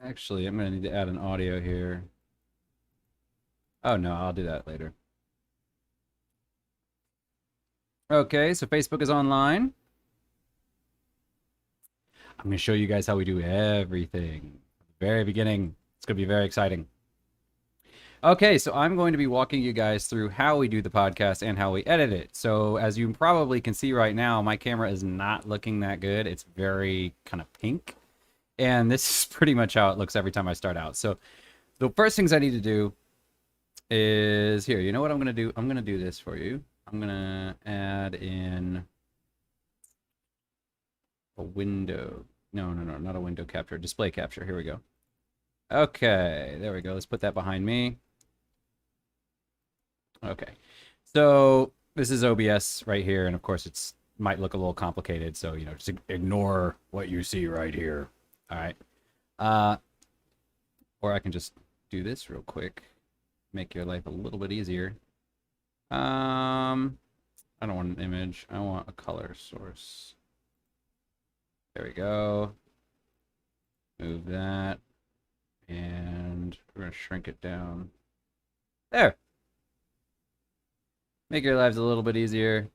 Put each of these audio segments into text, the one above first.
Actually, I'm going to need to add an audio here. Oh, no, I'll do that later. Okay, so Facebook is online. I'm going to show you guys how we do everything. Very beginning. It's going to be very exciting. Okay, so I'm going to be walking you guys through how we do the podcast and how we edit it. So as you probably can see right now, my camera is not looking that good. It's very kind of pink. And this is pretty much how it looks every time I start out. So the first things I need to do is here. You know what I'm going to do? I'm going to do this for you. I'm going to add in a window. No, not a window capture. Display capture. Here we go. Okay, there we go. Let's put that behind me. Okay, so this is OBS right here, and of course it's might look a little complicated, so just ignore what you see right here. All right, or I can just do this real quick, make your life a little bit easier. I don't want an image. I want a color source. There we go. Move that, and we're gonna shrink it down. There. Make your lives a little bit easier.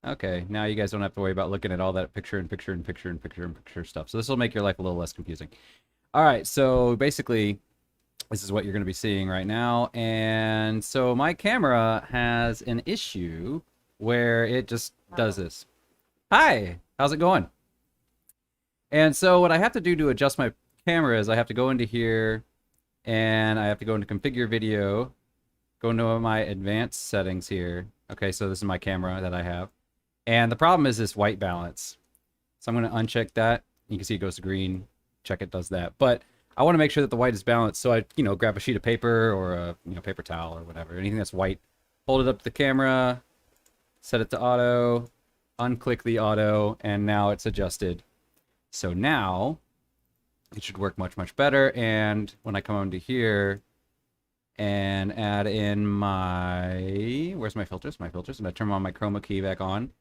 Okay, now you guys don't have to worry about looking at all that picture stuff. So this will make your life a little less confusing. All right, so basically, this is what you're going to be seeing right now. And so my camera has an issue where it just does this. Hi, how's it going? And so what I have to do to adjust my camera is I have to go into here and I have to go into configure video. Go into my advanced settings here. Okay, so this is my camera that I have. And the problem is this white balance. So I'm going to uncheck that. You can see it goes to green. Check it does that. But I want to make sure that the white is balanced. So I, grab a sheet of paper or a, paper towel or whatever. Anything that's white. Hold it up to the camera. Set it to auto. Unclick the auto. And now it's adjusted. So now it should work much, much better. And when I come onto here and add in my, where's my filters? My filters. And I turn on my chroma key back on.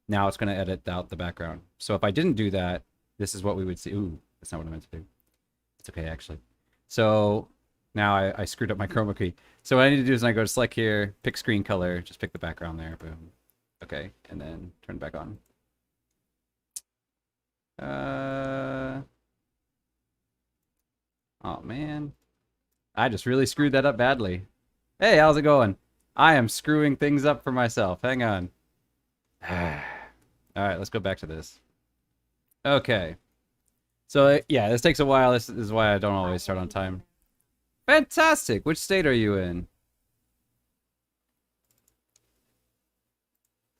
Now it's going to edit out the background. So if I didn't do that, this is what we would see. Ooh, that's not what I meant to do. It's okay, actually. So now I screwed up my chroma key. So what I need to do is I go to select here, pick screen color, just pick the background there. Boom. Okay, and then turn it back on. Oh, man. I just really screwed that up badly. Hey, how's it going? I am screwing things up for myself. Hang on. All right, let's go back to this. Okay. So, yeah, this takes a while. This is why I don't always start on time. Fantastic! Which state are you in?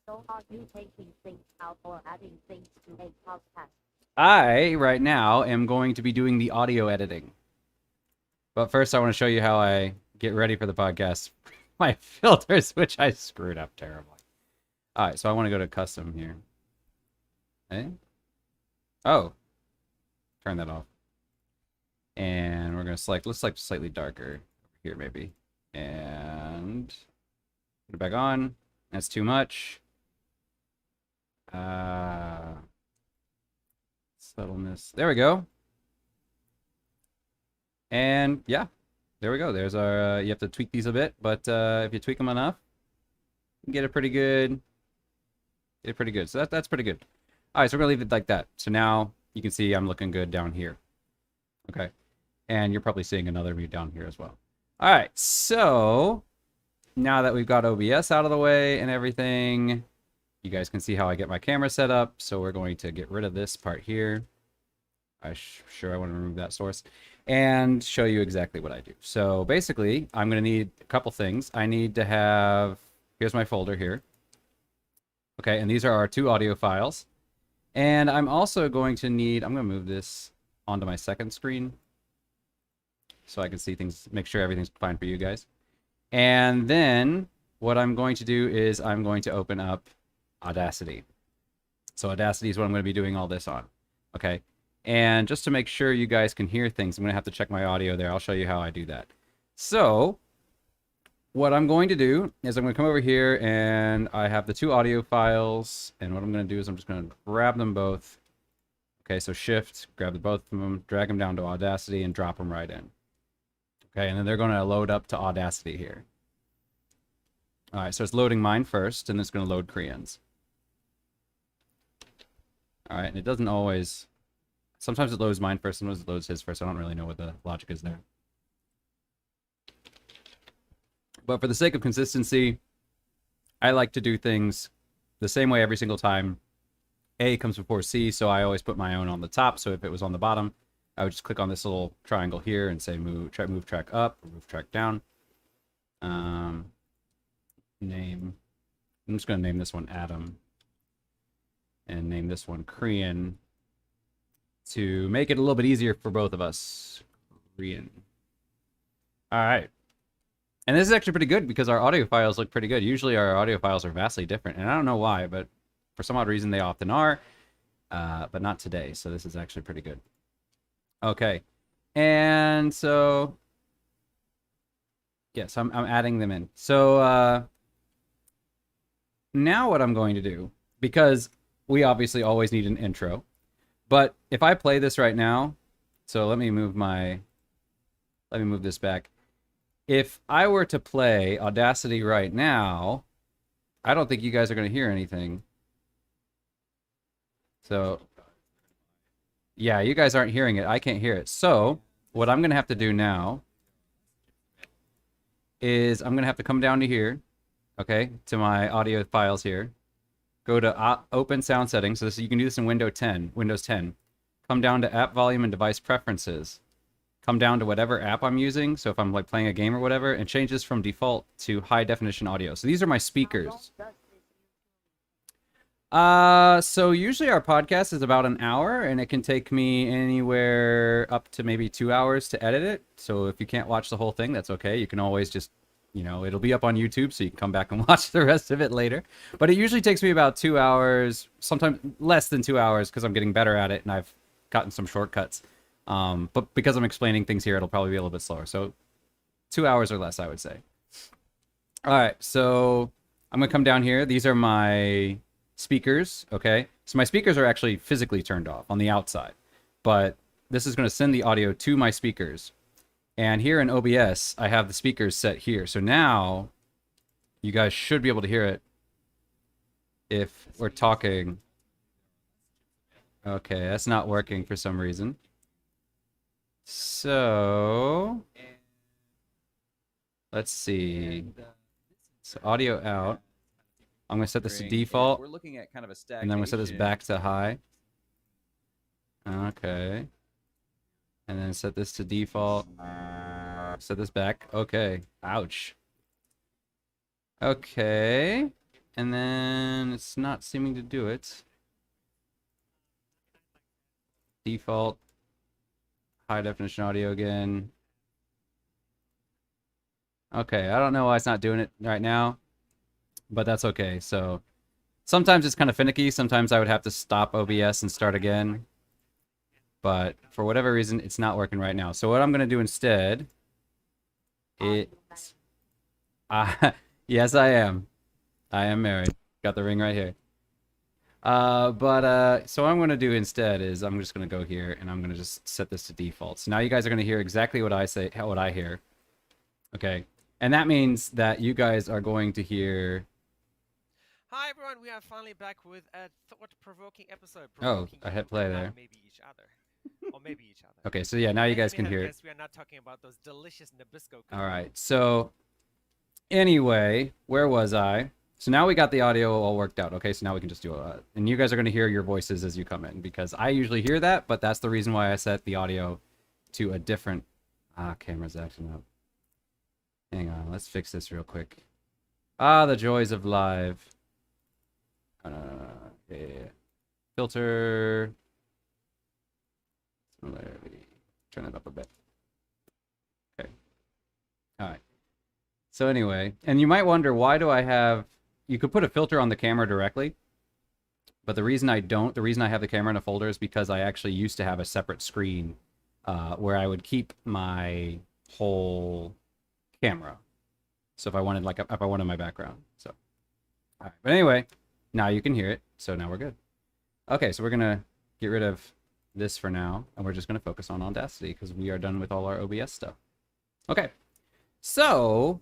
So are you taking things out or adding things to a podcast? I, right now, am going to be doing the audio editing. But first, I want to show you how I get ready for the podcast. My filters, which I screwed up terribly. All right, so I want to go to custom here. Okay. Oh. Turn that off. And we're going to select, let's select slightly darker here maybe. And put it back on. That's too much. Subtleness. There we go. And yeah, there we go. There's our, you have to tweak these a bit, but if you tweak them enough, you can get it pretty good. So that's pretty good. All right, so we're gonna leave it like that. So now you can see I'm looking good down here. Okay, and you're probably seeing another view down here as well. All right, so now that we've got OBS out of the way and everything, you guys can see how I get my camera set up. So we're going to get rid of this part here. I want to remove that source and show you exactly what I do. So basically, I'm going to need a couple things. I need to have, here's my folder here. Okay, and these are our two audio files. And I'm also going to need, I'm going to move this onto my second screen so I can see things, make sure everything's fine for you guys. And then what I'm going to do is I'm going to open up Audacity. So Audacity is what I'm going to be doing all this on. Okay. And just to make sure you guys can hear things, I'm going to have to check my audio there. I'll show you how I do that. So what I'm going to do is I'm going to come over here and I have the two audio files. And what I'm going to do is I'm just going to grab them both Okay, so shift, grab the both of them, drag them down to Audacity, and drop them right in. Okay, and then they're going to load up to Audacity here. All right, so it's loading mine first, and it's going to load Korean's. All right, and it doesn't always... Sometimes it loads mine first, sometimes it loads his first. I don't really know what the logic is there. But for the sake of consistency, I like to do things the same way every single time. A comes before C, so I always put my own on the top. So if it was on the bottom, I would just click on this little triangle here and say move track up, or move track down. Name. I'm just going to name this one Adam. And name this one Korean. To make it a little bit easier for both of us. Korean. Alright. And this is actually pretty good because our audio files look pretty good. Usually our audio files are vastly different. And I don't know why, but for some odd reason they often are. But not today. So this is actually pretty good. Okay. And so... Yes, I'm adding them in. So now what I'm going to do, because we obviously always need an intro. But if I play this right now, so let me move this back. If I were to play Audacity right now, I don't think you guys are going to hear anything. So, yeah, you guys aren't hearing it. I can't hear it. So, what I'm going to have to do now is I'm going to have to come down to here, okay, to my audio files here. Go to Open Sound Settings. So you can do this in Windows 10. Come down to App Volume and Device Preferences. Come down to whatever app I'm using. So if I'm like playing a game or whatever, and change this from default to high definition audio. So these are my speakers. So usually our podcast is about an hour, and it can take me anywhere up to maybe 2 hours to edit it. So if you can't watch the whole thing, that's okay. You can always just, you know, it'll be up on YouTube, so you can come back and watch the rest of it later. But it usually takes me about 2 hours, sometimes less than 2 hours, because I'm getting better at it, and I've gotten some shortcuts. But because I'm explaining things here, it'll probably be a little bit slower. So 2 hours or less, I would say. All right, so I'm going to come down here. These are my speakers, okay? So my speakers are actually physically turned off on the outside. But this is going to send the audio to my speakers. And here in OBS, I have the speakers set here. So now, you guys should be able to hear it if we're talking. Okay, that's not working for some reason. So, let's see. So audio out. I'm going to set this to default. We're looking at kind of a And then we'll set this back to high. Okay. And then set this to default. Set this back. Okay. Ouch. Okay. And then it's not seeming to do it. Default. High definition audio again. Okay. I don't know why it's not doing it right now. But that's okay. So sometimes it's kind of finicky. Sometimes I would have to stop OBS and start again. But for whatever reason, it's not working right now. So what I'm going to do instead is... yes, I am. I am married. Got the ring right here. So what I'm going to do instead is I'm just going to go here and I'm going to just set this to default. So now you guys are going to hear exactly what I say, what I hear. Okay. And that means that you guys are going to hear... Hi everyone, we are finally back with a thought-provoking episode. Oh, I hit play there. Maybe each other. Or maybe each other. Okay, so yeah, now you guys can hear it. We are not talking about those delicious Nabisco. All right, so anyway, where was I? So now we got the audio all worked out. Okay, so now we can just do it. And you guys are going to hear your voices as you come in, because I usually hear that, but that's the reason why I set the audio to a different... camera's acting up. Hang on, let's fix this real quick. The joys of live. Yeah. Filter. Similarity. Turn it up a bit. Okay. All right. So anyway, and you might wonder, why do I have... You could put a filter on the camera directly, but the reason I don't, the reason I have the camera in a folder is because I actually used to have a separate screen where I would keep my whole camera. So if I wanted, like, if I wanted my background. So, all right. But anyway, now you can hear it. So now we're good. Okay, so we're gonna get rid of this for now, and we're just going to focus on Audacity because we are done with all our OBS stuff. Okay, so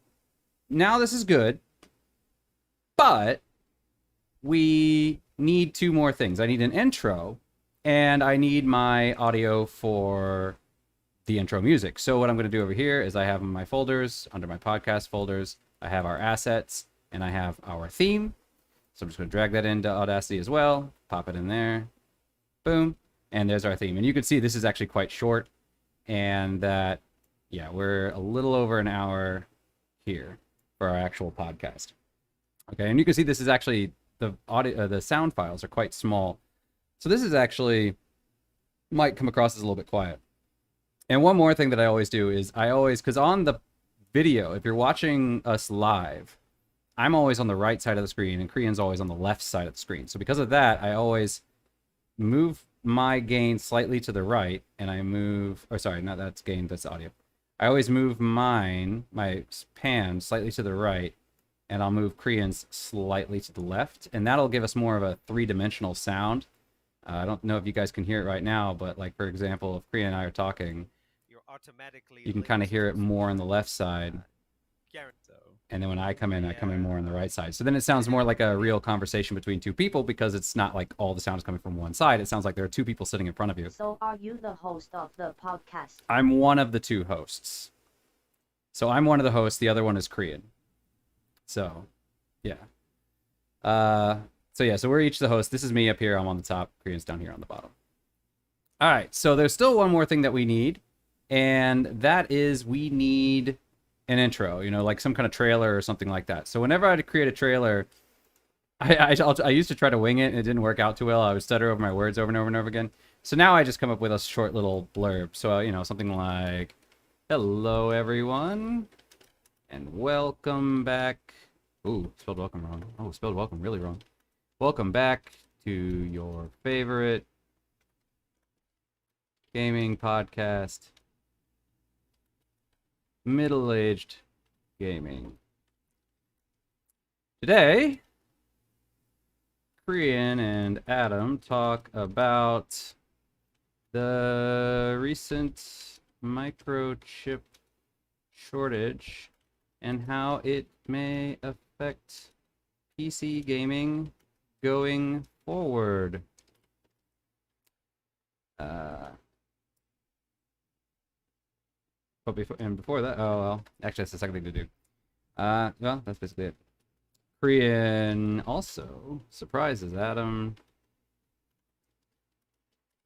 now this is good, but we need two more things. I need an intro, and I need my audio for the intro music. So what I'm going to do over here is I have my folders, under my podcast folders, I have our assets, and I have our theme. So I'm just going to drag that into Audacity as well, pop it in there, boom, and there's our theme. And you can see this is actually quite short, and that, yeah, we're a little over an hour here for our actual podcast. Okay, and you can see this is actually the audio, the sound files are quite small. So this is actually might come across as a little bit quiet. And one more thing that I always do is because on the video, if you're watching us live, I'm always on the right side of the screen and Korean's always on the left side of the screen. So because of that, I always move my gain slightly to the right, and I move, or sorry, not that's gain, that's audio. I always move my pan slightly to the right, and I'll move Korean's slightly to the left, and that'll give us more of a three-dimensional sound. I don't know if you guys can hear it right now, but like, for example, if Korean and I are talking, you can kind of hear it more on the left side. And then when I come in more on the right side. So then it sounds more like a real conversation between two people, because it's not like all the sound is coming from one side. It sounds like there are two people sitting in front of you. So are you the host of the podcast? I'm one of the two hosts. So I'm one of the hosts. The other one is Korean. So, yeah. So we're each the host. This is me up here. I'm on the top. Korean's down here on the bottom. All right. So there's still one more thing that we need. And that is we need an intro, like some kind of trailer or something like that. So whenever I create a trailer, I used to try to wing it, and it didn't work out too well. I would stutter over my words over and over and over again. So now I just come up with a short little blurb. So, something like, hello, everyone, and welcome back. Ooh, spelled welcome wrong. Oh, spelled welcome really wrong. Welcome back to your favorite gaming podcast, Middle-Aged Gaming. Today, Korean and Adam talk about the recent microchip shortage and how it may affect PC gaming going forward. But before that, oh well, actually that's the second thing to do. Well, that's basically it. Korean also surprises Adam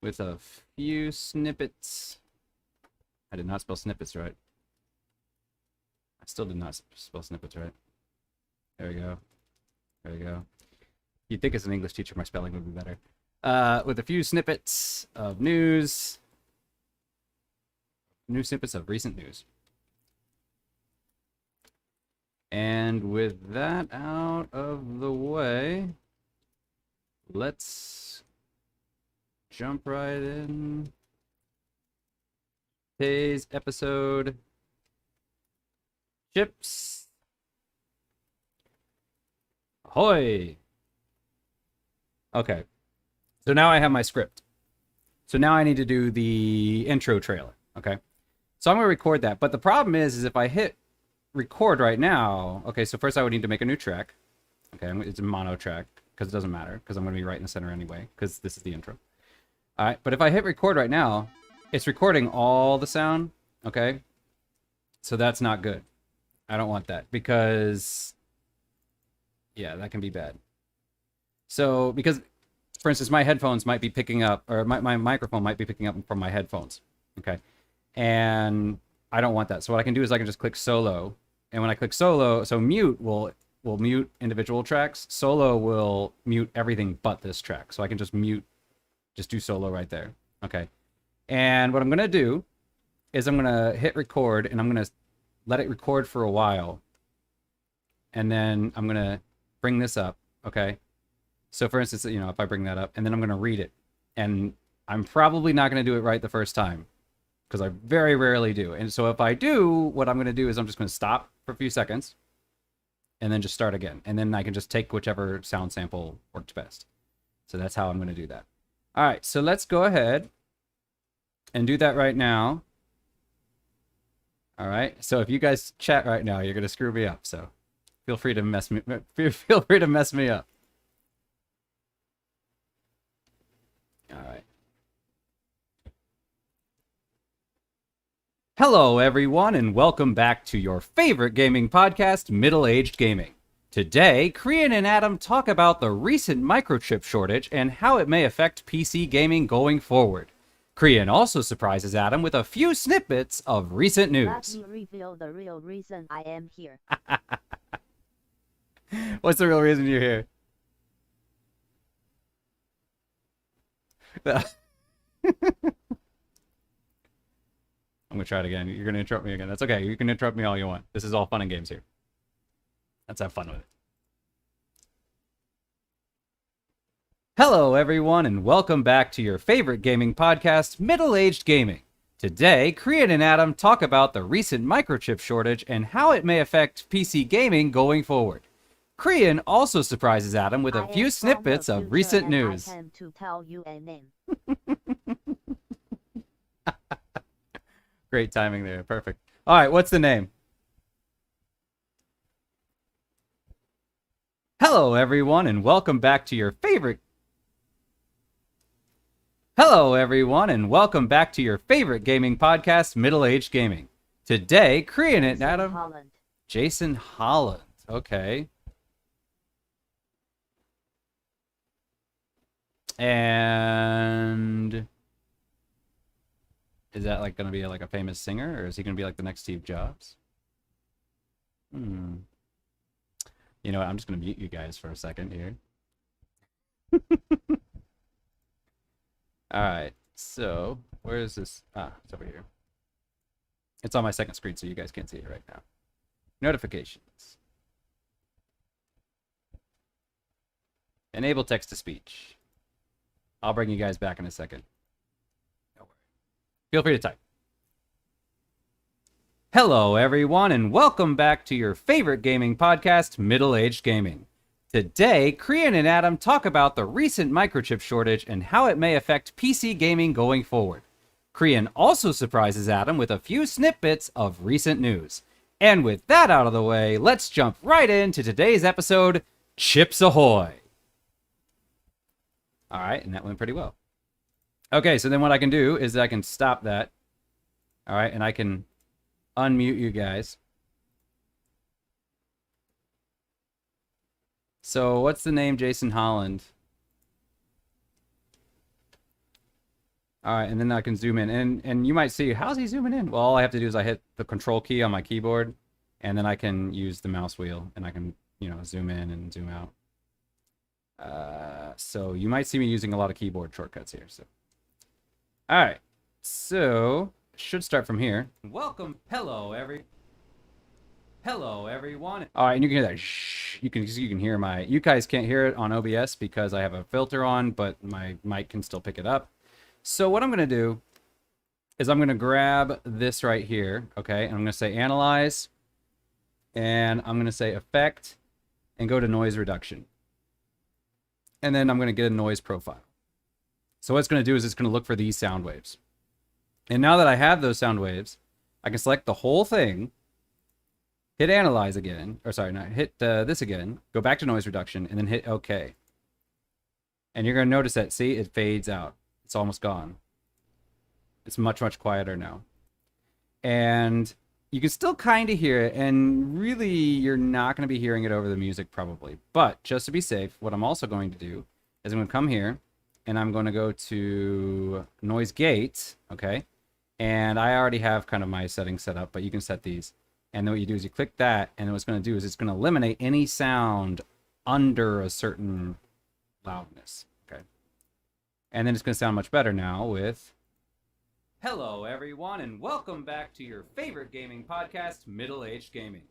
with a few snippets. I did not spell snippets right. I still did not spell snippets right. There we go. There we go. You'd think as an English teacher my spelling would be better. With a few snippets of news. New snippets of recent news. And with that out of the way, let's jump right in. Today's episode, Chips Ahoy! Okay, so now I have my script. So now I need to do the intro trailer, okay? So I'm going to record that. But the problem is if I hit record right now, okay, so first I would need to make a new track. Okay, it's a mono track because it doesn't matter because I'm going to be right in the center anyway because this is the intro. All right, but if I hit record right now, it's recording all the sound, okay? So that's not good. I don't want that because, yeah, that can be bad. So, because, for instance, my headphones might be picking up, or my microphone might be picking up from my headphones, okay? And I don't want that. So what I can do is I can just click solo. And when I click solo, so mute will mute individual tracks. Solo will mute everything but this track. So I can just do solo right there. Okay. And what I'm going to do is I'm going to hit record, and I'm going to let it record for a while. And then I'm going to bring this up. Okay. So for instance, if I bring that up, and then I'm going to read it. And I'm probably not going to do it right the first time, because I very rarely do. And so if I do, what I'm going to do is I'm just going to stop for a few seconds and then just start again. And then I can just take whichever sound sample worked best. So that's how I'm going to do that. All right, so let's go ahead and do that right now. All right. So if you guys chat right now, you're gonna screw me up. So feel free to mess me. Feel free to mess me up. All right. Hello, everyone, and welcome back to your favorite gaming podcast, Middle Aged Gaming. Today, Krian and Adam talk about the recent microchip shortage and how it may affect PC gaming going forward. Krian also surprises Adam with a few snippets of recent Let news. me reveal the real reason I am here. What's the real reason you're here? I'm gonna try it again. You're gonna interrupt me again. That's okay. You can interrupt me all you want. This is all fun and games here. Let's have fun with it. Hello, everyone, and welcome back to your favorite gaming podcast, Middle Aged Gaming. Today, Krian and Adam talk about the recent microchip shortage and how it may affect PC gaming going forward. Krian also surprises Adam with a I few am from snippets the of future recent and news. I came to tell you a name. Great timing there. Perfect. All right, what's the name? Hello, everyone, and welcome back to your favorite... Hello, everyone, and welcome back to your favorite gaming podcast, Middle Aged Gaming. Today, Krian and Jason Adam... Holland. Jason Holland. Okay. And... is that like going to be like a famous singer, or is he going to be like the next Steve Jobs? You know what? I'm just going to mute you guys for a second here. All right. So, where is this? Ah, it's over here. It's on my second screen, so you guys can't see it right now. Notifications. Enable text to speech. I'll bring you guys back in a second. Don't worry. Feel free to type. Hello, everyone, and welcome back to your favorite gaming podcast, Middle Aged Gaming. Today, Krian and Adam talk about the recent microchip shortage and how it may affect PC gaming going forward. Krian also surprises Adam with a few snippets of recent news. And with that out of the way, let's jump right into today's episode, Chips Ahoy! All right, and that went pretty well. Okay, so then what I can do is I can stop that. All right, and I can unmute you guys. So what's the name? Jason Holland. All right, and then I can zoom in. And you might see, how's he zooming in? Well, all I have to do is I hit the control key on my keyboard, and then I can use the mouse wheel, and I can, you know, zoom in and zoom out. So you might see me using a lot of keyboard shortcuts here. So, all right, so should start from here. Welcome, hello everyone. All right, and you can hear that. Shh. You can hear my. You guys can't hear it on OBS because I have a filter on, but my mic can still pick it up. So what I'm gonna do is I'm gonna grab this right here, okay, and I'm gonna say Analyze, and I'm gonna say Effect, and go to Noise Reduction, and then I'm gonna get a noise profile. So what it's gonna do is it's gonna look for these sound waves, and now that I have those sound waves, I can select the whole thing. Hit Analyze again, or sorry, not hit this again, go back to Noise Reduction, and then hit OK. And you're going to notice that, see, it fades out. It's almost gone. It's much, much quieter now. And you can still kind of hear it, and really, you're not going to be hearing it over the music probably. But just to be safe, what I'm also going to do is I'm going to come here, and I'm going to go to Noise Gate, okay? And I already have kind of my settings set up, but you can set these. And then what you do is you click that, and what it's going to do is it's going to eliminate any sound under a certain loudness, okay? And then it's going to sound much better now with... Hello, everyone, and welcome back to your favorite gaming podcast, Middle Aged Gaming.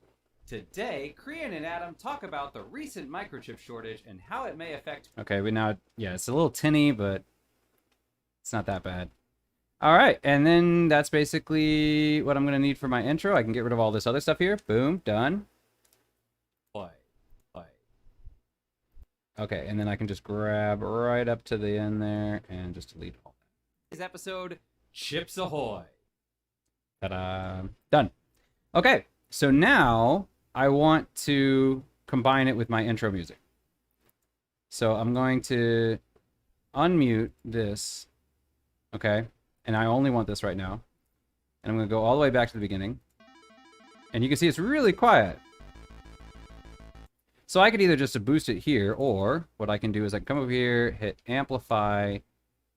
Today, Krian and Adam talk about the recent microchip shortage and how it may affect... Okay, we now... Yeah, it's a little tinny, but it's not that bad. All right, and then that's basically what I'm going to need for my intro. I can get rid of all this other stuff here. Boom, done. Play. Okay, and then I can just grab right up to the end there and just delete all that. This episode, Chips ahoy. Ta-da. Done. Okay, so now I want to combine it with my intro music. So I'm going to unmute this, okay? And I only want this right now. And I'm going to go all the way back to the beginning. And you can see it's really quiet. So I could either just boost it here, or what I can do is I can come over here, hit amplify,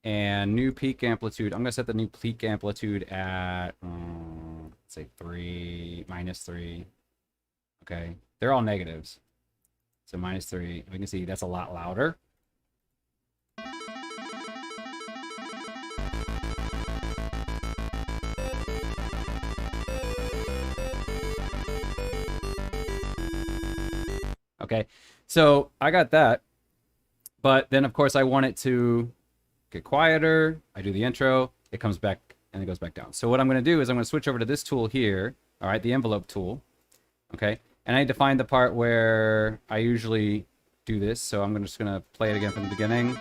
and new peak amplitude. I'm going to set the new peak amplitude at, let's say -3. Okay, they're all negatives. So -3. We can see that's a lot louder. Okay, so I got that. But then, of course, I want it to get quieter. I do the intro. It comes back and it goes back down. So what I'm going to do is I'm going to switch over to this tool here. All right, the envelope tool. Okay, and I need to find the part where I usually do this. So I'm just going to play it again from the beginning.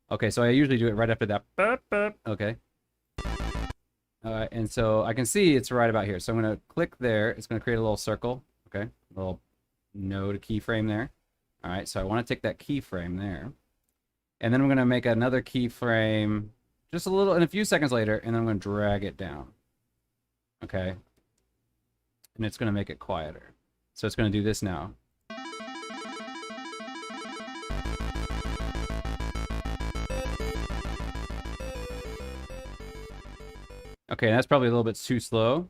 Okay, so I usually do it right after that. Okay. And so I can see it's right about here. So I'm going to click there. It's going to create a little circle. Okay, a little node keyframe there. All right, so I want to take that keyframe there. And then I'm going to make another keyframe just a little, and a few seconds later, and then I'm going to drag it down. Okay. And it's going to make it quieter. So it's going to do this now. Okay, that's probably a little bit too slow.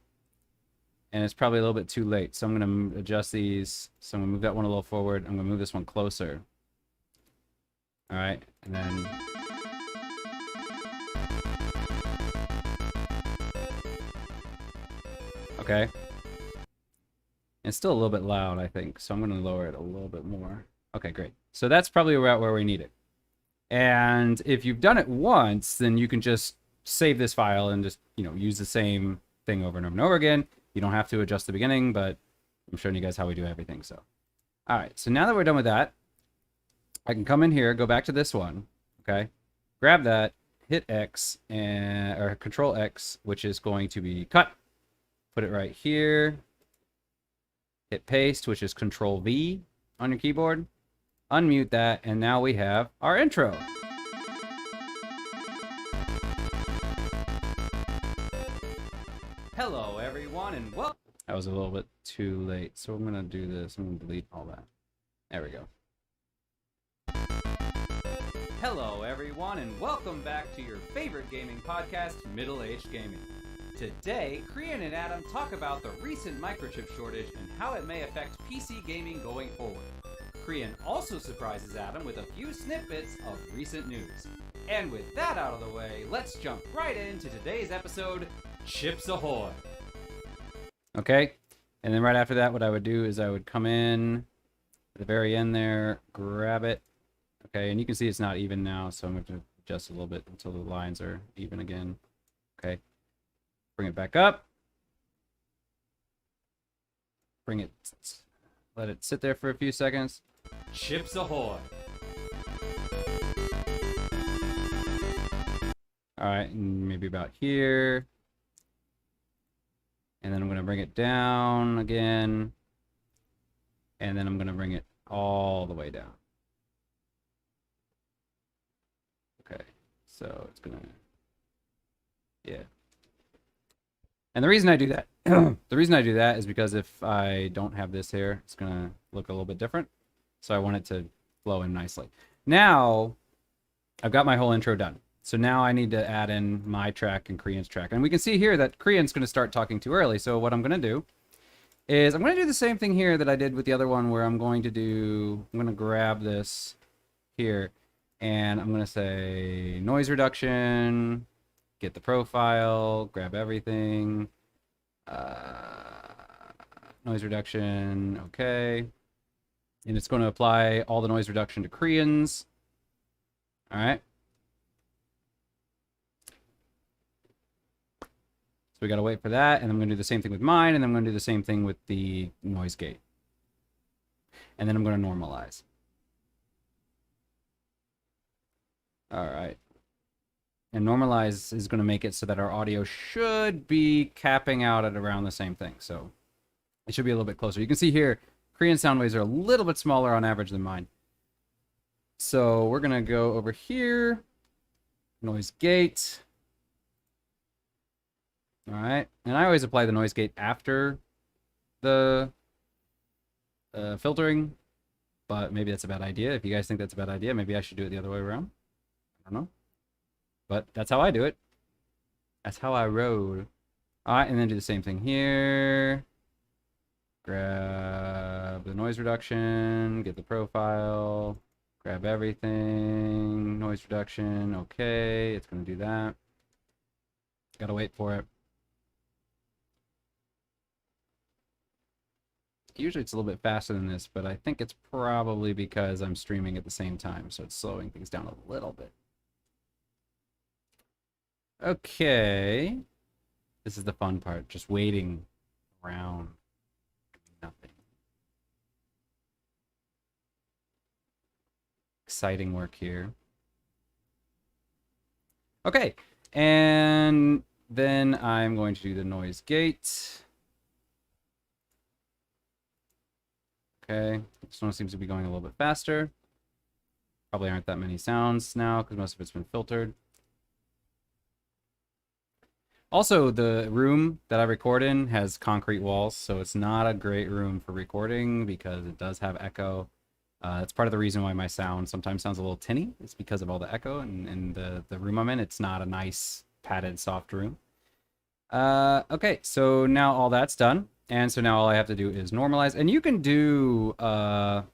And it's probably a little bit too late. So I'm going to adjust these. So I'm going to move that one a little forward. I'm going to move this one closer. All right, and then... Okay. It's still a little bit loud, I think. So I'm going to lower it a little bit more. Okay, great. So that's probably about where we need it. And if you've done it once, then you can just save this file and just, use the same thing over and over and over again. You don't have to adjust the beginning, but I'm showing you guys how we do everything. So, all right. So now that we're done with that, I can come in here, go back to this one. Okay. Grab that, hit X, or Control X, which is going to be cut. Put it right here. Hit paste, which is Control V on your keyboard. Unmute that, and now we have our intro. Hello, everyone, and welcome. That was a little bit too late, so I'm gonna do this. I'm gonna delete all that. There we go. Hello, everyone, and welcome back to your favorite gaming podcast, Middle Aged Gaming. Today, Krian and Adam talk about the recent microchip shortage and how it may affect PC gaming going forward. Krian also surprises Adam with a few snippets of recent news. And with that out of the way, let's jump right into today's episode, Chips Ahoy! Okay, and then right after that, what I would do is I would come in at the very end there, grab it. Okay, and you can see it's not even now, so I'm going to adjust a little bit until the lines are even again. Okay. Bring it back up. Bring it, let it sit there for a few seconds. Chips ahoy! All right, and maybe about here. And then I'm going to bring it down again. And then I'm going to bring it all the way down. Okay, so it's going to, yeah. And the reason I do that, is because if I don't have this here, it's going to look a little bit different. So I want it to flow in nicely. Now, I've got my whole intro done. So now I need to add in my track and Krian's track. And we can see here that Krian's going to start talking too early. So what I'm going to do is I'm going to do the same thing here that I did with the other one, where I'm going to grab this here. And I'm going to say noise reduction. Get the profile, grab everything, noise reduction, okay. And it's going to apply all the noise reduction to Krian's. All right. So we got to wait for that, and I'm going to do the same thing with mine, and then I'm going to do the same thing with the noise gate. And then I'm going to normalize. All right. And normalize is going to make it so that our audio should be capping out at around the same thing. So it should be a little bit closer. You can see here, Korean sound waves are a little bit smaller on average than mine. So we're going to go over here. Noise gate. All right. And I always apply the noise gate after the filtering. But maybe that's a bad idea. If you guys think that's a bad idea, maybe I should do it the other way around. I don't know. But that's how I do it. That's how I roll. All right, and then do the same thing here. Grab the noise reduction, get the profile, grab everything, noise reduction, okay, it's gonna do that. Gotta wait for it. Usually it's a little bit faster than this, but I think it's probably because I'm streaming at the same time, so it's slowing things down a little bit. Okay. This is the fun part, just waiting around, doing nothing. Exciting work here. Okay, and then I'm going to do the noise gate. Okay, this one seems to be going a little bit faster. Probably aren't that many sounds now because most of it's been filtered. Also, the room that I record in has concrete walls, so it's not a great room for recording because it does have echo. That's part of the reason why my sound sometimes sounds a little tinny. It's because of all the echo and the room I'm in. It's not a nice, padded, soft room. Okay, so now all that's done. And so now all I have to do is normalize. And you can do what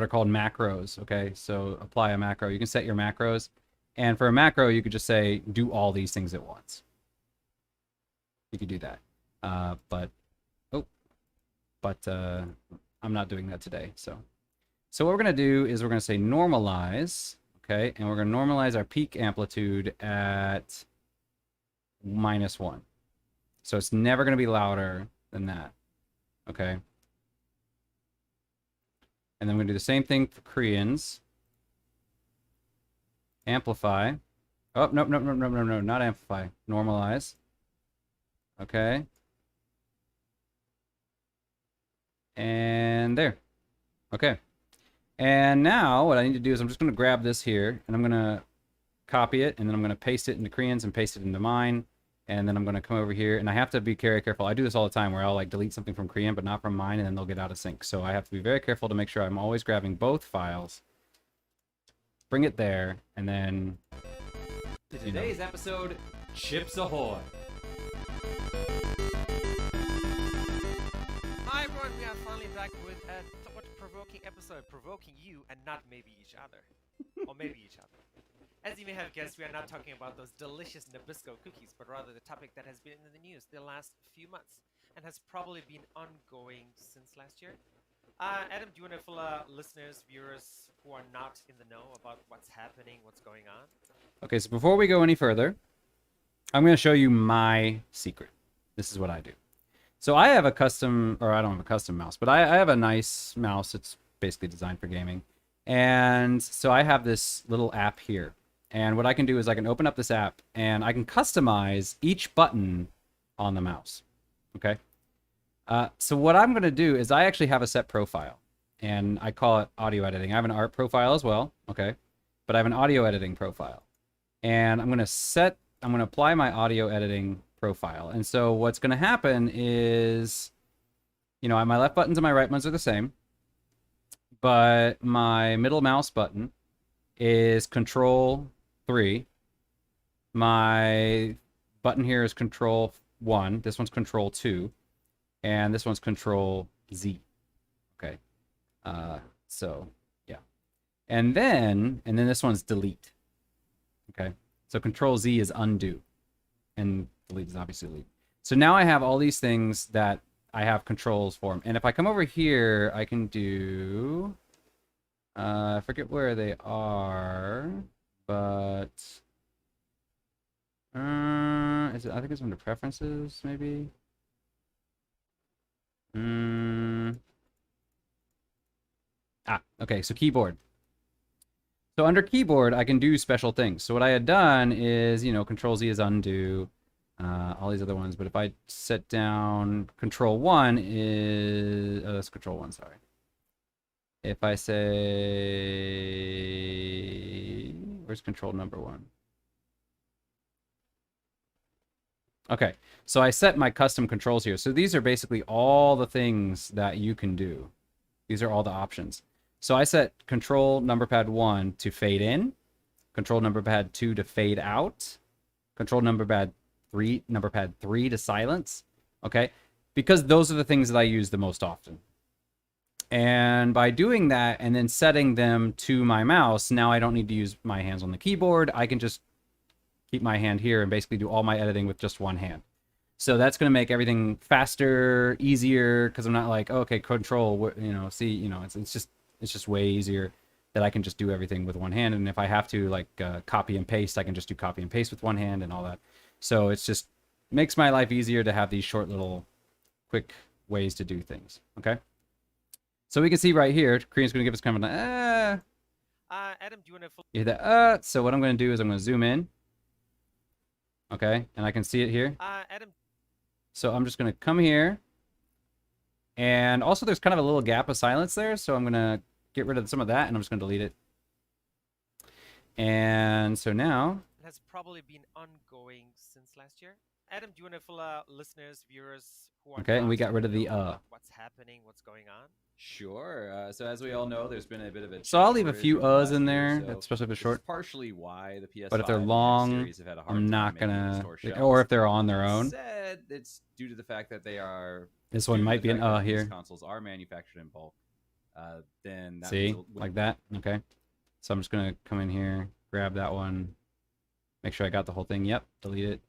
are called macros, okay? So apply a macro. You can set your macros. And for a macro, you could just say, do all these things at once. You could do that. But I'm not doing that today. So what we're going to do is we're going to say normalize, okay? And we're going to normalize our peak amplitude at -1. So it's never going to be louder than that, okay? And then we're going to do the same thing for Koreans. Amplify. Oh, no, not amplify. Normalize. Okay. And there. Okay. And now what I need to do is I'm just going to grab this here and I'm going to copy it and then I'm going to paste it into Koreans and paste it into mine. And then I'm going to come over here and I have to be very careful. I do this all the time where I'll like delete something from Korean but not from mine and then they'll get out of sync. So I have to be very careful to make sure I'm always grabbing both files. Bring it there and then... Today's episode, Chips Ahoy! Hi everyone, we are finally back with a thought-provoking episode, provoking you and not maybe each other. Or maybe each other. As you may have guessed, we are not talking about those delicious Nabisco cookies, but rather the topic that has been in the news the last few months and has probably been ongoing since last year. Adam, do you want to fill listeners, viewers who are not in the know about what's happening, what's going on? Okay, so before we go any further, I'm going to show you my secret. This is what I do. So I have a custom, or I don't have a custom mouse, but I have a nice mouse. It's basically designed for gaming. And so I have this little app here. And what I can do is I can open up this app and I can customize each button on the mouse. Okay. So what I'm going to do is I actually have a set profile and I call it audio editing. I have an art profile as well. Okay. But I have an audio editing profile and I'm going to apply my audio editing profile. And so what's going to happen is, you know, my left buttons and my right buttons are the same, but my middle mouse button is Control 3. My button here is Control 1. This one's Control 2. And this one's Control Z. Okay. So, yeah. And then this one's Delete. Okay. So Control Z is undo. And delete is obviously delete. So now I have all these things that I have controls for. And if I come over here, I can do... I forget where they are, but... I think it's under Preferences, maybe? Okay, so keyboard. So under keyboard, I can do special things. So what I had done is, you know, Control Z is undo, all these other ones. But if I set down Control 1 is, oh, that's Control 1, sorry. If I say, where's Control number 1? Okay, so I set my custom controls here. So these are basically all the things that you can do. These are all the options. So I set control number pad 1 to fade in, control number pad 2 to fade out, control number pad 3 to silence. Okay? Because those are the things that I use the most often. And by doing that and then setting them to my mouse, now I don't need to use my hands on the keyboard. I can just keep my hand here and basically do all my editing with just one hand. So that's going to make everything faster, easier, because I'm not like, oh, okay, control, you know, see, you know, it's just way easier that I can just do everything with one hand. And if I have to like copy and paste, I can just do copy and paste with one hand and all that. So it's just makes my life easier to have these short little quick ways to do things. Okay. So we can see right here, Korean's going to give us kind of an, Adam, do you want to? you hear that, so what I'm going to do is I'm going to zoom in. Okay. And I can see it here. Adam. So I'm just going to come here. And also there's kind of a little gap of silence there. So I'm going to get rid of some of that and I'm just going to delete it. And so now. It has probably been ongoing since last year. Adam, do you want to fill listeners, viewers who are Okay, and we not got rid of the what's happening, what's going on? Sure. So as we all know, there's been a bit of a. So I'll leave a change few last in year, there, so especially if it's this is short. partially why the PS5 But if they're and the X long, series have had a hard I'm time not making gonna, the store shelves. or if they're on their own. Said it's due to the fact that they are. This due one to might the be an fact that these here. Consoles are manufactured in bulk. Then that See, means like that. Okay. So I'm just gonna come in here, grab that one, make sure I got the whole thing. Yep, delete it.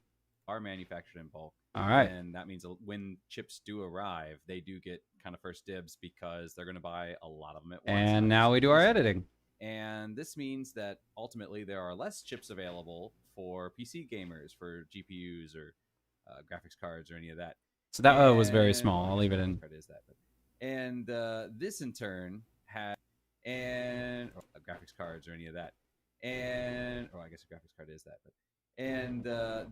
are manufactured in bulk. All right. And that means when chips do arrive, they do get kind of first dibs because they're going to buy a lot of them at once. And now we do our editing. And this means that ultimately there are less chips available for PC gamers, for GPUs or graphics cards or any of that. So that was very And- small. I'll leave it in. Card is that, but, and this in turn has graphics cards or any of that. And I guess a graphics card is that, but and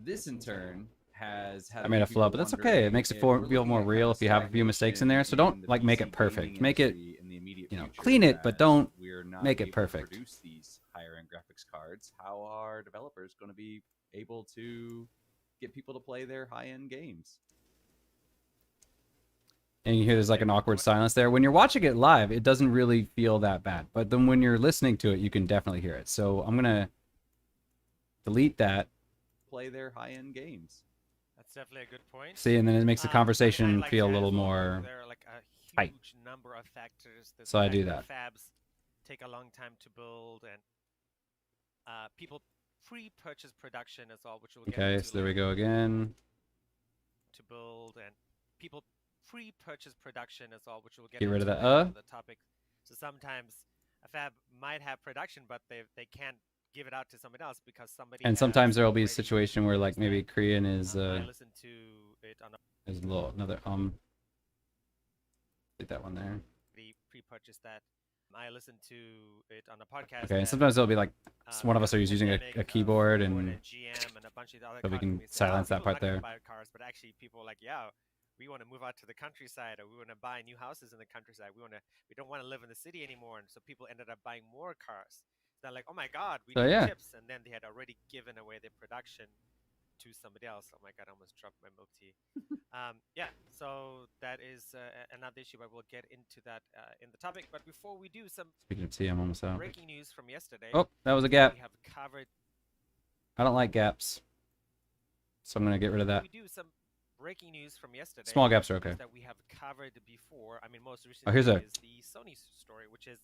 this in turn has had. I made a flub, but that's okay. It makes it feel more real if you have a few mistakes in there. So don't like make it perfect. Make it, you know, clean it, but don't make it perfect. Produce these higher end graphics cards. How are developers going to be able to get people to play their high end games? And you hear there's like an awkward silence there. When you're watching it live, it doesn't really feel that bad. But then when you're listening to it, you can definitely hear it. So I'm going to delete that. Play their high end games. That's definitely a good point. See, and then it makes the But conversation I'd like feel a to add little as well, more there are like a tight. huge number of factors. So I do that. Fabs take a long time to build, and people pre-purchase production as well, which we'll get Okay, into so there we later, go again. to build, and people pre-purchase production as well, which we'll get Get rid of into the later on the topic. So sometimes a fab might have production, but they can't give it out to somebody else because somebody. And has sometimes there will be a already situation where like maybe purchased Korean that. is I listened to it on a is a little another get that one there. pre-purchased that. I listened to it on a podcast. Okay, and that, sometimes it'll be like one of us are because using pandemic, a keyboard Ford and GM and a bunch of the other so we car can companies say, silence that people part are not there. gonna buy cars, but actually people are like, yeah, we want to move out to the countryside, or we want to buy new houses in the countryside. We don't want to live in the city anymore, and so people ended up buying more cars. They're like, oh my god, we So, need yeah. chips, and then they had already given away their production to somebody else. Oh my god, I almost dropped my milk tea. Yeah, so that is another issue, but we'll get into that in the topic. But before we do, some Speaking of tea, I'm almost out. breaking news from yesterday. Oh, that was a gap. We have covered. I don't like gaps. So I'm gonna get rid of that. We do some breaking news from yesterday. Small gaps are okay. That we have covered before. I mean, most recently Oh, here's a- is the Sony story, which is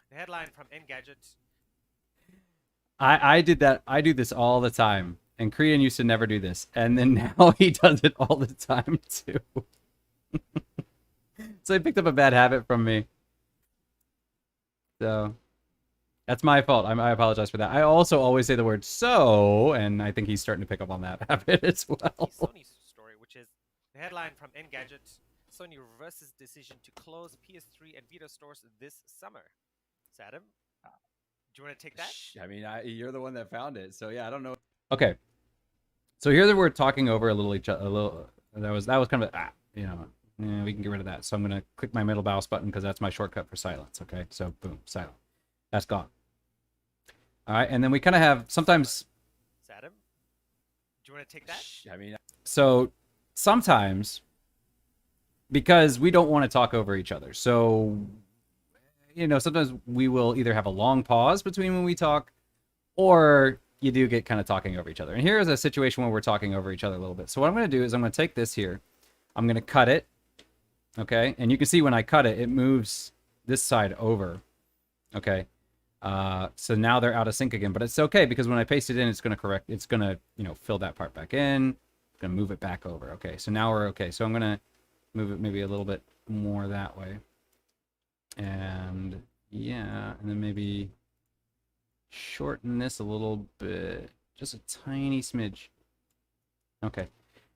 the headline from Engadget. I did that. I do this all the time. And Korean used to never do this. And then now he does it all the time too. So he picked up a bad habit from me. So that's my fault. I apologize for that. I also always say the word so, and I think he's starting to pick up on that habit as The well. Sony story, which is the headline from Engadget. Sony reverses decision to close PS3 and Vita stores this summer. So Adam, Do you want to take that? I mean, you're the one that found it, so yeah, I don't know. Okay. So here that we're talking over a little each other. A little. That was kind of we can get rid of that. So I'm gonna click my middle mouse button because that's my shortcut for silence. Okay. So boom, silent. That's gone. All right, and then we kind of have sometimes. Adam, do you want to take that? I mean, So sometimes, because we don't want to talk over each other, so sometimes we will either have a long pause between when we talk, or you do get kind of talking over each other. And here is a situation where we're talking over each other a little bit. So what I'm going to do is I'm going to take this here, I'm going to cut it, okay? And you can see when I cut it, it moves this side over, okay? So now they're out of sync again, but it's okay because when I paste it in, it's going to fill that part back in, it's going to move it back over. Okay, so now we're okay. So I'm going to move it maybe a little bit more that way. And yeah, and then maybe shorten this a little bit, just a tiny smidge. Okay,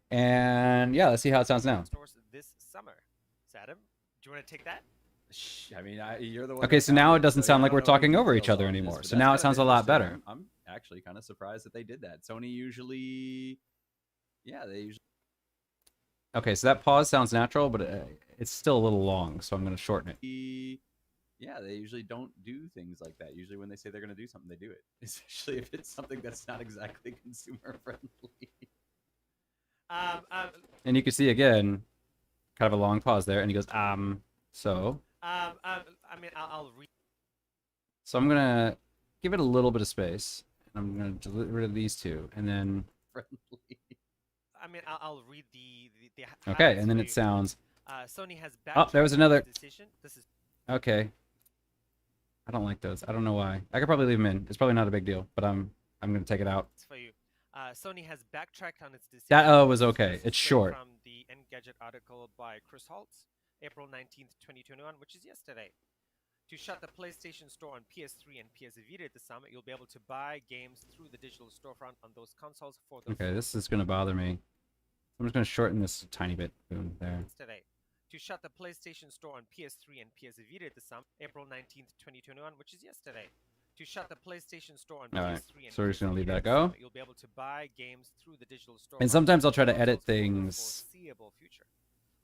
and yeah, let's see how it sounds now. Stores this summer. Adam, do you want to take that? I mean, you're the one. Okay, that so found now it, it doesn't so sound yeah, like I we're don't know any talking over each details other on this, anymore. but So that's now kind it of sounds a lot interesting. better. I'm actually kind of surprised that they did that. Sony usually, they usually. Okay, so that pause sounds natural, but it's still a little long, so I'm going to shorten it. Yeah, they usually don't do things like that. Usually when they say they're going to do something, they do it. Especially if it's something that's not exactly consumer friendly. And you can see again, kind of a long pause there, and he goes, so. I mean, I'll read. So I'm going to give it a little bit of space, and I'm going to get rid of these two, and then. Friendly. I mean, I'll read the Okay, highlights and then for it you. sounds. Sony has Oh, there was backtracked on another. its decision. This is Okay. I don't like those. I don't know why. I could probably leave them in. It's probably not a big deal, but I'm going to take it out. for you. Sony has backtracked on its decision. That was okay. This is It's straight short. From the Engadget article by Chris Holtz, April 19th, 2021, which is yesterday. To shut the PlayStation Store on PS3 and PS Vita this summer, you'll be able to buy games through the digital storefront on those consoles for the Okay, this is going to bother me. I'm just going to shorten this a tiny bit. Boom, there. today. To shut the PlayStation Store on PS3 and PS Vita this summer, April 19th, 2021, which is yesterday. To shut the PlayStation Store on All right, PS3 and so we're just PS gonna leave Vita that this go. summer, you'll be able to buy games through the digital store. And sometimes I'll try to edit for the things, foreseeable future.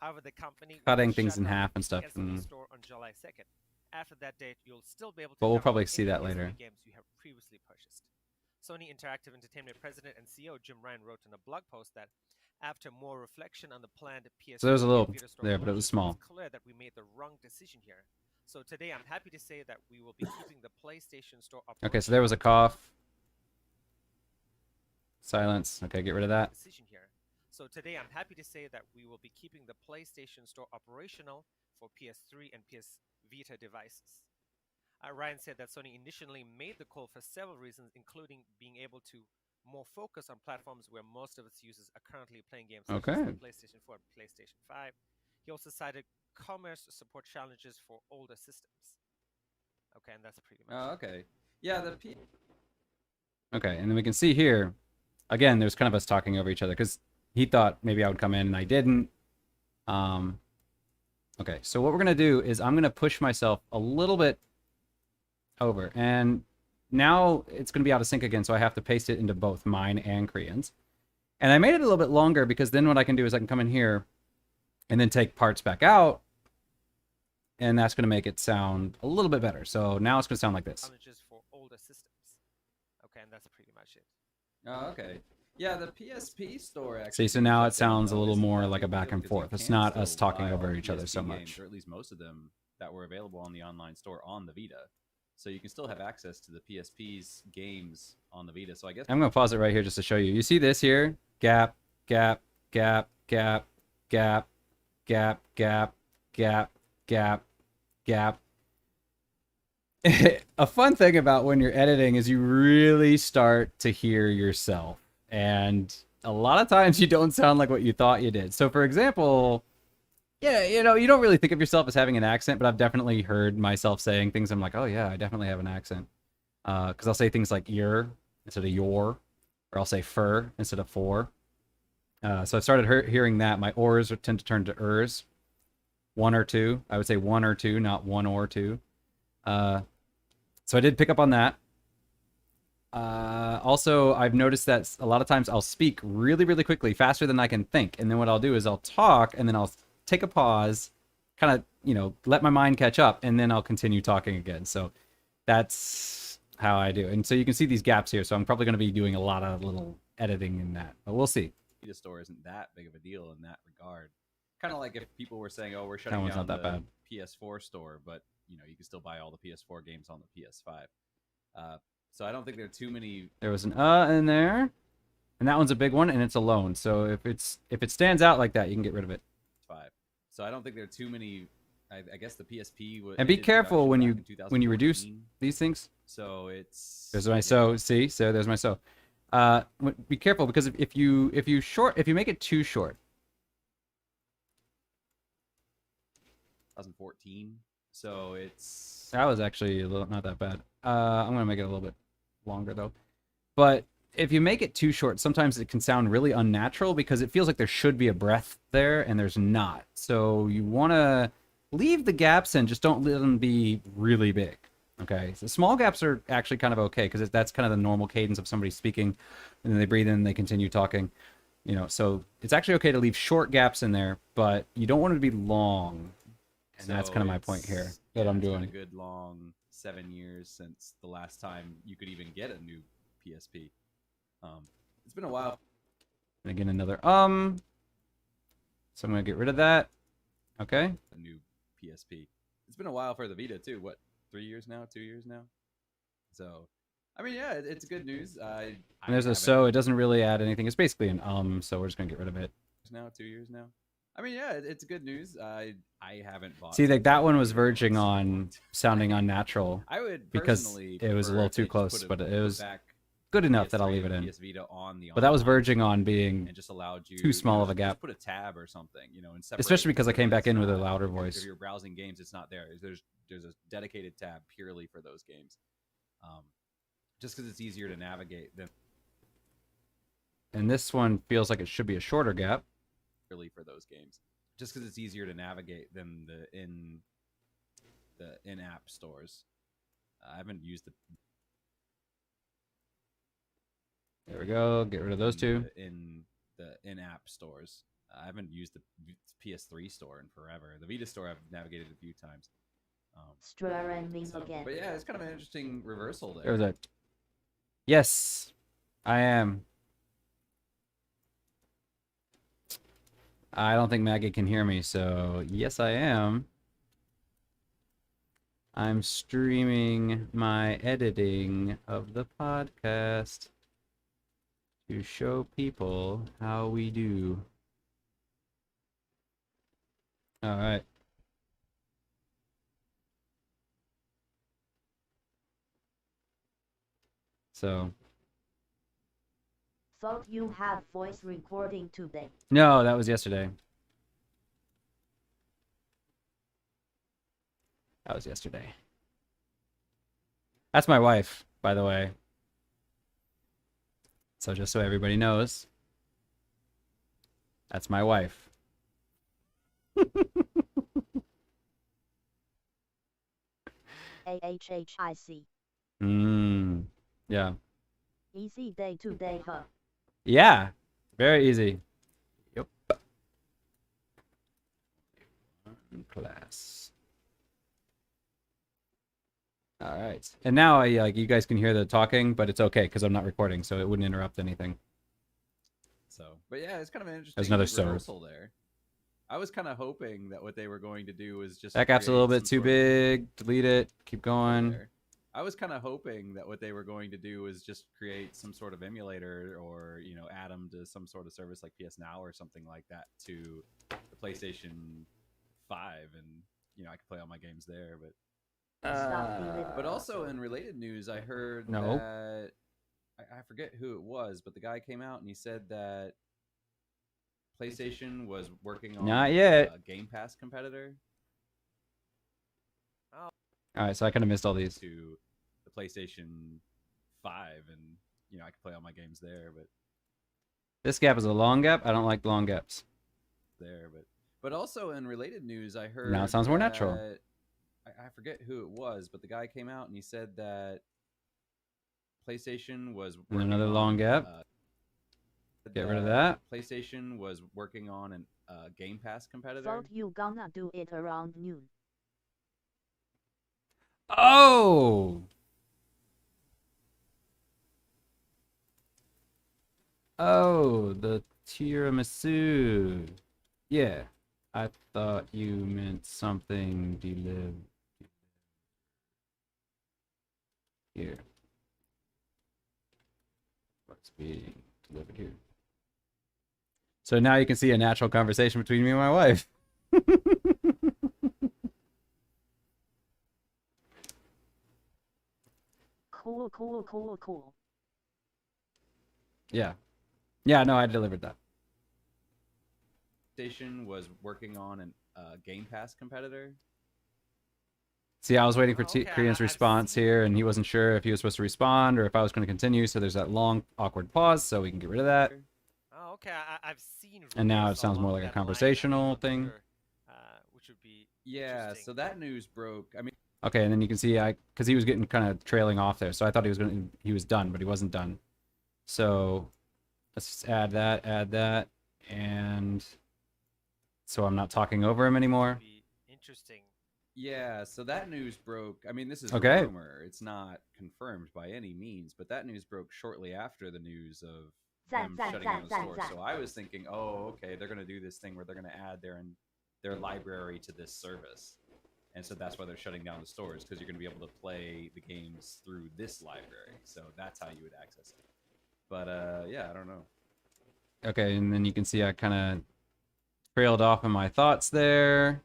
However, the company will cutting things shut in down half the and stuff. PSV store on July 2nd. After that date, you'll still be able to But we'll download probably see any that PSV later. games you have previously purchased. Sony Interactive Entertainment President and CEO Jim Ryan wrote in a blog post that after more reflection on the planned PS4 So there's a little and Vita store there, but it was closures, small. It's clear that we made the wrong decision here. So today, I'm happy to say that we will be keeping the PlayStation Store operational. Okay, so there was a cough. Silence. Okay, get rid of that. Decision here. So today, I'm happy to say that we will be keeping the PlayStation Store operational for PS3 and PS Vita devices. Ryan said that Sony initially made the call for several reasons, including being able to more focus on platforms where most of its users are currently playing games, such as Okay. the PlayStation 4 and PlayStation 5. He also cited commerce support challenges for older systems. Okay, and that's pretty much Oh, it. okay. Yeah, Okay, and then we can see here, again, there's kind of us talking over each other because he thought maybe I would come in and I didn't. Okay, so what we're going to do is I'm going to push myself a little bit over. And now it's going to be out of sync again, so I have to paste it into both mine and Korean's. And I made it a little bit longer because then what I can do is I can come in here and then take parts back out. And that's going to make it sound a little bit better. So now it's going to sound like this. Challenges for older systems. Okay, and that's pretty much it. Oh, okay. Yeah, the PSP store actually. See, so now it does that sounds a though. little Isn't more that like a big back deal? and Because you forth. It's can not still us talking buy over all each other PSP so games, much. or at least most of them that were available on the online store on the Vita. So you can still have access to the PSP's games on the Vita. So I guess I'm going to pause it right here just to show you. You see this here? Gap, gap, gap, gap, gap, gap, gap, gap, gap, gap. A fun thing about when you're editing is you really start to hear yourself. And a lot of times you don't sound like what you thought you did. So for example, yeah, you don't really think of yourself as having an accent, but I've definitely heard myself saying things. I'm like, oh yeah, I definitely have an accent. Because I'll say things like ear instead of your, or I'll say fur instead of for. So I started hearing that. My ors tend to turn to ers. One or two. I would say one or two, not one or two. So I did pick up on that. Also, I've noticed that a lot of times I'll speak really, really quickly, faster than I can think. And then what I'll do is I'll talk and then I'll take a pause, kind of, let my mind catch up, and then I'll continue talking again. So that's how I do. And so you can see these gaps here. So I'm probably going to be doing a lot of little editing in that, but we'll see. The store isn't that big of a deal in that regard. Kind of like if people were saying, "Oh, we're That shutting one's down not that the bad. PS4 store," but you can still buy all the PS4 games on the PS5. So I don't think there are too many. There was an in there, and that one's a big one, and it's alone. So if it stands out like that, you can get rid of it. 5. So I don't think there are too many. I guess the PSP was. And be careful when you reduce these things. So it's. There's my so. See, so there's my so. Be careful because if you make it too short. 2014. So it's. That was actually not that bad. I'm gonna make it a little bit longer though. But if you make it too short, sometimes it can sound really unnatural because it feels like there should be a breath there and there's not. So you want to leave the gaps and just don't let them be really big. Okay, so small gaps are actually kind of okay because that's kind of the normal cadence of somebody speaking, and then they breathe in and they continue talking. So it's actually okay to leave short gaps in there, but you don't want it to be long. And that's kind of my point here that I'm doing. It's been a good long 7 years since the last time you could even get a new PSP. It's been a while. And again, another So I'm gonna get rid of that. Okay. A new PSP. It's been a while for the Vita too. What, 3 years now? 2 years now? So, I mean, yeah, it's good news. And there's a so. It doesn't really add anything. It's basically an so we're just gonna get rid of it. Now 2 years now. I mean, yeah, it's good news. I haven't bought. See, like that one was verging on sounding unnatural. I would because it was a little too close, but it was good enough that I'll leave it in. PS Vita on the but that was verging on being and just allowed you too small of a gap. Just put a tab or something, and especially because I came back in with a louder voice. If you're browsing games, it's not there. There's a dedicated tab purely for those games, just because it's easier to navigate than. And this one feels like it should be a shorter gap. Really for those games, just because it's easier to navigate than the in-app stores. I haven't used the. There we go. Get rid of those two. In the in-app stores, I haven't used the PS3 store in forever. The Vita store I've navigated a few times. But yeah, it's kind of an interesting reversal there. There was a. Yes, I am. I don't think Maggie can hear me, so yes, I am. I'm streaming my editing of the podcast to show people how we do. All right. So. Thought you had voice recording today. No, that was yesterday. That was yesterday. That's my wife, by the way. So just so everybody knows, that's my wife. AHHIC. Yeah. Easy day today, huh? Yeah, very easy. Yep. Class. All right, and now you guys can hear the talking, but it's okay because I'm not recording, so it wouldn't interrupt anything. So, but yeah, it's kind of an interesting There's another reversal there. I was kind of hoping that what they were going to do was just that gap's a little bit too big. Delete it. Keep going. I was kind of hoping that what they were going to do was just create some sort of emulator or, add them to some sort of service like PS Now or something like that to the PlayStation 5. And, I could play all my games there. But also in related news, I heard that, I forget who it was, but the guy came out and he said that PlayStation was working on not yet a Game Pass competitor. Oh. All right, so I kind of missed all these. To the PlayStation 5, and I could play all my games there. But this gap is a long gap. I don't like long gaps. But also in related news, I heard now it sounds more natural. I forget who it was, but the guy came out and he said that PlayStation was And working another on, long gap. Get rid of that. PlayStation was working on an Game Pass competitor. Thought you gonna do it around noon. Oh! Oh, the tiramisu. Yeah. I thought you meant something delivered here. What's being delivered here? So now you can see a natural conversation between me and my wife. Cool. Yeah. Yeah, no, I delivered that. PlayStation was working on an Game Pass competitor. See, I was waiting for Oh, okay, Korean's I've response seen- here, and he wasn't sure if he was supposed to respond or if I was going to continue. So there's that long, awkward pause, so we can get rid of that. Oh, okay. I've seen. And now rumors it sounds more along like a that line, conversational on thing. Twitter, which would be Yeah, interesting. so that news broke. I mean, Okay, and then you can see because he was getting kind of trailing off there, so I thought he was done, but he wasn't done. So let's just add that, and so I'm not talking over him anymore. Be interesting. yeah, so that news broke. I mean, this is Okay. a rumor. It's not confirmed by any means, but that news broke shortly after the news of them shutting down the store. So I was thinking, oh, okay, they're going to do this thing where they're going to add their library to this service. And so that's why they're shutting down the stores, because you're going to be able to play the games through this library. So that's how you would access it. But yeah, I don't know. Okay, and then you can see I kind of trailed off in my thoughts there.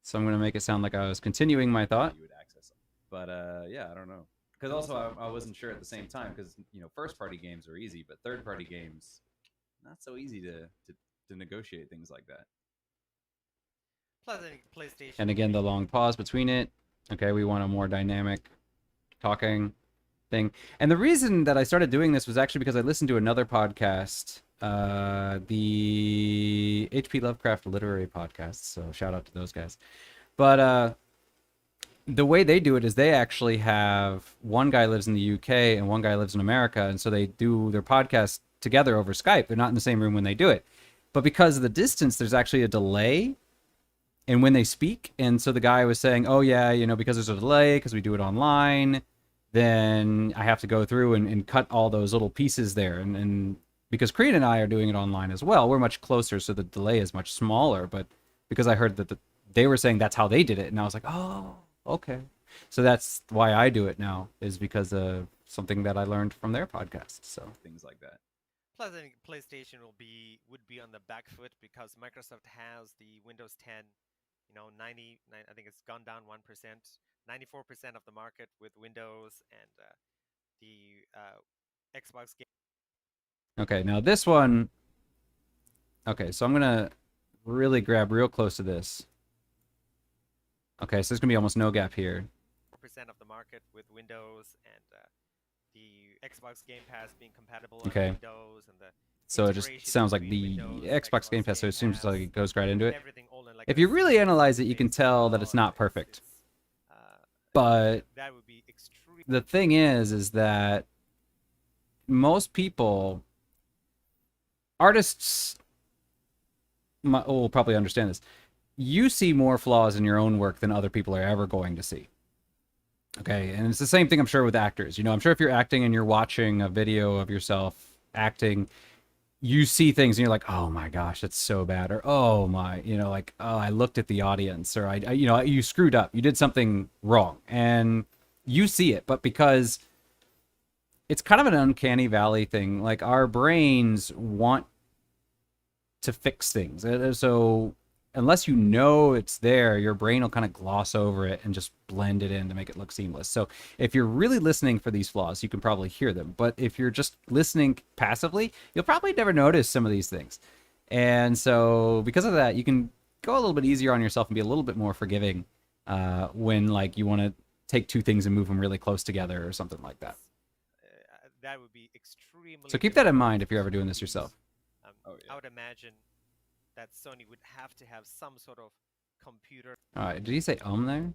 So I'm going to make it sound like I was continuing my thought. You would access them. But yeah, I don't know. Because also I wasn't sure at the same time, because first party games are easy, but third party games not so easy to negotiate things like that. Plus, I think PlayStation. And again, the long pause between it. Okay, we want a more dynamic talking thing. And the reason that I started doing this was actually because I listened to another podcast, the HP Lovecraft Literary Podcast. So shout out to those guys. But the way they do it is they actually have one guy lives in the UK and one guy lives in America. And so they do their podcast together over Skype. They're not in the same room when they do it. But because of the distance, there's actually a delay and when they speak. And so the guy was saying, oh yeah, because there's a delay because we do it online, then I have to go through and cut all those little pieces there. And because Korean and I are doing it online as well, we're much closer, so the delay is much smaller. But because I heard that they were saying that's how they did it, and I was like, oh, okay. So that's why I do it now, is because of something that I learned from their podcast. So Things like that. Plus, I think PlayStation would be on the back foot because Microsoft has the Windows 10. 90. I think it's gone down 1%. 94% of the market with Windows and the Xbox game. okay, now this one. Okay, so I'm gonna really grab real close to this. Okay, so there's gonna be almost no gap here. 4% of the market with Windows and the Xbox Game Pass being compatible Okay. on Windows and the So it just integration sounds like between the Windows, Xbox Game Pass, so it seems like it goes right into it. everything all in like If a you really single analyze it, you can space tell that as it's well. not perfect. uh, But that would be extreme. the thing is that most people, artists, will probably understand this. You see more flaws in your own work than other people are ever going to see. Okay, and it's the same thing, I'm sure, with actors. I'm sure if you're acting and you're watching a video of yourself acting, you see things and you're like, oh my gosh, that's so bad. Or, oh my, like, oh, I looked at the audience, or you screwed up. You did something wrong. And you see it, but because it's kind of an uncanny valley thing, like our brains want to fix things. So unless you know it's there, your brain will kind of gloss over it and just blend it in to make it look seamless. So if you're really listening for these flaws, you can probably hear them. But if you're just listening passively, you'll probably never notice some of these things. And so because of that, you can go a little bit easier on yourself and be a little bit more forgiving when like you want to take two things and move them really close together or something like that. That would be extremely. So keep that in difficult mind if you're ever to doing this use. yourself. Oh, yeah. I would imagine that Sony would have to have some sort of computer. All right, did he say there?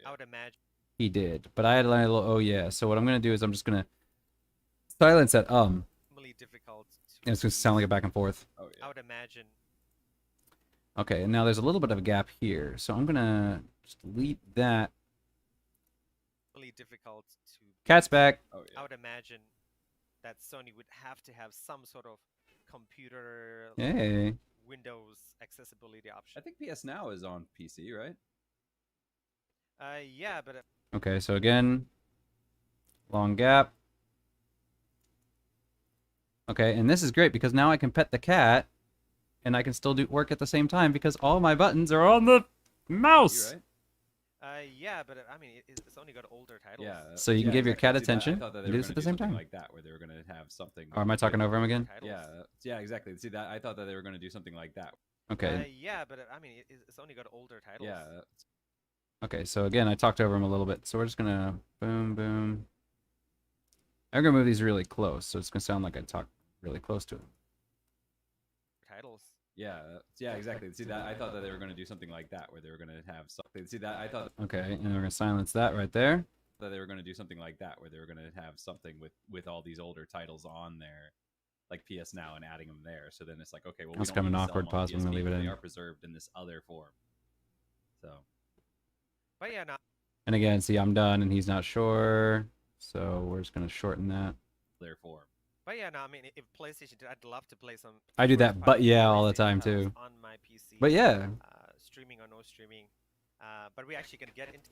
I would imagine. He did. But I had a little oh yeah. So what I'm going to do is I'm just going to silence that Really difficult to and it's going to sound like a back and forth. Oh I yeah. would imagine. Okay, and now there's a little bit of a gap here. So I'm going to just delete that. Really difficult to Cat's back. Oh I yeah. would imagine that Sony would have to have some sort of computer Hey. Windows accessibility option. I think PS Now is on PC, right? Yeah, but Okay, so again, long gap. Okay, and this is great because now I can pet the cat and I can still do work at the same time because all my buttons are on the mouse. You right? yeah, but I mean, it's only got older titles. Yeah. So you can give your exactly. cat See, that- attention I thought that and they do were this at gonna the do same something time. like that, where they were gonna have something. Or am I talking with- over him again? Titles. Yeah, exactly. See that I thought that they were gonna do something like that. Okay. Yeah, but I mean, it's only got older titles. Yeah. Okay, so again, I talked over him a little bit. So we're just gonna boom, boom. I'm gonna move these really close, so it's gonna sound like I talk really close to him. Titles. Yeah, exactly. See that I thought that they were gonna do something like that, where they were gonna have something. See that I thought Okay, and we're gonna silence that right there. that they were gonna do something like that, where they were gonna have something with all these older titles on there, like PS Now, and adding them there. So then it's like, okay, well, we That's don't kind of need an to sell awkward them on pause. I'm gonna PSP, leave it but in. They are preserved in this other form. So But yeah, no. And again, see, I'm done, and he's not sure. So we're just gonna shorten that. their form. But yeah, no. I mean, if PlayStation did, I'd love to play some. I do that, but first-party yeah, all the PlayStation time titles too. On my PC. But yeah, Streaming or no streaming. But we're actually gonna get into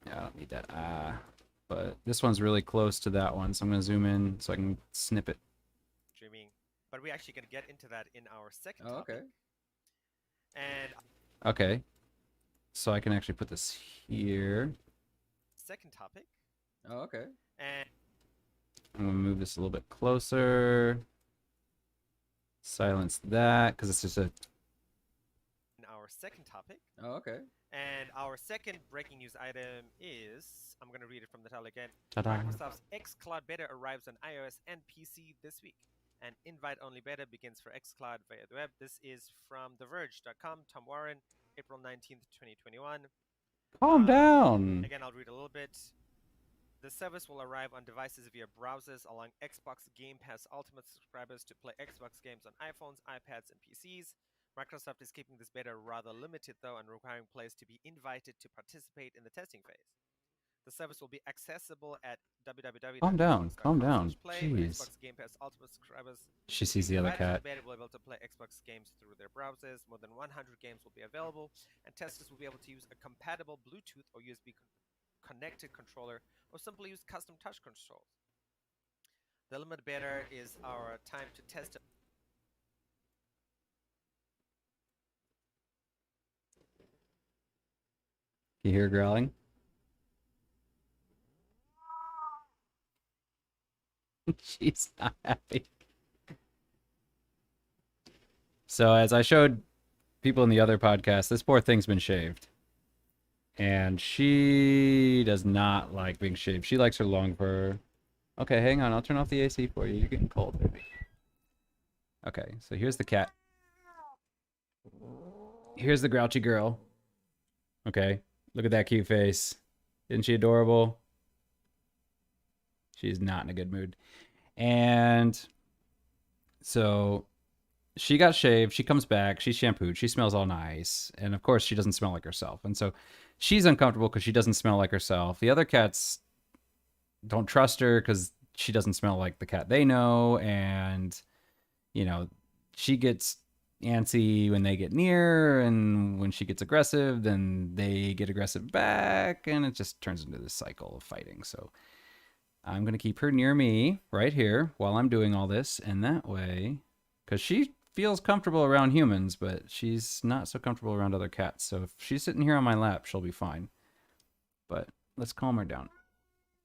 yeah, I don't need that. But this one's really close to that one, so I'm gonna zoom in so I can snip it. streaming. But we're actually gonna get into that in our second Oh, topic. okay. And Okay, so I can actually put this here. second topic. Oh, okay. And I'm gonna move this a little bit closer. Silence that because it's just a. in our second topic. Oh, okay. And our second breaking news item is, I'm going to read it from the title again. Ta-da. Microsoft's xCloud beta arrives on iOS and PC this week. An invite-only beta begins for xCloud via the web. This is from TheVerge.com. Tom Warren, April 19th, 2021. Calm down. Again, I'll read a little bit. The service will arrive on devices via browsers, allowing Xbox Game Pass Ultimate subscribers to play Xbox games on iPhones, iPads, and PCs. Microsoft is keeping this beta rather limited, though, and requiring players to be invited to participate in the testing phase. The service will be accessible at www. Calm down. Calm down. Play. Jeez. Xbox Game Pass Ultimate subscribers She sees the other invited to cat. the beta will be able to play Xbox games through their browsers. More than 100 games will be available, and testers will be able to use a compatible Bluetooth or USB connected controller, or simply use custom touch controls. The limit beta is our time to test. You hear growling? She's not happy. So as I showed people in the other podcast, this poor thing's been shaved. And she does not like being shaved. She likes her long fur. Okay, hang on. I'll turn off the AC for you. You're getting cold, baby. Okay, so here's the cat. Here's the grouchy girl. Okay, look at that cute face. Isn't she adorable? She's not in a good mood. And so she got shaved. She comes back. She's shampooed. She smells all nice. And of course, she doesn't smell like herself. And so she's uncomfortable because she doesn't smell like herself. The other cats don't trust her because she doesn't smell like the cat they know. And, you know, she gets antsy when they get near. And when she gets aggressive, then they get aggressive back. And it just turns into this cycle of fighting. So I'm going to keep her near me right here while I'm doing all this. And that way, because she feels comfortable around humans, but she's not so comfortable around other cats. So if she's sitting here on my lap, she'll be fine. But let's calm her down.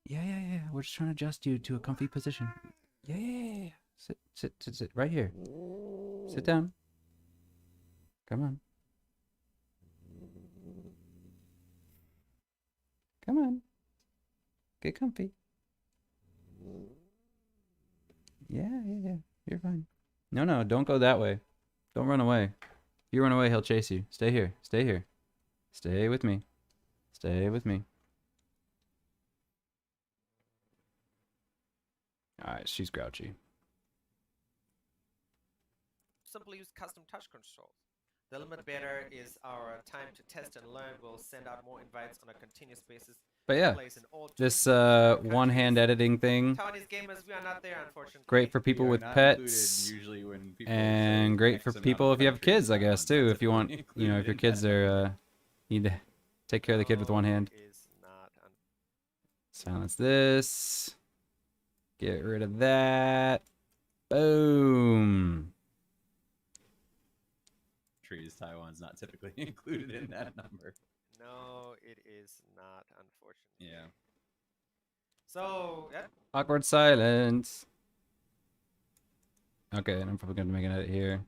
Yeah. We're just trying to adjust you to a comfy position. Yeah. Sit. Right here. Sit down. Come on. Come on. Get comfy. Yeah. You're fine. No, don't go that way. Don't run away. If you run away, he'll chase you. Stay here. Stay with me. Stay with me. All right, she's grouchy. Simply use custom touch controls. The limit beta is our time to test and learn. We'll send out more invites on a continuous basis. But yeah, Plays in all this 20 different one-hand countries. editing thing, Taiwanese gamers, we are not there, unfortunately. great for people We are with not pets, included usually when people and say great X for amount people of if you have countries, kids, I that guess one's too. not If you want, typically you know, if your included in kids that. are need to take care of the kid with one No, hand. it is not Silence this. Get rid of that. Boom. Trees, Taiwan's not typically included in that number. No, it is not, unfortunately. Yeah. So, yeah. Awkward silence. Okay, and I'm probably gonna make an edit here.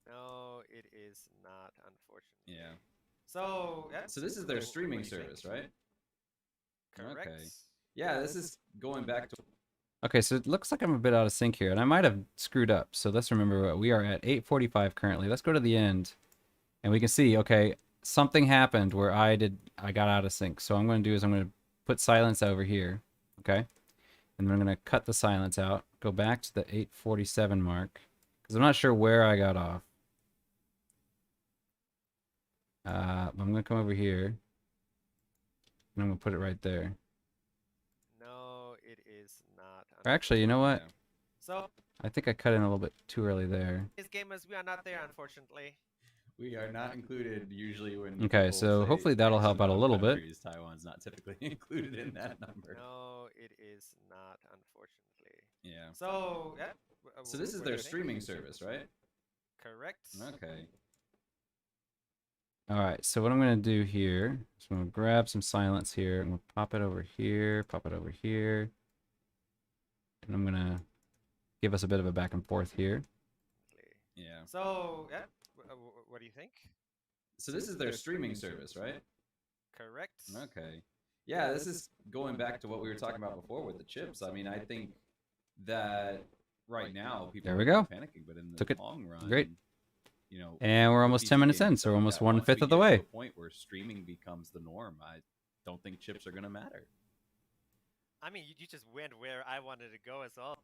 No, it is not, unfortunately. Yeah. So, yeah. So this is their What do streaming you think? service, right? Correct. Okay. Yeah, this is going back to Okay, so it looks like I'm a bit out of sync here, and I might have screwed up. So let's remember what we are at 8:45 currently. Let's go to the end, and we can see. Okay, something happened where I got out of sync. So what I'm going to do is I'm going to put silence over here. Okay, and then I'm going to cut the silence out. Go back to the 8:47 mark because I'm not sure where I got off. I'm going to come over here, and I'm going to put it right there. No, it is not. Or actually, you know what? Yeah. So, I think I cut in a little bit too early there. as gamers, we are not there, unfortunately. We are not included usually when. Okay, people so say hopefully that'll X help out a amount of little bit. countries, Taiwan's not typically included in that number. No, it is not, unfortunately. Yeah. So, yeah. So this is what do their you think? streaming service, right? Correct. Okay. All right, so what I'm going to do here is I'm going to grab some silence here. I'm going to pop it over here, pop it over here. And I'm going to give us a bit of a back and forth here. Yeah. So, yeah. What do you think? So this is their streaming service, right? Correct. Okay. Yeah, this is going back to what we were talking about before with the chips. I mean, I think that right now people There we are go. panicking, but in the Took it. long run, Great. you know, And we're almost cookies 10 and minutes games in, stuff so we're like almost that, once we 1/5 of the get to way. a point where streaming becomes the norm, I don't think chips are going to matter. I mean, you just went where I wanted to go as well.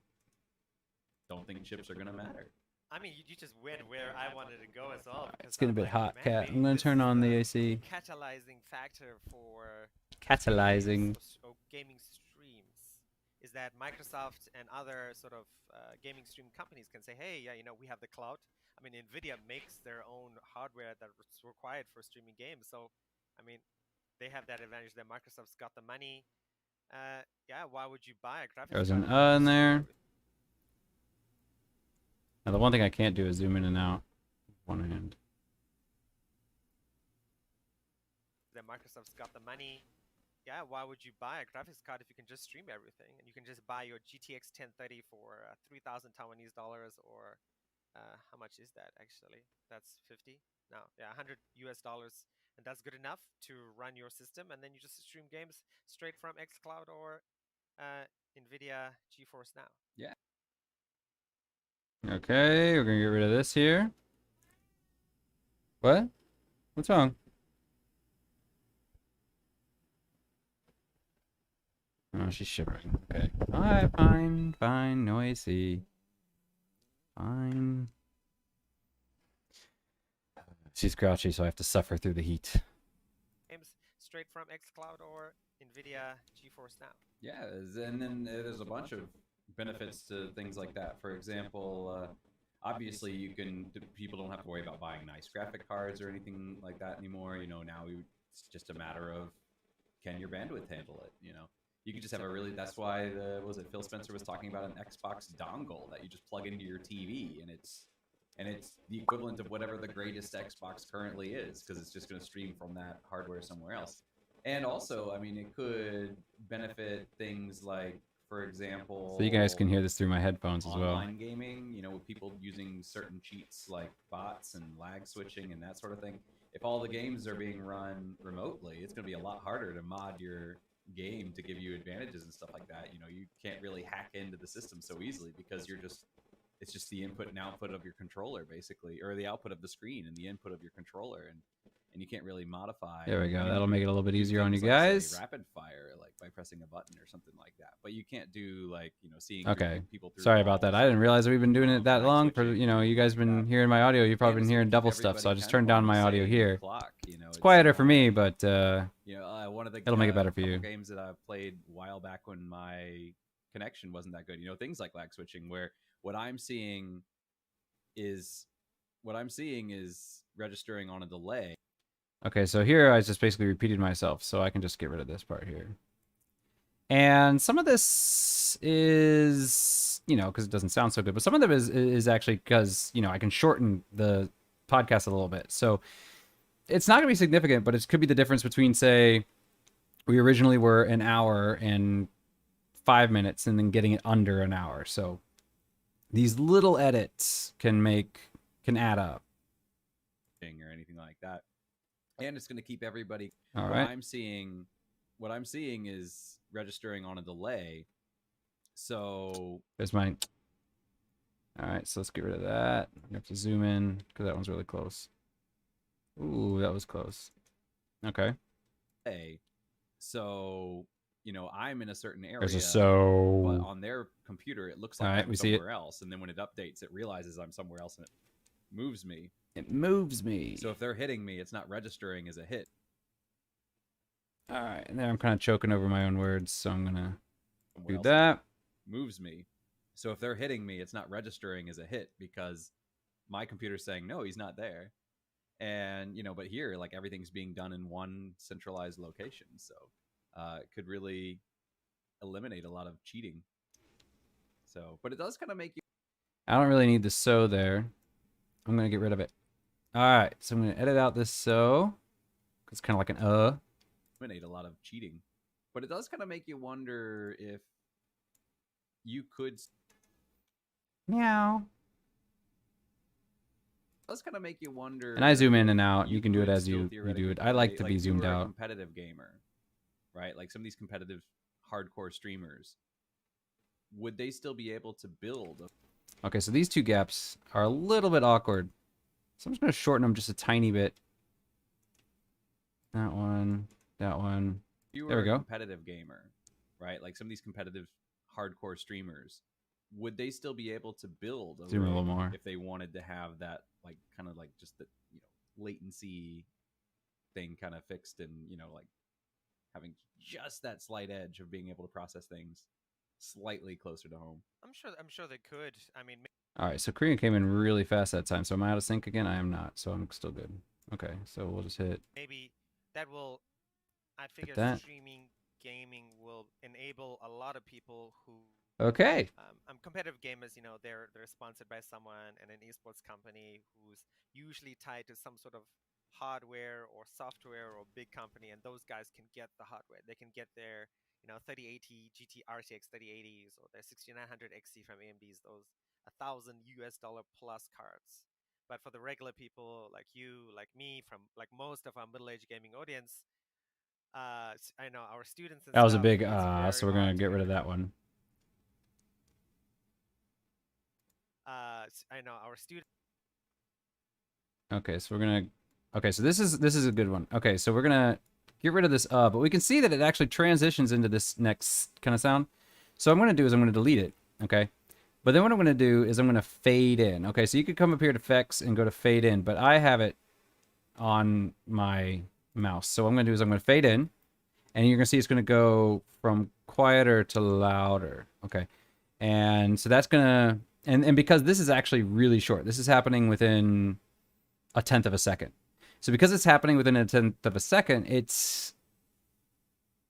Don't think chips are going to matter. I mean, you just went where I wanted to go as well. because It's getting a I'm bit like, hot, man, Cat. maybe I'm going this to turn is on the AC. catalyzing factor for Catalyzing. gaming streams is that Microsoft and other sort of gaming stream companies can say, hey, yeah, you know, we have the cloud. I mean, Nvidia makes their own hardware that's required for streaming games. So, I mean, they have that advantage that Microsoft's got the money. Yeah, why would you buy a graphics There's card an if you can in stream there. everything? Now, the one thing I can't do is zoom in and out. One hand. That Microsoft's got the money. Yeah, why would you buy a graphics card if you can just stream everything? And you can just buy your GTX 1030 for 3,000 Taiwanese dollars, or how much is that actually? That's 50? No, yeah, 100 US dollars. And that's good enough to run your system. And then you just stream games straight from xCloud or NVIDIA GeForce Now. Yeah. Okay, we're going to get rid of this here. What? What's wrong? Oh, she's shivering. Okay. Alright, fine, fine. No AC. Fine. She's grouchy, so I have to suffer through the heat. Games straight from xCloud or NVIDIA GeForce Now. Yeah, and then there's a bunch of benefits to things like that. For example, obviously people don't have to worry about buying nice graphic cards or anything like that anymore. You know, now it's just a matter of, can your bandwidth handle it? You know, you can just have that's why Phil Spencer was talking about an Xbox dongle that you just plug into your TV, and it's the equivalent of whatever the greatest Xbox currently is, because it's just going to stream from that hardware somewhere else. And also, I mean, it could benefit things like, for example, So you guys can hear this through my headphones as well. online gaming, you know, with people using certain cheats like bots and lag switching and that sort of thing. If all the games are being run remotely, it's going to be a lot harder to mod your game to give you advantages and stuff like that. You know, you can't really hack into the system so easily because it's just the input and output of your controller, basically, or the output of the screen and the input of your controller, and you can't really modify. There we go. That'll and make it a little bit do easier on you things like, say, guys. rapid fire, like by pressing a button or something like that. But you can't do like seeing Okay. people through Sorry about that. walls I didn't realize we've been doing it that lag long. For switching you guys been that. hearing my audio. You've probably And been it's gonna hearing keep double stuff. So I everybody just kind turned of on down the my audio same here. clock, It's quieter for me, why, but one of the it'll make it better for couple you. games that I've played a while back when my connection wasn't that good. Things like lag switching, where what I'm seeing is registering on a delay. Okay, so here I just basically repeated myself, so I can just get rid of this part here. And some of this is, because it doesn't sound so good, but some of them is actually because, I can shorten the podcast a little bit. So it's not going to be significant, but it could be the difference between, say, we originally were an hour and 5 minutes and then getting it under an hour. So these little edits can add up. Or anything like that. And it's going to keep everybody. All what right. I'm seeing is registering on a delay. So There's my. All right, so let's get rid of that. We have to zoom in because that one's really close. Ooh, that was close. Okay. So I'm in a certain area. There's a But so. on their computer, it looks like All right, I'm we see it. somewhere else. And then when it updates, it realizes I'm somewhere else and it moves me. It moves me. So if they're hitting me, it's not registering as a hit. All right, and there I'm kind of choking over my own words, so I'm gonna Somewhere do else that. moves me. So if they're hitting me, it's not registering as a hit because my computer's saying no, he's not there. And but here, like, everything's being done in one centralized location, so it could really eliminate a lot of cheating. So, but it does kind of make you. I don't really need the so there. I'm gonna get rid of it. All right, so I'm gonna edit out this so. It's kind of like an eliminate a lot of cheating, but it does kind of make you wonder if you could. Meow. It does kind of make you wonder. And I zoom in and if out. You can do it could as still you do theoretically it. I like play- to be you zoomed were a out. competitive gamer, right? Like some of these competitive hardcore streamers, would they still be able to build? Okay, so these two gaps are a little bit awkward. So I'm just gonna shorten them just a tiny bit. That one. That one. You There we were go. a competitive gamer, right? Like some of these competitive hardcore streamers, would they still be able to build Zoom a little rig more. if they wanted to have that, like, kind of like just the latency thing kind of fixed, and like having just that slight edge of being able to process things slightly closer to home? I'm sure they could. I mean, All right, so Korean came in really fast that time. So am I out of sync again? I am not. So I'm still good. Okay, so we'll just hit. maybe that will. I figure that. streaming gaming will enable a lot of people who Okay. competitive gamers. They're sponsored by someone and an esports company who's usually tied to some sort of hardware or software or big company, and those guys can get the hardware. They can get their 3080 GT RTX 3080s or their 6900 XT from AMD's, those $1,000 plus cards. But for the regular people like you, like me, from like most of our middle-aged gaming audience, I know our students and That was a stuff, big it's very so we're gonna hard to get rid of convince- that one. I know our students. Okay, so we're gonna. Okay, so this is a good one. Okay, so we're gonna get rid of this but we can see that it actually transitions into this next kind of sound. So what I'm gonna do is I'm gonna delete it. Okay, but then what I'm gonna do is I'm gonna fade in. Okay, so you could come up here to effects and go to fade in, but I have it on my mouse. So what I'm gonna do is I'm gonna fade in, and you're gonna see it's gonna go from quieter to louder. Okay, and so that's gonna and because this is actually really short, this is happening within a tenth of a second. So because it's happening within a tenth of a second, it's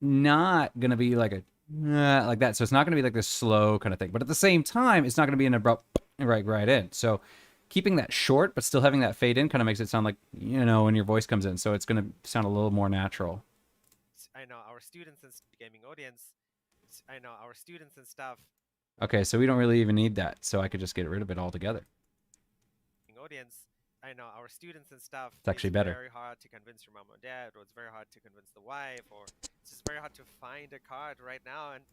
not gonna be like a like that. So it's not gonna be like this slow kind of thing. But at the same time, it's not gonna be an abrupt right in. So keeping that short but still having that fade in kind of makes it sound like when your voice comes in. So it's gonna sound a little more natural. I know our students and gaming audience. I know our students and stuff. Okay, so we don't really even need that. So I could just get rid of it altogether. Audience. I know our students and stuff. It's actually better. Very hard to convince your mom or dad, or it's very hard to convince the wife, or it's just very hard to find a card right now. And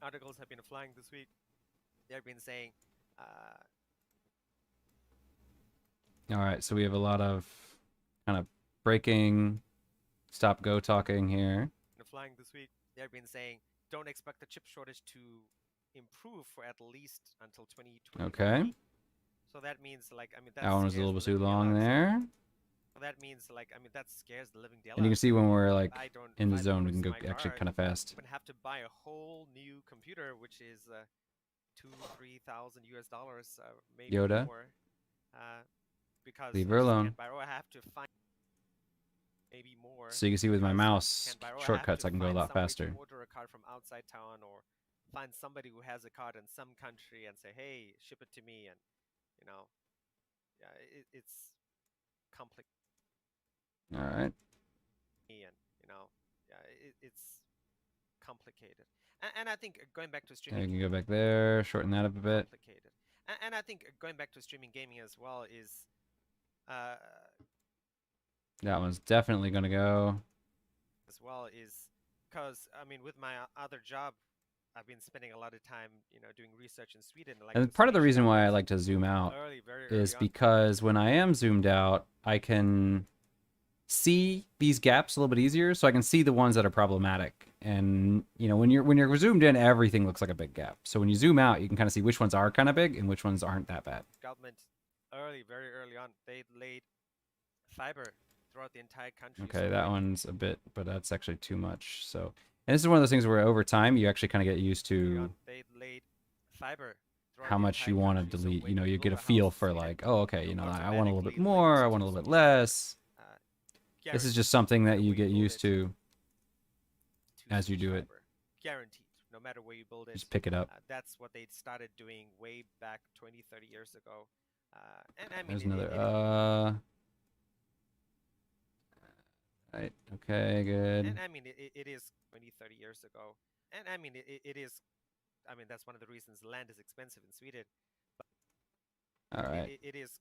articles have been flying this week. They've been saying, All right, so we have a lot of kind of breaking, stop, go talking here. flying this week, they've been saying don't expect the chip shortage to improve for at least until 2023. Okay. So that means like that That one was a scares little the bit too living long daylights. there. So that means like that scares the living And you can daylights. see when we're like I don't in the if I zone, we lose can go my actually card, kind of fast. I'm gonna have to buy a whole new computer, which is 2,000-3,000 US dollars, maybe Yoda. more, because Leave I her just alone. can't buy. Or I have to find maybe more. So you can see with my because mouse can't buy. Or shortcuts, I can go a find lot some way to faster. order a card from outside town, or find somebody who has a card in some country and say, "Hey, ship it to me," and you know, yeah, it's complicated. All right. And you know, yeah, it's complicated. And I think going back to I streaming can go back there, shorten that up a bit. complicated. And I think going back to streaming gaming as well is uh, That one's definitely gonna go. because with my other job, I've been spending a lot of time, doing research in Sweden. Like And those part of the Swedish reason why I networks like to zoom out very is early on. because when I am zoomed out, I can see these gaps a little bit easier, so I can see the ones that are problematic. And when you're zoomed in, everything looks like a big gap. So when you zoom out, you can kind of see which ones are kind of big and which ones aren't that bad. Government very early on, they laid fiber throughout the entire country. Okay, so that when one's a bit, but that's actually too much. So, and this is one of those things where over time you actually kind of get used early to on, they laid fiber throughout how the much you entire want to country. So delete. when You get build a house feel in for Sweden, like, oh, okay, you'll I want a little bit automatically link more, I to want a little bit social less. uh, This is guaranteed just something that no you matter get where you build used to as you do it. fiber. Guaranteed, no matter where you build it. Just pick it up. That's what they started doing way back 20-30 years ago. And I mean, There's it- another. it- Right. Okay. Good. and I mean, it is 20-30 years ago. And I mean, it is. That's one of the reasons land is expensive in Sweden. All right. It is.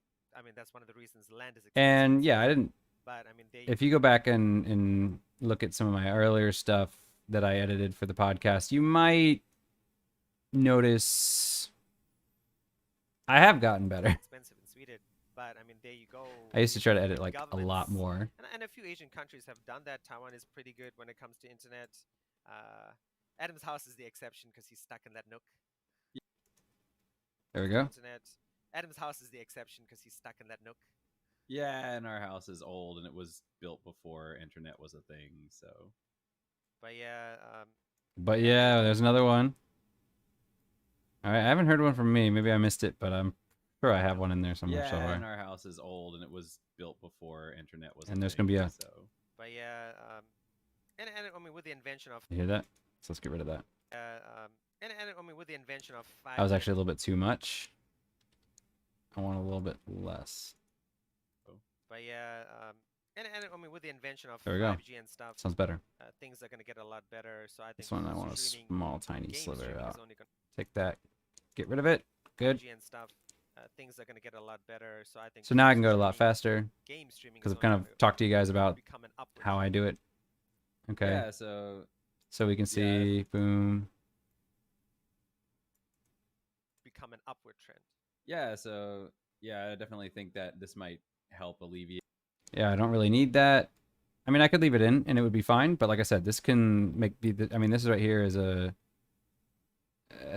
That's one of the reasons land is expensive. And yeah, I didn't. But If you go back and look at some of my earlier stuff that I edited for the podcast, you might notice I have gotten better. expensive in Sweden. But there you go. I used to try to edit like a Governments- lot more. And a few Asian countries have done that. Taiwan is pretty good when it comes to internet. Adam's house is the exception because he's stuck in that nook. There we go. Internet. Adam's house is the exception because he's stuck in that nook. Yeah, and our house is old and it was built before internet was a thing, so. But yeah, But yeah, there's another one. All right, I haven't heard one from me. Maybe I missed it, but I'm sure I have one in there somewhere. Yeah, and our house is old and it was built before internet was a And there's thing, gonna be a- but yeah, and with the invention of You hear that? So let's get rid of that. with the invention of 5G, That was actually a little bit too much. I want a little bit less. but yeah, and with the invention of There we go. 5G and stuff, Sounds better. things are gonna get a lot better. So I think This one I want a streaming- small, tiny game sliver streaming out. is only gonna Take that. Get rid of it. Good. 5G and stuff. Things are gonna get a lot better. So I think So now I can go a lot streaming- faster Game streaming because is I've kind only of talked to you guys gonna about become an upward how I do it. Okay. Yeah, so So we can see, boom. become an upward trend. yeah, so yeah, I definitely think that this might help alleviate. Yeah, I don't really need that. I mean, I could leave it in and it would be fine. But like I said, this can this is right here is it's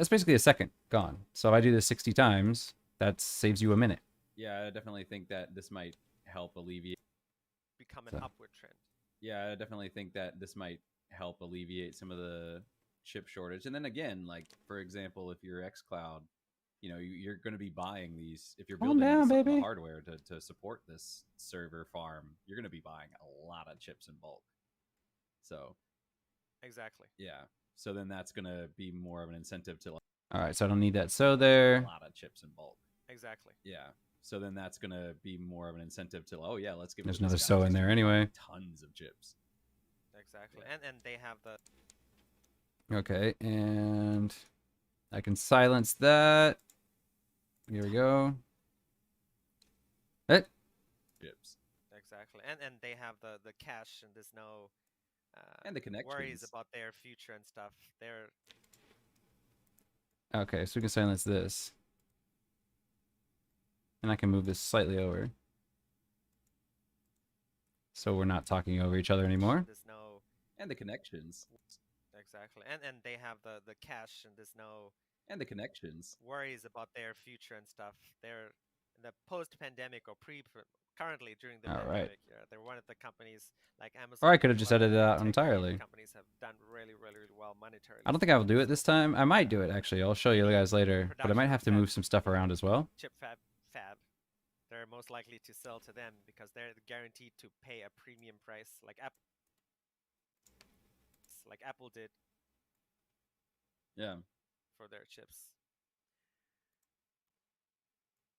basically a second gone. So if I do this 60 times, that saves you a minute. Yeah, I definitely think that this might help alleviate. Become an So- upward trend. Yeah, I definitely think that this might help alleviate some of the chip shortage. And then again, like for example, if you're xCloud, you're going to be buying these. If you're Calm building down, the baby. hardware to support this server farm, you're going to be buying a lot of chips in bulk. So Exactly. yeah, so then that's going to be more of an incentive to like All right, so I don't need that. So a there. lot of chips in bulk. Exactly. Yeah. So then that's going to be more of an incentive to, oh yeah, let's give. it There's to this another guy so in 'cause there he's anyway. buying Tons of chips. Exactly. Yeah. And they have the Okay, and I can silence that. Here we go. Chips exactly. And they have the cash and there's no and the connections. worries about their future and stuff. They're Okay, so we can silence this. And I can move this slightly over. So we're not talking over each other anymore. there's no And the connections. Exactly, and they have the cash, and there's no And the connections. worries about their future and stuff. They're in the post-pandemic or currently during the All right. pandemic. Yeah, they're one of the companies like Or I Amazon could and have a just lot of edited it out tech-related entirely. companies have done really, really, really well monetarily I don't think from I'll it. do it this So time. I might do it actually. I'll show you guys later, but I might production have to fab, move some stuff around as well. chip fab, they're most likely to sell to them because they're guaranteed to pay a premium price, like Apple did Yeah. for their chips.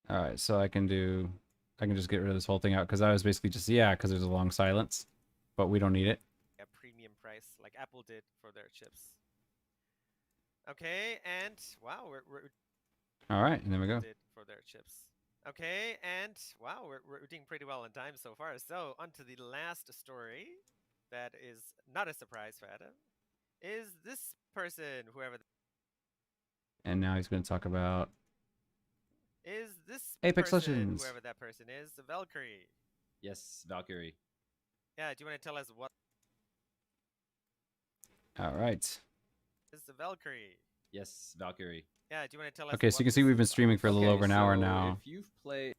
All right, so I can just get rid of this whole thing out because I was basically just because there's a long silence, but we don't need it. A premium price, like Apple did for their chips. Okay, and wow, we're All right, and there we go. did for their chips. Okay, and wow, we're doing pretty well on time so far. So on to the last story that is not a surprise for Adam. Is this person, whoever And now he's going to talk about is this Apex person, Legends. whoever that person is, Valkyrie. Yes, Valkyrie. Yeah, do you want to tell us what All right. is the Valkyrie? Yes, Valkyrie. Yeah, do you want to tell us Okay, so what you can see this we've is been about? streaming for a little Okay, over an hour so now. If you've played,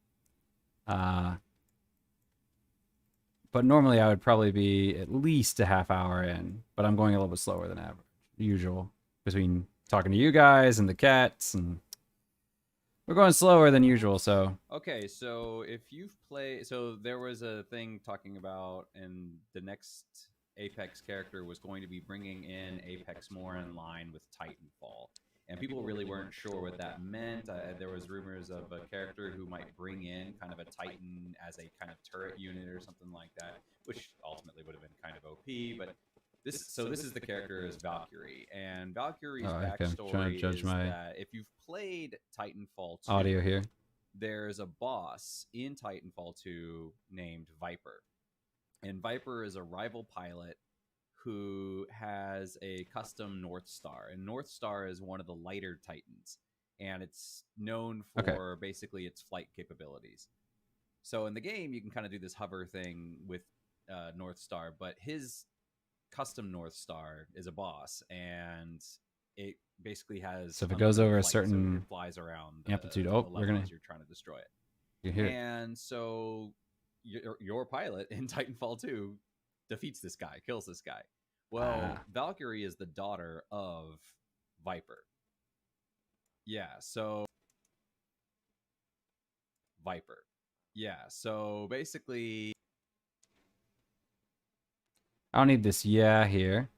But normally I would probably be at least a half hour in, but I'm going a little bit slower than average, usual, between talking to you guys and the cats, and we're going slower than usual. So okay, so if you've played, so there was a thing talking about, and the next Apex character was going to be bringing in Apex more in line with Titanfall. And people really weren't sure what that meant. There was rumors of a character who might bring in kind of a Titan as a kind of turret unit or something like that, which ultimately would have been kind of OP. But this is the character as Valkyrie, and Valkyrie's okay, I'm trying to backstory judge is my that if you've played Titanfall 2, audio here. there's a boss in Titanfall 2 named Viper, and Viper is a rival pilot who has a custom North Star. And North Star is one of the lighter Titans, and it's known for basically its flight capabilities. So in the game, you can kind of do this hover thing with North Star, but his custom North Star is a boss, and it basically has. So if it goes unlimited over a flight, so certain it flies around amplitude, the we're level gonna as you're trying to destroy it. you hear it. And so your pilot in Titanfall 2 defeats this guy, kills this guy. Well, Valkyrie is the daughter of Viper. Yeah, so Viper. Yeah, so basically I don't need this here.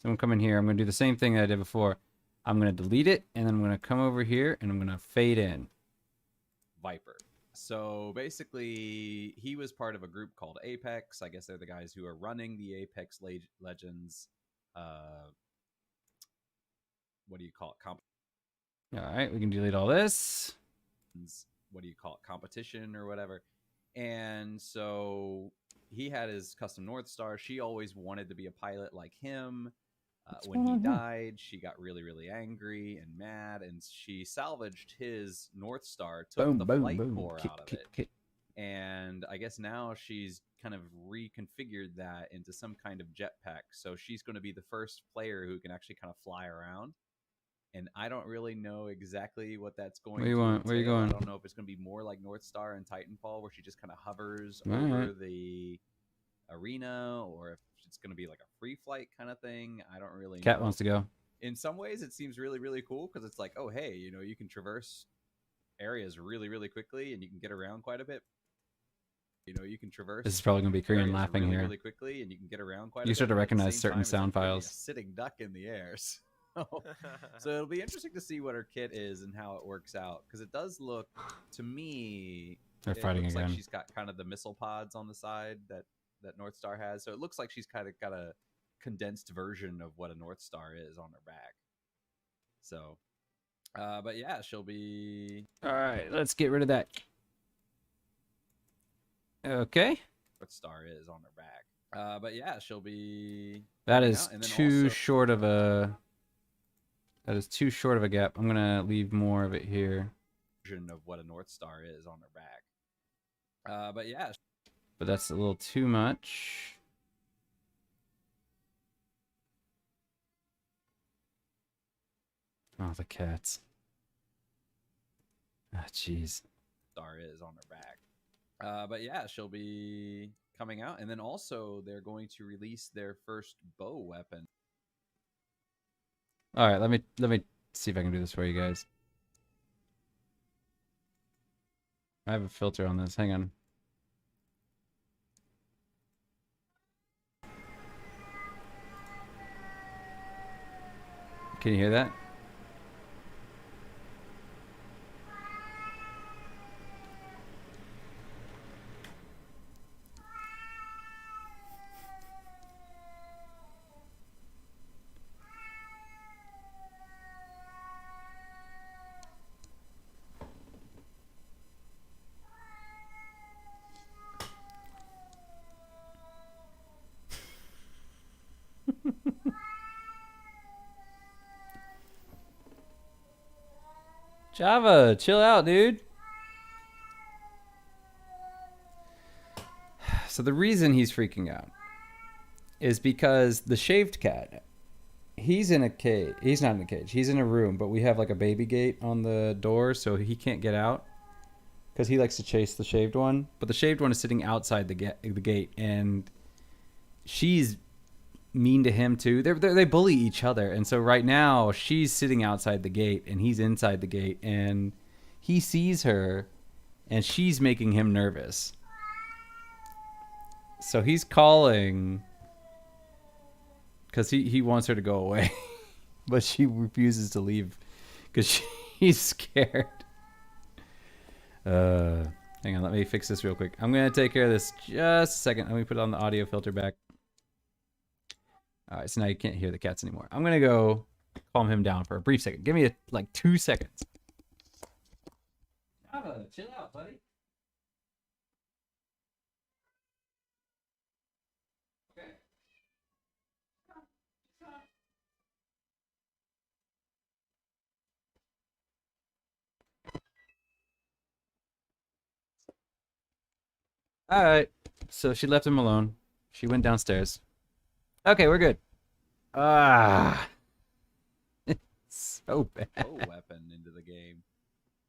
So I'm coming here. I'm going to do the same thing that I did before. I'm going to delete it, and then I'm going to come over here, and I'm going to fade in. Viper. So basically, he was part of a group called Apex. I guess they're the guys who are running the Apex Legends. What do you call it? All right, we can delete all this. What do you call it? Competition or whatever. And so he had his custom North Star. She always wanted to be a pilot like him. When he died, she got really, really angry and mad, and she salvaged his North Star, took the flight core out of it. And I guess now she's kind of reconfigured that into some kind of jetpack. So she's going to be the first player who can actually kind of fly around. And I don't really know exactly what that's going to entail. Where you going? I don't know if it's going to be more like North Star and Titanfall, where she just kind of hovers over the arena, or if it's going to be like a free flight kind of thing. I don't really know. Cat wants to go. In some ways, it seems really, really cool because it's like, oh, hey, you can traverse areas really, really quickly, and you can get around quite a bit. You can traverse. This is probably going to be Korean laughing really, here. really quickly, and you can get around quite a bit. You start to but at the recognize same certain time, it's sound like you're files. a sitting duck in the air. So it'll be interesting to see what her kit is and how it works out, because it does look, to me, They're fighting looks again. like she's got kind of the missile pods on the side that North Star has. So it looks like she's kind of got a condensed version of what a North Star is on her back. So, but yeah, she'll be. All right, let's get rid of that. Okay. North Star is on her back. But yeah, she'll be. That is and then too also- short of a. That is too short of a gap. I'm gonna leave more of it here. Version of what a North Star is on her back. But yeah. But that's a little too much. Oh, the cats. Ah, jeez. Star is on her back. But yeah, she'll be coming out, and then also they're going to release their first bow weapon. All right, let me see if I can do this for you guys. I have a filter on this. Hang on. Can you hear that? Java, chill out, dude. So the reason he's freaking out is because the shaved cat, he's in a cage. He's not in a cage. He's in a room, but we have like a baby gate on the door, so he can't get out because he likes to chase the shaved one. But the shaved one is sitting outside the gate, and she's mean to him too. They bully each other, and so right now she's sitting outside the gate and he's inside the gate, and he sees her and she's making him nervous. So he's calling because he wants her to go away, but she refuses to leave because she's scared. Hang on, let me fix this real quick. I'm gonna take care of this just a second. Let me put on the audio filter back. All right, so now you can't hear the cats anymore. I'm gonna go calm him down for a brief second. Give me like 2 seconds. Java, chill out, buddy. Okay. All right. So she left him alone. She went downstairs. Okay, we're good. Ah. It's so bad. Bow weapon into the game.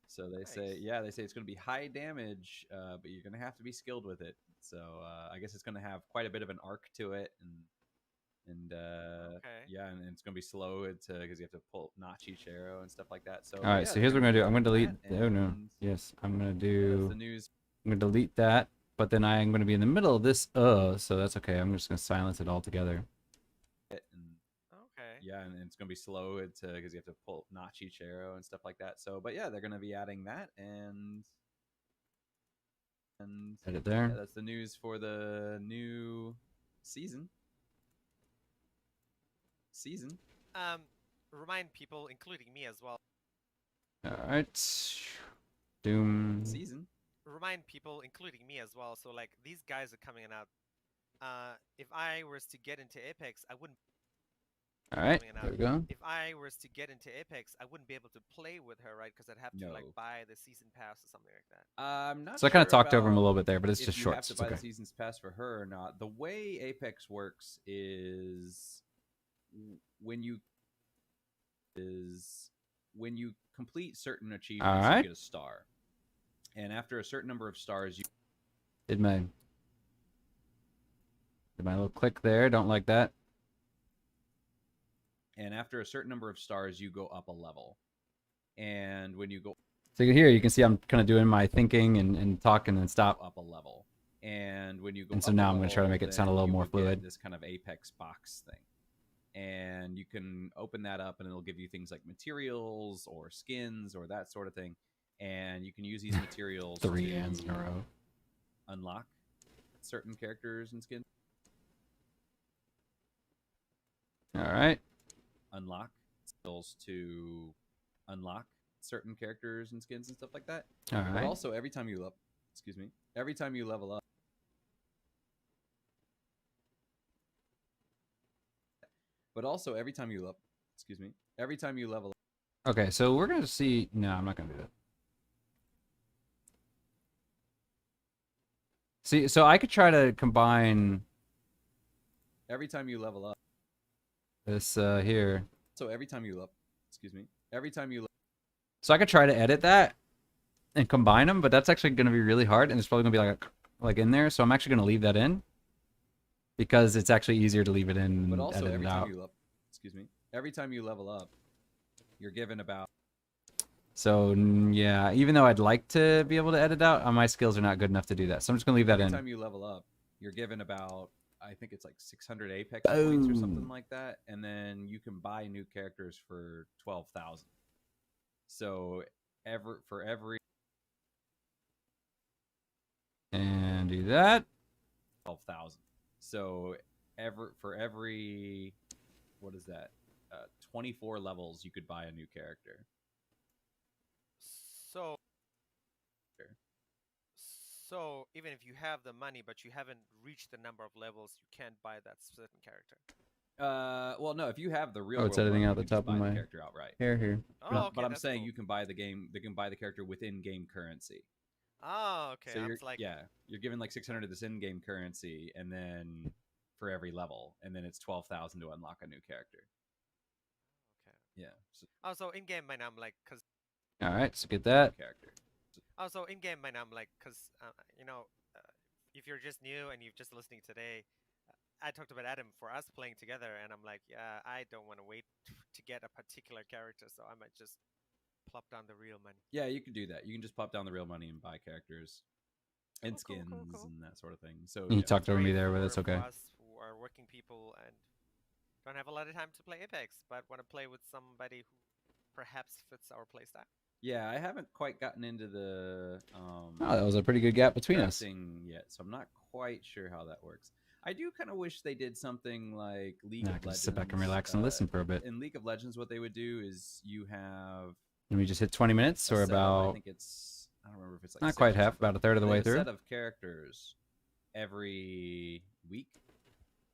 So they say, yeah, they say it's going to be high damage, but you're going to have to be skilled with it. So I guess it's going to have quite a bit of an arc to it, and yeah, and it's going to be slow because you have to notch each arrow and stuff like that. So all right, yeah, so here's what we're gonna do. I'm gonna delete. Oh no. and Yes, I'm gonna that's do. the news. I'm gonna delete that, but then I'm gonna be in the middle of this. So that's okay. I'm just gonna silence it all together. And Okay. yeah, and it's going to be slow because you have to notch each arrow and stuff like that. So, but yeah, they're going to be adding that, and Edit yeah, there. that's the news for the new season. Remind people, including me as well. All right. Doom. Season. Remind people, including me as well. So like these guys are coming out. If I was to get into Apex, I wouldn't. All right. Coming out. There we go. If I was to get into Apex, I wouldn't be able to play with her, right? Because I'd have to like No. buy the season pass or something like that. I'm not So I kind of sure talked over him a about little bit there, but it's if just you short. have to It's buy okay. the season's pass for her or not. The way Apex works is when you complete certain achievements, right. you get a star, and after a certain number of stars, you Did my little click there? Don't like that. and after a certain number of stars, you go up a level. And when you go So here you can see I'm kind of doing my thinking and talking and stop. up a level, and when you go And so up a now I'm gonna try to level, make it sound a then little you more will get fluid. This kind of Apex box thing, and you can open that up, and it'll give you things like materials or skins or that sort of thing, and you can use these materials 3 to hands in a row. unlock certain characters and skins. All right. Unlock skills to unlock certain characters and skins and stuff like that. All But right. also, every time you level up, Okay, so we're gonna see. No, I'm not gonna do that. See, so I could try to combine every time you level up. this here. So every time you level, excuse me, every time you So I could try to edit that and combine them, but that's actually going to be really hard, and it's probably going to be like in there. So I'm actually going to leave that in because it's actually easier to leave it in but and also edit every it time out. you every time you level up, you're given about So yeah, even though I'd like to be able to edit out, my skills are not good enough to do that. So I'm just going to leave that every in. time you level up, you're given about I think it's like 600 Apex points or something Boom. like that, and then you can buy new characters for 12,000. So for every And do that. 12,000. So for every what is that? 24 levels you could buy a new character. So, so even if you have the money, but you haven't reached the number of levels, you can't buy that certain character. Well, no, if you have the real Oh, it's world editing money, out the you can just top of buy my the character outright. Here. Oh, okay, But I'm that's saying cool. you can buy the game. They can buy the character with in-game currency. Oh, okay. So I you're was like, you're given like 600 of this in-game currency, and then for every level, and then it's 12,000 to unlock a new character. okay. Yeah. So Oh, so in game, I'm like, cause All right, so get that. character. oh, so in game, I'm like, cause you know, if you're just new and you're just listening today, I talked about Adam for us playing together, and I'm like, yeah, I don't want to wait to get a particular character, so I might just plop down the real money. Yeah, you can do that. You can just pop down the real money and buy characters and Cool, skins cool. and that sort of thing. So You yeah. talked over me Great there, but that's for okay. us who are working people and don't have a lot of time to play Apex, but want to play with somebody who perhaps fits our playstyle. Yeah, I haven't quite gotten into the Oh, that was a pretty good gap between us. drafting yet, so I'm not quite sure how that works. I do kind of wish they did something like League Now I of can Legends. sit back and relax and listen for a bit. In League of Legends, what they would do is you have And we just hit 20 minutes, a or set of, I about think it's I don't remember if it's like not six quite or half, something. about a third of the They way have a through. set of characters every week,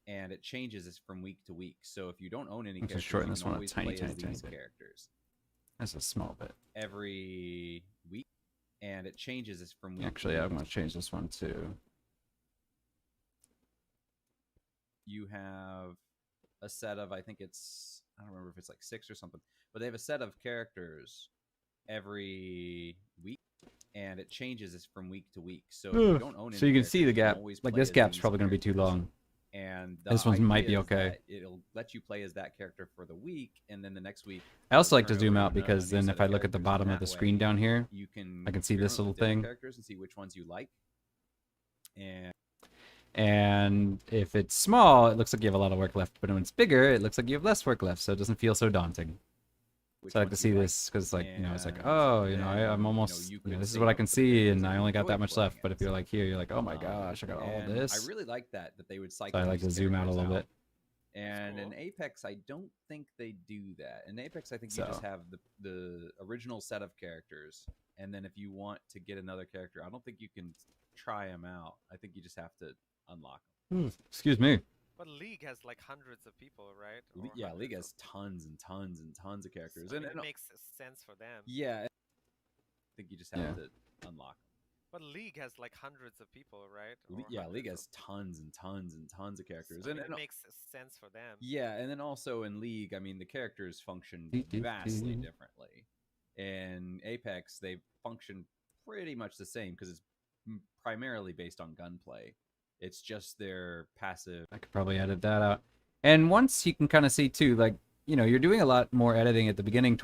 and it changes from week to week. So if you don't own any I'm just characters, shorten you this can one a always tiny, play as tiny these bit. characters That's a small bit. every week, and it changes from week. Actually, to I'm week. going to change this one too. You have a set of I think it's I don't remember if it's like 6 or something, but they have a set of characters every week, and it changes from week to week. So if you don't own any So you can see the characters, gap. always Like play this as gap's these probably going to be too characters. long. And This one might be idea is okay. that it'll let you play as that character for the week, and then the next week. I also it'll like to turn zoom over out to a because new then set if of I look at the characters, bottom and of the that screen way down here, you can I can see this experiment little with different thing. characters and see which ones you like. And if it's small, it looks like you have a lot of work left. But when it's bigger, it looks like you have less work left. So it doesn't feel so daunting. which So I like to ones see you like. this because, like, you know, it's like, And oh, you know, I'm then, almost, you you know, could this is save what I up can for the see, characters and that I you only got that enjoy much playing left. But if as. you're like here, you're like, oh my gosh, I got all And this. I really like that they would So cycle. I like to these zoom out a characters little bit. And in cool. Apex, I don't think they do that. In Apex, I think you just So. have the original set of characters, and then if you want to get another character, I don't think you can try them out. I think you just have to unlock them. Excuse me. But League has like hundreds of people, right? Or Yeah, League hundreds has tons and tons and tons of of- characters, I and mean, it makes sense for them. yeah, I think you just have Yeah. to unlock them. But League has like hundreds of people, right? Or Yeah, League hundreds has tons and tons and tons of of- characters, I mean, and it makes sense for them. yeah, and then also in League, I mean, the characters function vastly differently. In Apex, they function pretty much the same because it's primarily based on gunplay. It's just their passive. I could probably edit that out. And once you can kind of see too, like, you know, you're doing a lot more editing at the beginning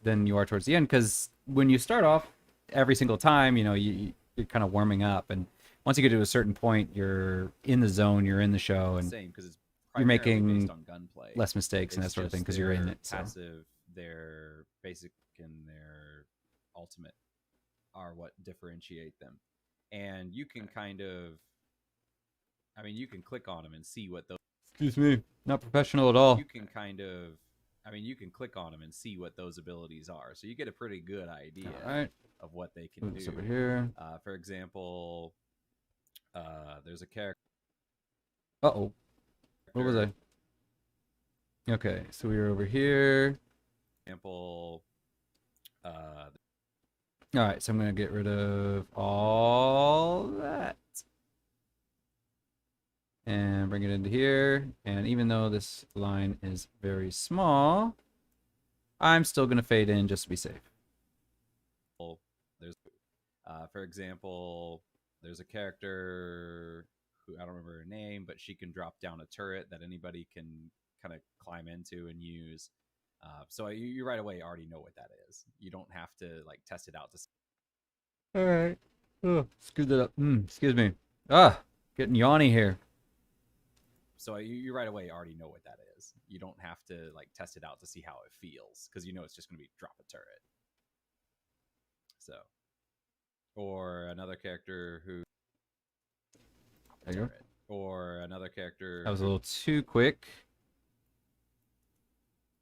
than you are towards the end, because when you start off every single time, you know, you're kind of warming up, and once you get to a certain point, you're in the zone, you're in the show, and Same because it's you're primarily making based on gunplay. less mistakes and that It's sort of thing just because you're in their it. So. Passive, their basic, and their ultimate are what differentiate them, and you can kind of, I mean, you can click on them and see what those. Excuse me, not professional at all. You can kind of, I mean, you can click on them and see what those abilities are, so you get a pretty good idea All right, of what they can move this do. over here. For example, there's a character. Uh-oh. What was I? Okay, so we were over here. Example, All right, so I'm going to get rid of all that. And bring it into here. And even though this line is very small, I'm still going to fade in just to be safe. There's, for example, there's a character who I don't remember her name, but she can drop down a turret that anybody can kind of climb into and use. So you right away already know what that is. You don't have to like test it out to. All right. Oh, screwed that up. Excuse me. Getting yawny here. So you right away already know what that is. You don't have to like test it out to see how it feels because you know it's just going to be drop a turret. So, or another character who. There you go. Or another character. That was a little too quick.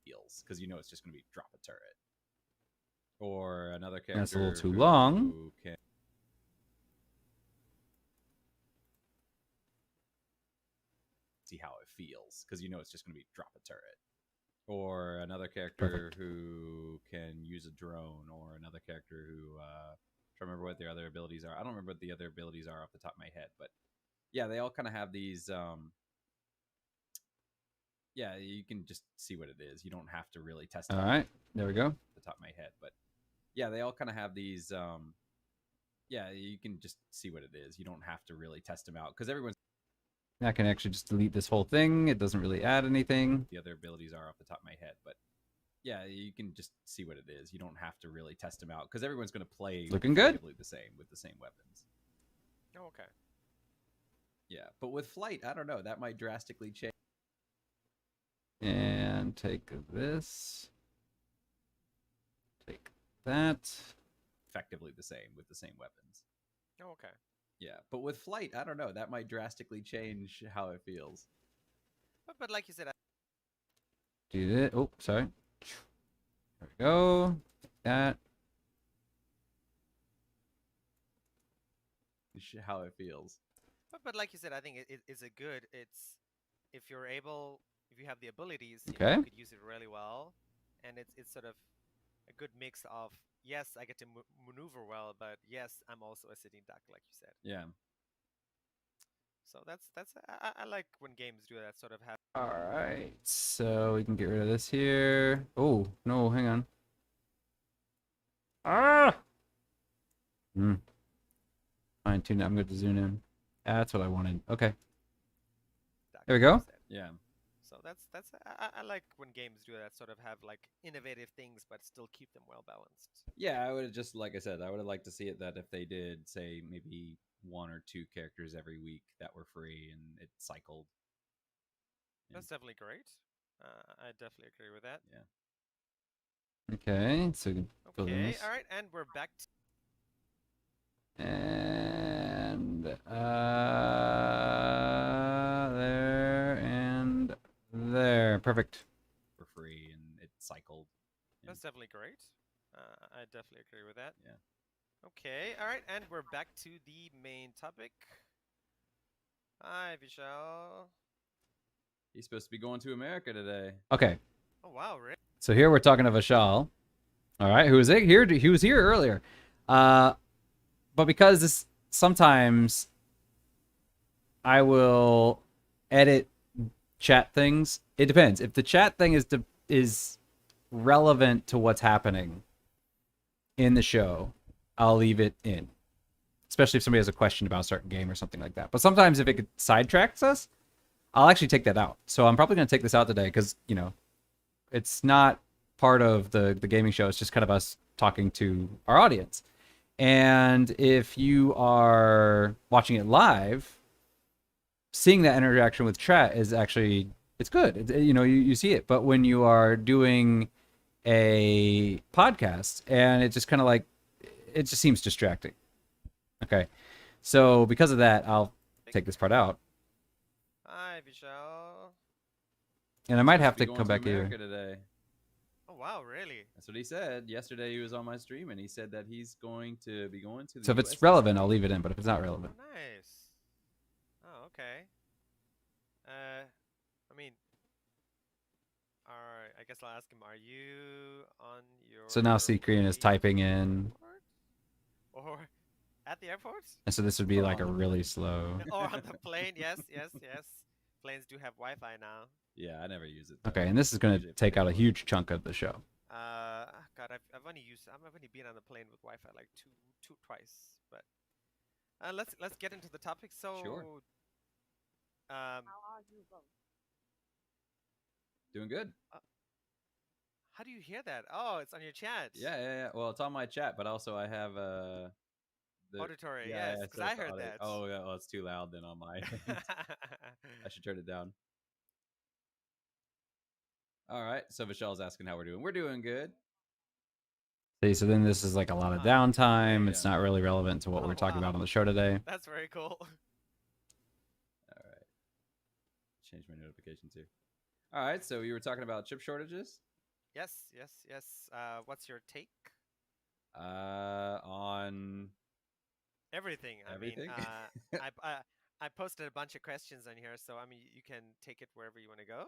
Feels because you know it's just going to be drop a turret. Or another character. That's a little too long. Who can see how it feels because you know it's just going to be drop a turret. Or another character Perfect. who can use a drone, or another character who trying to remember what their other abilities are. I don't remember what the other abilities are off the top of my head, but yeah, they all kind of have these. Yeah, you can just see what it is. You don't have to really test it All out right. There we go. off the top of my head, but yeah, they all kind of have these. Yeah, you can just see what it is. You don't have to really test them out because everyone's. I can actually just delete this whole thing. It doesn't really add anything. The other abilities are off the top of my head, but yeah, you can just see what it is. You don't have to really test them out because everyone's going to play Looking good. effectively the same with the same weapons. Oh, okay. Yeah, but with flight, I don't know. That might drastically change. And take this. Take that. Effectively the same with the same weapons. Oh, okay. Yeah, but with flight, I don't know. That might drastically change how it feels. But like you said, Do that. Oh, sorry. There we go. That. How it feels. but like you said, I think it's a good. It's if you're able, if you have the abilities, you Okay. you could use it really well, and it's sort of a good mix of yes, I get to maneuver well, but yes, I'm also a sitting duck, like you said. Yeah. So that's I like when games do that sort of have. All right. So we can get rid of this here. Oh, no, hang on. Ah! Fine tune. I'm going to zoom in. That's what I wanted. Okay. duck, There we like you go. said. Yeah. So that's I like when games do that sort of have like innovative things, but still keep them well balanced. Yeah, I would have just, like I said, I would have liked to see it that if they did, say, maybe one or two characters every week that were free and it cycled. That's definitely great. I definitely agree with that. Yeah. Okay. So we can fill in Okay, this. all right, and we're back. And there and there. Perfect. For free and it cycled. Yeah. That's definitely great. I definitely agree with that. Yeah. Okay, all right, and we're back to the main topic. Hi, Vishal. He's supposed to be going to America today. Okay. Oh wow, really? So here we're talking to Vishal. All right, who was here? He was here earlier. But because this sometimes I will edit chat things. It depends. If the chat thing is relevant to what's happening in the show, I'll leave it in. Especially if somebody has a question about a certain game or something like that. But sometimes if it sidetracks us, I'll actually take that out. So I'm probably going to take this out today because, you know, it's not part of the gaming show. It's just kind of us talking to our audience. And if you are watching it live, seeing that interaction with chat is actually, it's good. You know, you see it. But when you are doing a podcast and it just kind of like, it just seems distracting. Okay. So because of that, I'll take this part out. Hi, Vishal. And I might have Be to going come back America here. today. Oh wow, really? That's what he said. Yesterday he was on my stream and he said that he's going to be going to the So if US it's this relevant, week. I'll leave it in. But if it's not relevant, Oh, nice. Oh, okay. I mean, alright, I guess I'll ask him, are you on your so now Seekrian is way typing to the in, airport? Or at the airport? and so this would be like a really slow. Or on the plane? Yes, yes, yes. Planes do have Wi-Fi now. Yeah, I never use it. though. Okay, and this is going to Usually if I take get out a one. huge chunk of the show. God, I've only been on a plane with Wi-Fi like twice, but let's get into the topic. So, Sure. um, How are you both? Doing good. how do you hear that? Oh, it's on your chat. Yeah. Well, it's on my chat, but also I have the Auditory, yeah, yes, yeah, because so I it's the heard audio. that. Oh, yeah, well, it's too loud then on my end. I should turn it down. All right. So Michelle's asking how we're doing. We're doing good. See, so then this is like a lot of Ah, downtime. yeah, It's yeah. not really relevant to what Oh, we're talking wow. about on the show today. That's very cool. All right. Change my notifications here. All right. So you were talking about chip shortages. Yes. What's your take? On Everything. everything. I posted a bunch of questions on here, so I mean, you can take it wherever you want to go.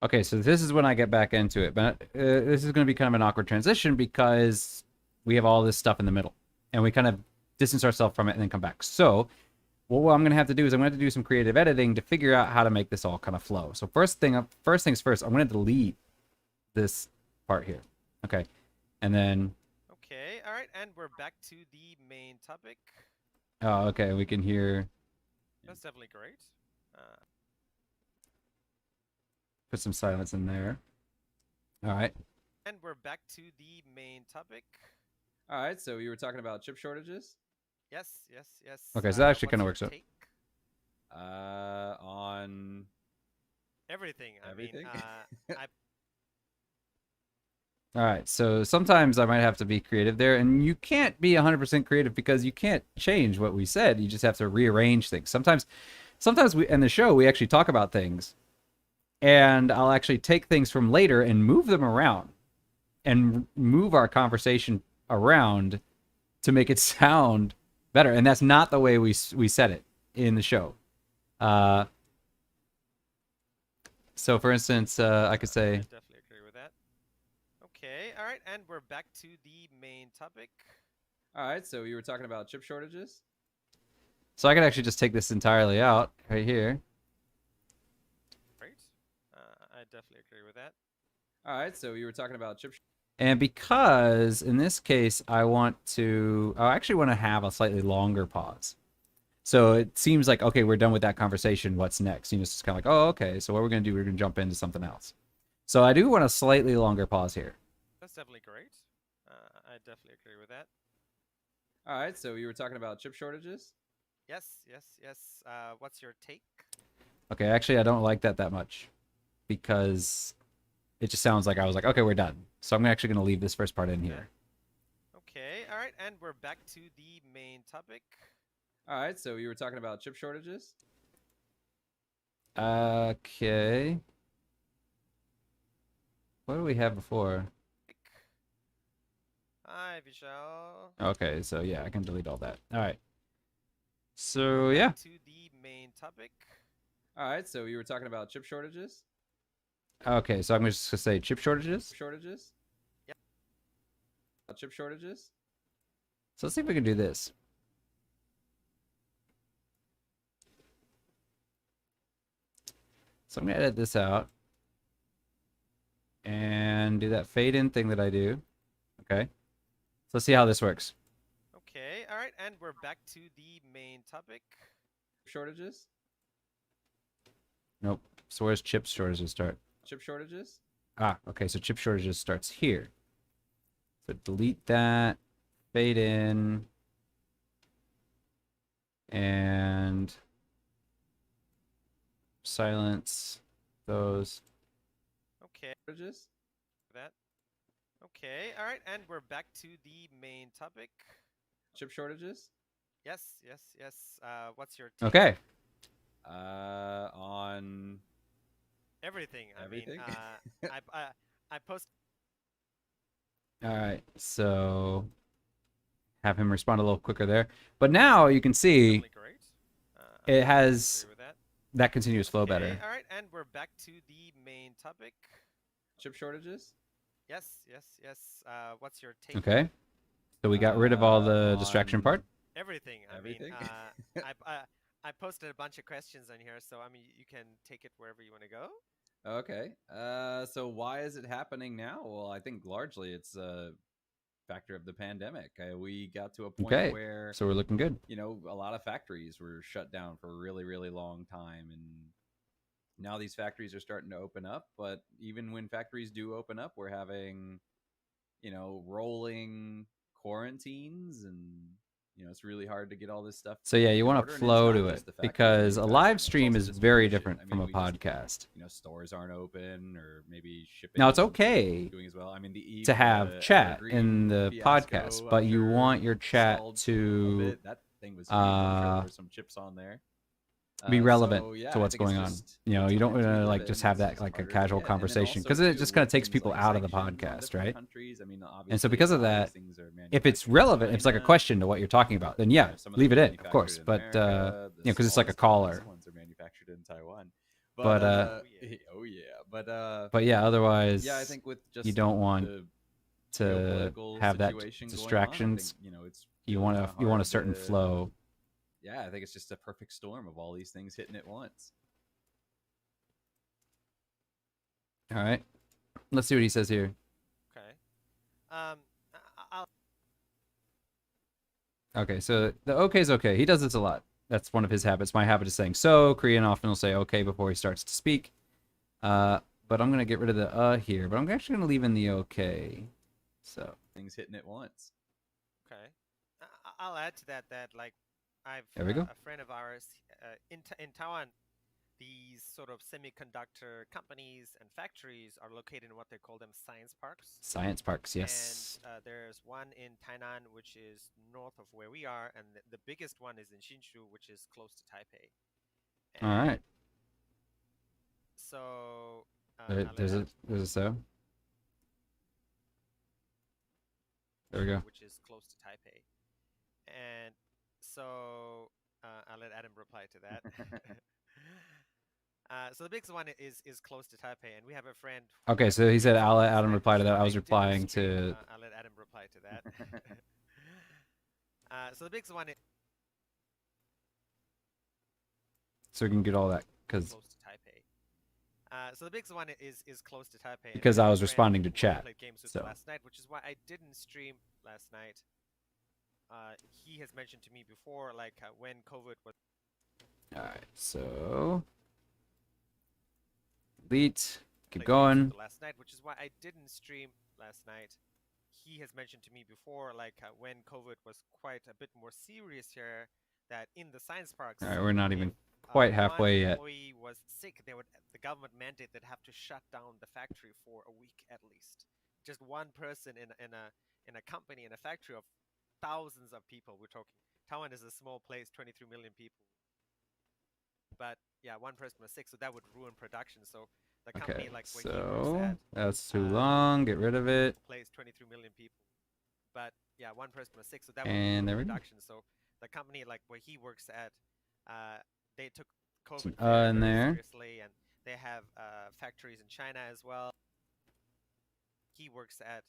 Okay, so this is when I get back into it, but this is going to be kind of an awkward transition because we have all this stuff in the middle, and we kind of distance ourselves from it and then come back. So what I'm going to have to do is I'm going to have to do some creative editing to figure out how to make this all kind of flow. So first things first, I'm going to delete this part here. Okay, and then Okay, all right, and we're back to the main topic. okay, we can hear. That's definitely great. Put some silence in there. All right. And we're back to the main topic. All right. So you were talking about chip shortages. Yes. Okay, so that actually what's kinda your works out. take? On Everything. everything. All right, so sometimes I might have to be creative there, and you can't be 100% creative because you can't change what we said. You just have to rearrange things. Sometimes we in the show we actually talk about things, and I'll actually take things from later and move them around, and move our conversation around to make it sound better. And that's not the way we said it in the show. So, for instance, I could I say. definitely agree with that. Okay, all right, and we're back to the main topic. All right. So you were talking about chip shortages. So I could actually just take this entirely out right here. Great. I definitely agree with that. All right. So you were talking about chip. And because in this case, I actually want to have a slightly longer pause. So it seems like, okay, we're done with that conversation. What's next? It's just kind of like, oh, okay. So what we're going to do, we're going to jump into something else. So I do want a slightly longer pause here. That's definitely great. I definitely agree with that. All right. So you were talking about chip shortages. Yes. What's your take? Okay, actually, I don't like that much because it just sounds like I was like, okay, we're done. So I'm actually going to leave this first part in here. Okay, all right, and we're back to the main topic. All right. So you were talking about chip shortages. Okay. What do we have before? Hi, Vishal. Okay, so yeah, I can delete all that. All right. So yeah. To the main topic. All right. So you were talking about chip shortages. Okay, so I'm just gonna say chip shortages. Shortages. Yep. Chip shortages. So let's see if we can do this. So I'm gonna edit this out and do that fade in thing that I do. Okay. So let's see how this works. Okay, all right, and we're back to the main topic. Shortages. Nope. So where's chip shortages start? Chip shortages. Okay, so chip shortages starts here. So delete that, fade in, and silence those. Okay. Shortages. That. Okay, all right, and we're back to the main topic. Chip shortages. Yes. What's your take? Okay. On Everything. everything. I post. All right. So have him respond a little quicker there. But now you can see Definitely great. it has agree with that. that continuous flow Okay, better. all right, and we're back to the main topic. Chip shortages. Yes. What's your take? Okay. So we got rid of all the distraction on part. Everything. Everything. I posted a bunch of questions on here, so I mean, you can take it wherever you want to go. Okay. So why is it happening now? Well, I think largely it's a factor of the pandemic. We got to a point Okay, where, so we're looking good. you know, a lot of factories were shut down for a really, really long time, and now these factories are starting to open up. But even when factories do open up, we're having, you know, rolling quarantines, and you know, it's really hard to get all this stuff. So yeah, you in want order, to and it's flow not to just it the factory because a live manufacturing, it's stream also is very distribution. different I from mean, a we just, podcast. you know, stores aren't open, or maybe shipping. Now it's isn't okay doing as well. I mean, the to have chat in the podcast, but you want your chat a to bit. That thing was huge. I'm sure there uh, were some chips on there. be relevant So yeah, to I what's think it's going on. just You know, the you don't times we want to live like in, just have it's that just like a harder to casual get. And then conversation also, because it too, just kind of with takes things people like out of the sanctions on podcast, different right? countries, I mean, And so obviously, because a of lot of that, these things are if it's manufactured in relevant, if it's like a China. question to what you're talking about, then yeah, You know, some of leave it them are in, of course. manufactured But in America. you know, because it's like a smallest and best caller. ones are manufactured in Taiwan. But Oh yeah. Oh yeah, but yeah, otherwise, yeah, I think with just you don't want the to geopolitical have that situation going on, I distractions. think, you know, it's You really want kinda you want a hard certain to- flow. Yeah, I think it's just a perfect storm of all these things hitting at once. All right, let's see what he says here. Okay. I- I'll Okay, so the okay's okay. He does this a lot. That's one of his habits. My habit is saying so. Korean often will say okay before he starts to speak. But I'm gonna get rid of the here. But I'm actually gonna leave in the okay. So Things hitting at once. Okay. I'll add to that like I've There we go. a friend of ours in Taiwan. These sort of semiconductor companies and factories are located in what they call them science parks. science parks, yes. And there's one in Tainan, which is north of where we are, and the biggest one is in Hsinchu, which is close to Taipei. All right. And so There's a so. There we go. which is close to Taipei. And so I'll let Adam reply to that. So the biggest one is close to Taipei, and we have a friend. Okay, so he said I'll let Adam Last night, reply to which is that. I why was didn't replying stream. to. I'll let Adam reply to that. So the biggest one is So we can get all that because close to Taipei. So the biggest one is close to Taipei. and Because we I have a was friend responding to who I chat, played games with so. last night, which is why I didn't stream last night. He has mentioned to me before, like when COVID was. all right. So delete. Keep played games going. with last night, which is why I didn't stream last night. He has mentioned to me before, like when COVID was quite a bit more serious here, that in the science parks. All right, we're not even if, quite one halfway yet. employee was sick, the government mandate they'd have to shut down the factory for a week at least. Just one person in a company, in a factory of thousands of people. We're talking. Taiwan is a small place, 23 million people. But yeah, one person was sick, so that would ruin production. So the company, Okay, like where he works so at, that's too long. Get rid of it. place 23 million people. But yeah, one person was sick, so that would And ruin there we go. production. So the company, like where he works at, they took Some COVID very, in very there. seriously, and they have factories in China as well. He works at,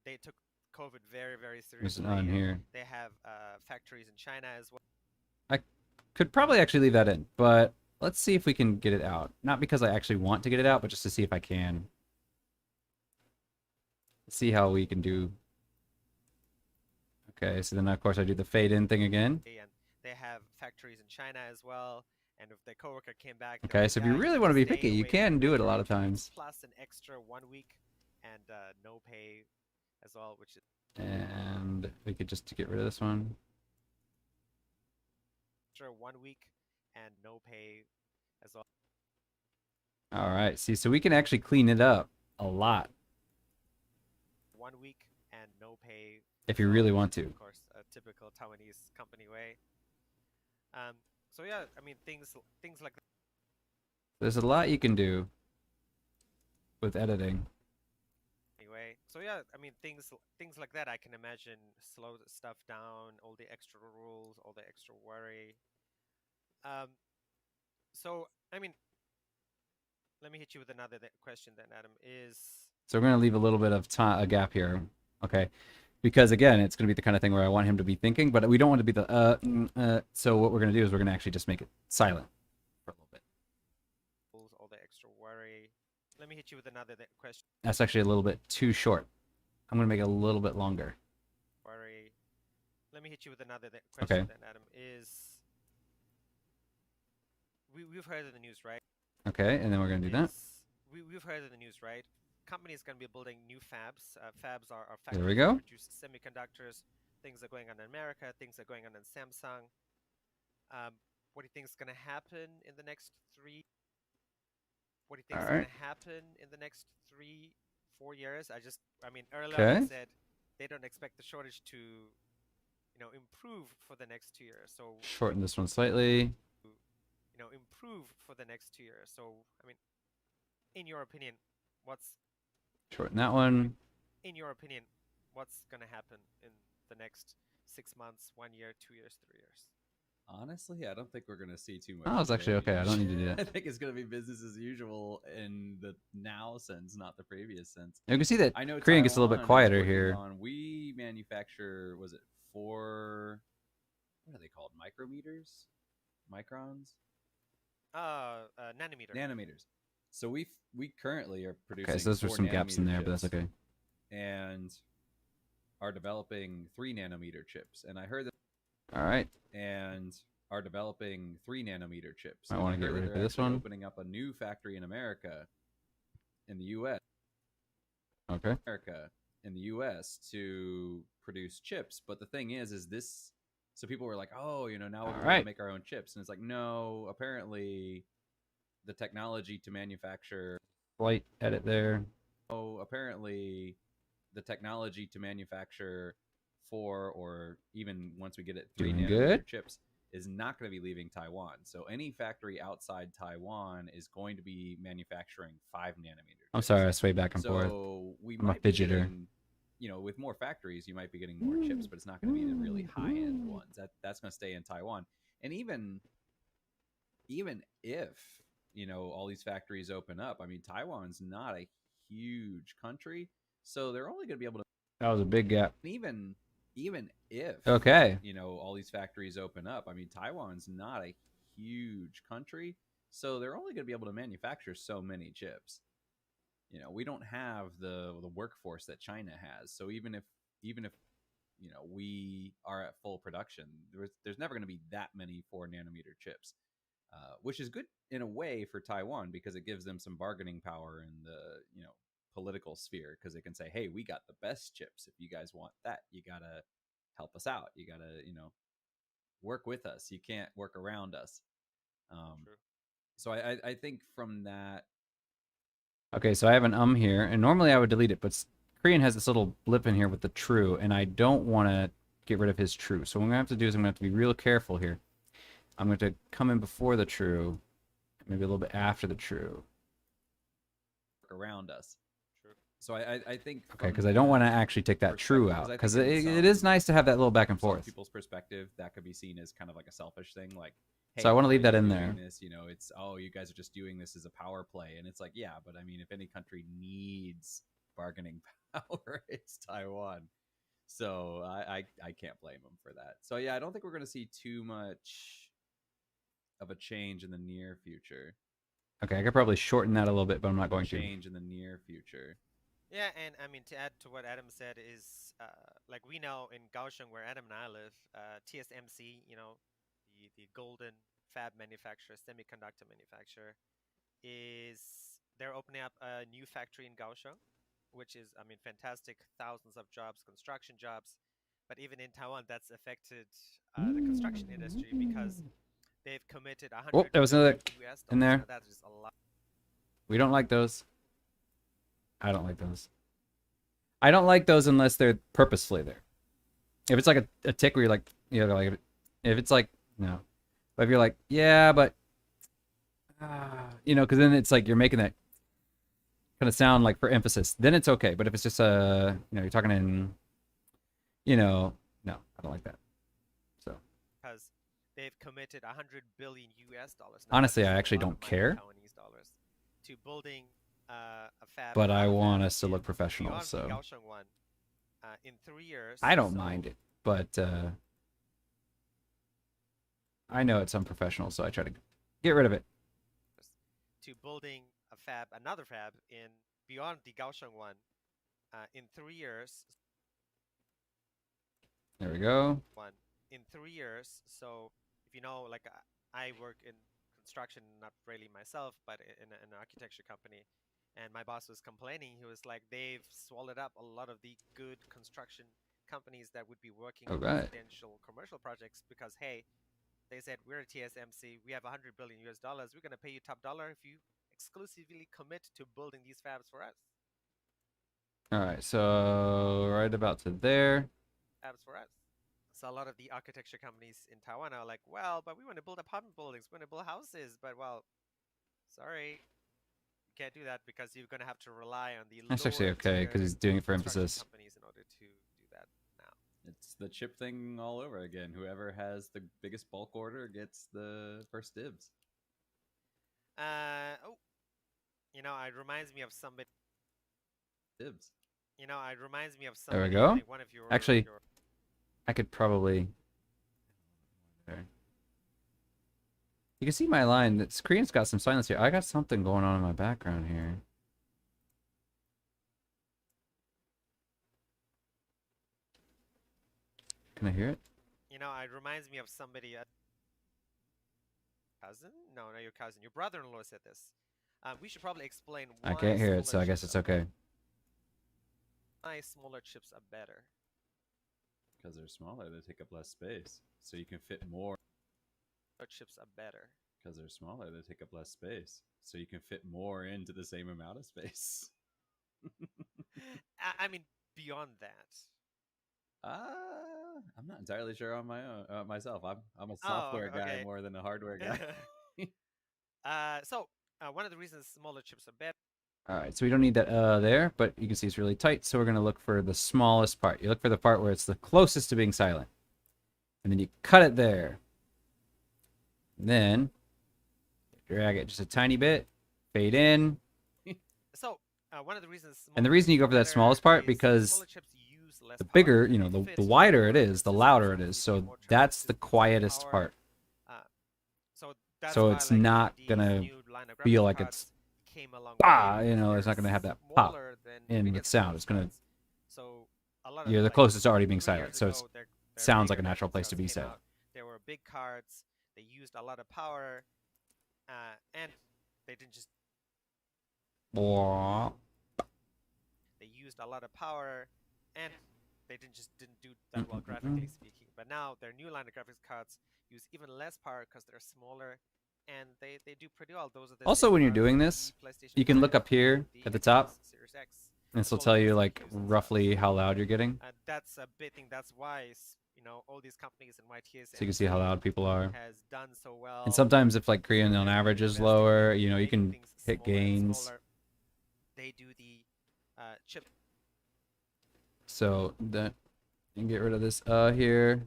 they took COVID very, very There's seriously. an on and here. They have factories in China as well. Could probably actually leave that in, but let's see if we can get it out. Not because I actually want to get it out, but just to see if I can. See how we can do. Okay, so then of course I do the fade in thing again. And they have factories in China as well. And if their coworker came back, they're Okay, like, so if "Yeah, you really can want to be stay picky, you away can for do it a 2 lot of weeks, times. plus an extra 1 week and no pay as well, which is And we could just get rid of this one. extra 1 week and no pay as well. All right, see, so we can actually clean it up a lot 1 week and no pay. if as you well, really which want is, to. Of course, a typical Taiwanese company way. So yeah, I mean things like that. There's a lot you can do with editing. Anyway, so yeah, I mean things like that. I can imagine slow stuff down, all the extra rules, all the extra worry. So I mean, let me hit you with another question then, Adam. So we're going to leave a little bit of time, a gap here, okay? Because again, it's going to be the kind of thing where I want him to be thinking, but we don't want to be the So what we're going to do is we're going to actually just make it silent for a little bit. all the extra worry. Let me hit you with another question. That's actually a little bit too short. I'm gonna make it a little bit longer. Worry. Let me hit you with another Okay. question then, Adam. We've heard of the news, right? Okay, and then we're gonna do that. We've heard of the news, right? Companies going to be building new fabs. Fabs are There factories we go. that produce semiconductors. Things are going on in America. Things are going on in Samsung. What do you think is going to happen in the next 3? What do you think is going Alright. to happen in the next 3, 4 years? I mean, earlier Okay. they said they don't expect the shortage to, improve for the next 2 years. So, Shorten this one slightly. improve for the next 2 years. So, I mean, in your opinion, what's Shorten that one. what's going to happen in the next 6 months, 1 year, 2 years, 3 years? Honestly, I don't think we're gonna see too much. Oh, it's actually okay. I don't need to do I that. think it's gonna be business as usual in the now sense, not the previous sense. You can see that I know Korean gets a little bit Taiwan is quieter working here. we manufacture, was it 4? What are they called? Micrometers, microns, Nanometer. nanometers. So we currently are producing. Okay, so those are 4 some gaps in nanometer there, but that's chips okay. And are developing 3 nanometer chips. And I heard that. Alright. And are developing 3 nanometer chips. I And want to heard get that rid of they're this actually one. opening up a new factory in America, in the U.S. Okay. To produce chips. But the thing is this. So people were like, oh, now we're going Alright. to make our own chips. And it's like, no, apparently the technology to manufacture. Slight edit there. Oh, apparently the technology to manufacture 4, or even once we get it 3 Doing nanometer good. chips is not going to be leaving Taiwan. So any factory outside Taiwan is going to be manufacturing 5 nanometer chips. I'm sorry, I sway back and forth. So we I'm a might be fidgeter. getting, with more factories, you might be getting more chips, but it's not going to be the really high-end ones. That's going to stay in Taiwan. And even if, all these factories open up, I mean, Taiwan's not a huge country, so they're only going to be able to. That was a big gap. Even if Okay. all these factories open up, I mean, Taiwan's not a huge country, so they're only going to be able to manufacture so many chips. We don't have the workforce that China has. So even if we are at full production, there's never going to be that many 4 nanometer chips, which is good in a way for Taiwan because it gives them some bargaining power in the political sphere, because they can say, hey, we got the best chips. If you guys want that, you gotta help us out. You gotta work with us. You can't work around us. So I think from that. Okay, so I have an here, and normally I would delete it, but Korean has this little blip in here with the true, and I don't want to get rid of his true. So what I'm going to have to do is I'm going to have to be real careful here. I'm going to come in before the true, maybe a little bit after the true. Around us. So I think. Okay, because I don't want to actually take that true out, because it is nice to have that little back and forth. From people's perspective, that could be seen as kind of like a selfish thing, like. Hey, so I want to leave that in there. This, it's, oh, you guys are just doing this as a power play, and it's like, yeah, but I mean, if any country needs bargaining power, it's Taiwan. So I can't blame them for that. So yeah, I don't think we're going to see too much of a change in the near future. Okay, I could probably shorten that a little bit, but I'm not going to. Change in the near future. Yeah, and I mean, to add to what Adam said is, like we know in Kaohsiung, where Adam and I live, TSMC, the golden fab manufacturer, semiconductor manufacturer, they're opening up a new factory in Kaohsiung, which is, I mean, fantastic, thousands of jobs, construction jobs. But even in Taiwan, that's affected the construction industry because they've committed 100 Oh, there was another US in there. That is a lot. We don't like those. I don't like those. I don't like those unless they're purposefully there. If it's like a tick where you're like, like if it's like, no. But if you're like, yeah, but, because then it's like you're making that kind of sound like for emphasis. Then it's okay. But if it's just, you're talking in, no, I don't like that. So. Because they've committed 100 billion US dollars. Honestly, I actually don't care. To building a fab. But I want us to look professional, so. One, in 3 years. I don't mind it, but I know it's unprofessional, so I try to get rid of it. To building a fab, another fab in beyond the Kaohsiung one, in 3 years. There we go. In 3 years. So if you know, like I work in construction, not really myself, but in an architecture company. And my boss was complaining. He was like, they've swallowed up a lot of the good construction companies that would be working on Okay. residential commercial projects because, hey, they said, we're a TSMC, we have 100 billion US dollars, we're going to pay you top dollar if you exclusively commit to building these fabs for us. All right, so right about to there. Fabs for us. So a lot of the architecture companies in Taiwan are like, well, but we want to build apartment buildings, we want to build houses, but well, sorry, you can't do that because you're going to have to rely on the That's actually okay because he's doing it for emphasis. companies in order to do that now. It's the chip thing all over again. Whoever has the biggest bulk order gets the first dibs. Oh, you know, it reminds me of somebody. Dibs. You know, it reminds me of There we somebody. go. Like one of your, Actually, your... I could probably. There. You can see my line. The screen's got some silence here. I got something going on in my background here. Can I hear it? You know, it reminds me of somebody. Cousin? No, not your cousin. Your brother-in-law said this. We should probably explain why I can't hear it, so smaller I guess chips it's okay. Why smaller chips are better. Because they're smaller, they take up less space. So you can fit more. Smaller chips are better. Because they're smaller, they take up less space. So you can fit more into the same amount of space. I mean, beyond that. I'm not entirely sure on my own myself. I'm a software guy more than a hardware guy. So one of the reasons smaller chips are better. All right, so we don't need that there, but you can see it's really tight, so we're going to look for the smallest part. You look for the part where it's the closest to being silent. And then you cut it there. And then drag it just a tiny bit, fade in. So one of the reasons. And the reason you go for that smallest part because the bigger, you know, the wider it is, the louder it is. So that's the quietest part. So it's not going to feel like it's you know, it's not going to have that pop in with sound. It's going to, the closest already being silent. So it sounds like a natural place to be said. There were big cards. They used a lot of power, and they didn't just. They used a lot of power, and they didn't do that well graphically speaking. But now their new line of graphics cards use even less power because they're smaller. And they do pretty well. Those are the also, when you're doing this, you can look up here at the top, and this will tell you like roughly how loud you're getting. That's a big thing. That's why, you know, all these companies and YTS. So you can see how loud people are. Has done so well. And sometimes if like Korean on average is lower, you know, you can hit gains. They do the chip. So that you can get rid of this here.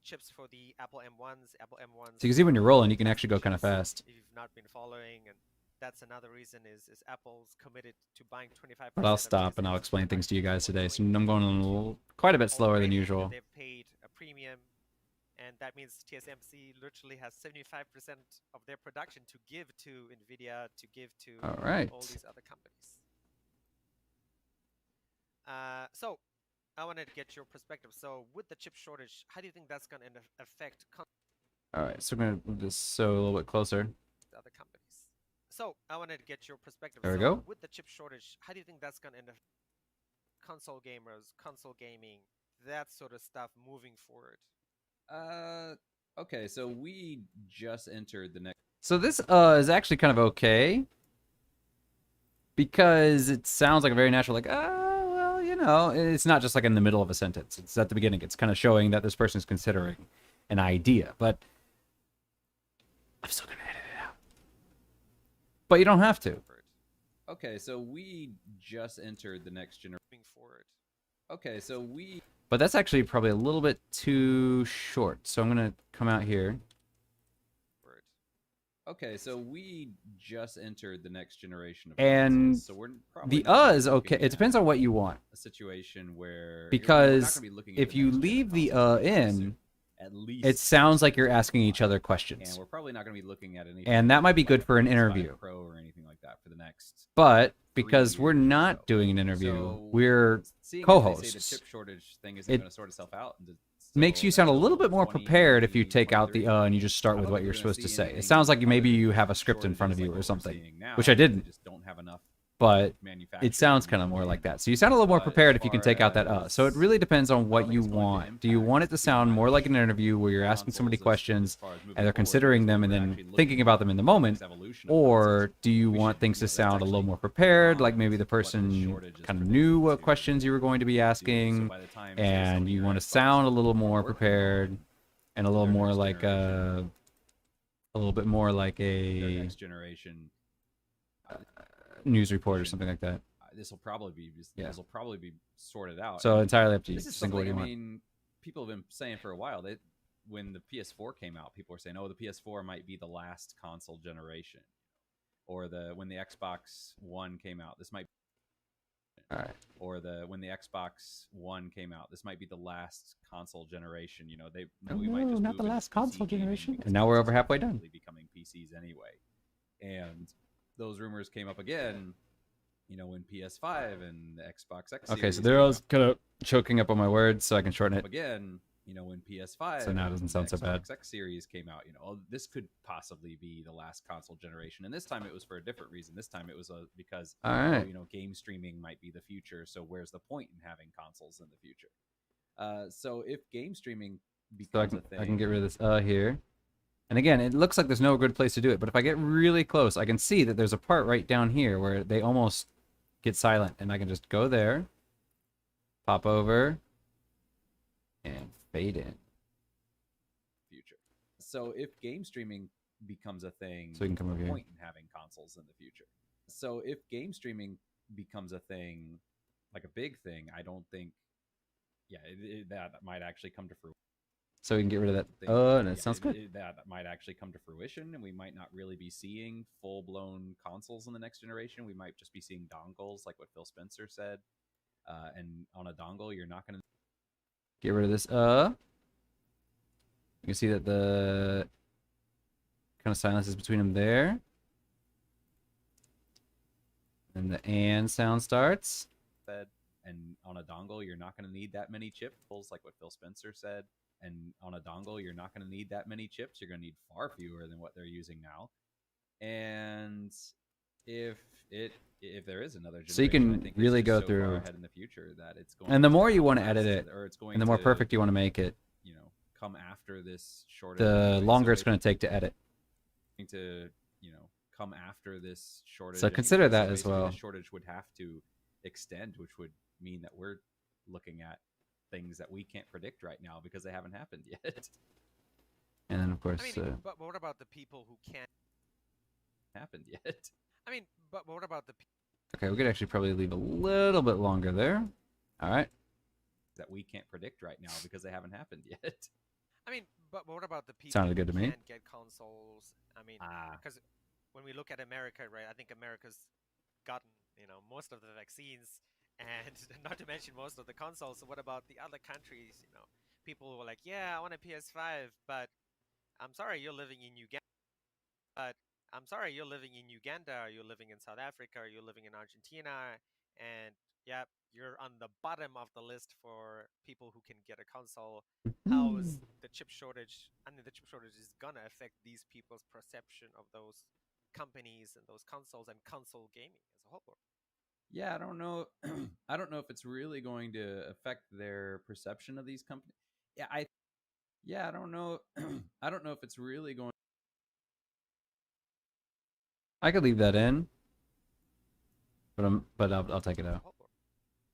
Chips for the Apple M1s. So you can see when you're rolling, you can actually go kind of fast. If you've not been following, and that's another reason is Apple's committed to buying 25%. But I'll stop and I'll explain things to you guys today. So I'm going quite a bit slower than usual. They've paid a premium, and that means TSMC literally has 75% of their production to give to NVIDIA, to give to all these other companies. So I wanted to get your perspective. So with the chip shortage, how do you think that's going to affect all right, so we're going to move this so a little bit closer. Other companies. So I wanted to get your perspective. There we go. With the chip shortage, how do you think that's going to affect console gamers, console gaming, that sort of stuff moving forward? Okay, so we just entered the next. So this is actually kind of okay because it sounds like a very natural, like, well, you know, it's not just like in the middle of a sentence. It's at the beginning. It's kind of showing that this person is considering an idea, but I'm still gonna edit it out. But you don't have to. Okay, so we just entered the next generation. Forward. Okay, so we. But that's actually probably a little bit too short. So I'm gonna come out here. Okay, so we just entered the next generation of and consoles, so we're probably the is okay. It depends on what you want. A situation where because if you leave the in, at least. it sounds like you're 6 asking each other and questions. we're probably not going to be looking at anything. And that might be good like for an PS5 interview. Pro or anything like that for the next. But 3 because we're years or not so. doing an interview, So, we're seeing as they say the co-hosts. chip shortage thing isn't It going to sort itself out. makes you sound a little bit more prepared if you take out the and you just start I with don't what think you're we're gonna supposed to see say. It anything sounds like maybe other you than have a script in front of shortages you like or what we're something, seeing now, which I because didn't. They just don't have enough But manufacturing it sounds in kind of more Japan. like that. So you sound a little more But prepared as if you can far take out that as So it really depends on how what you it's going to want. Do you impact want it to the sound more like an launch interview where you're asking somebody consoles as questions far as moving and they're forward, considering because them what and we're then actually looking thinking about them in the moment? is evolution of Or consoles. do you We want should- things to that's sound a little actually more prepared, like beyond maybe the what this person shortage is kind of predicted knew what to questions you were going to be do. So asking, by the time, say, and Sony you or want to Xbox sound a are little more working prepared on and a little their more next like generation, a little bit more like their a next generation, news report or something like that. this will probably be Yeah. this will probably be sorted out. So And entirely up to you. this is Just think what something, you I want. mean, people have been saying for a while. That when the PS4 came out, people were saying, "Oh, the PS4 might be the last console generation," or when the Xbox One came out, this might. All right. Or when the Xbox One came out, this might be the last console generation. You know, Oh, we might no, just not move the into last PC console gaming generation. because And now we're over consoles are halfway done. rapidly becoming PCs anyway. And those rumors came up again, you know, when PS5 and the Xbox X Okay, series so there I came was kind of choking up on my words, so I can shorten up it. again, you know, when PS5 So now it doesn't and sound the so bad. Xbox X series came out, you know, oh, this could possibly be the last console generation. And this time it was for a different reason. This time it was because All oh, right. you know, game streaming might be the future. So where's the point in having consoles in the future? So if game streaming So becomes a thing, I can get rid of this here. And again, it looks like there's no good place to do it, but if I get really close, I can see that there's a part right down here where they almost get silent, and I can just go there, pop over, and fade in. future. So if game streaming becomes a thing, So we can come over the here. point in having consoles in the future. So if game streaming becomes a thing, like a big thing, I don't think, yeah, that might actually come to fruition. So we can get rid of that. Think, Oh, and yeah, it sounds good. that might actually come to fruition, and we might not really be seeing full-blown consoles in the next generation. We might just be seeing dongles, like what Phil Spencer said. And on a dongle, you're not going to Get rid of this. You can see that the kind of silence is between them there. And the and sound starts. and on a dongle, you're not going to need that many chips, like what Phil Spencer said. And on a dongle, you're not going to need that many chips. You're going to need far fewer than what they're using now. And if there is another generation, So you can I think really it's go just so far through- ahead in the future that it's going. And the to more you want to outlast edit it, or it's going and the more to, perfect you want to make it, you know, come after this shortage. the anyway. longer So it's going to take to edit. to, you know, come after this shortage. So consider anyway. that as basically well. The shortage would have to extend, which would mean that we're looking at things that we can't predict right now because they haven't happened yet. And then, of course, I mean, but what about the people who can't? happened yet. I mean, but what about the okay, we could actually probably leave a little bit longer there. All right. That we can't predict right now because they haven't happened yet. I mean, but what about the people Sounded good who to me. can't get consoles? I mean, Ah, because when we look at America, right, I think America's gotten, you know, most of the vaccines and not to mention most of the consoles. So what about the other countries, you know? People who are like, yeah, I want a PS5, but I'm sorry, you're living in Uganda. But I'm sorry, you're living in Uganda, or you're living in South Africa, or you're living in Argentina, and yeah, you're on the bottom of the list for people who can get a console. How is the chip shortage? I mean, the chip shortage is gonna affect these people's perception of those companies and those consoles and console gaming as a whole. yeah, I don't know. I don't know if it's really going to affect their perception of these companies. Yeah, I don't know. I don't know if it's really going. I could leave that in, but I'll take it out.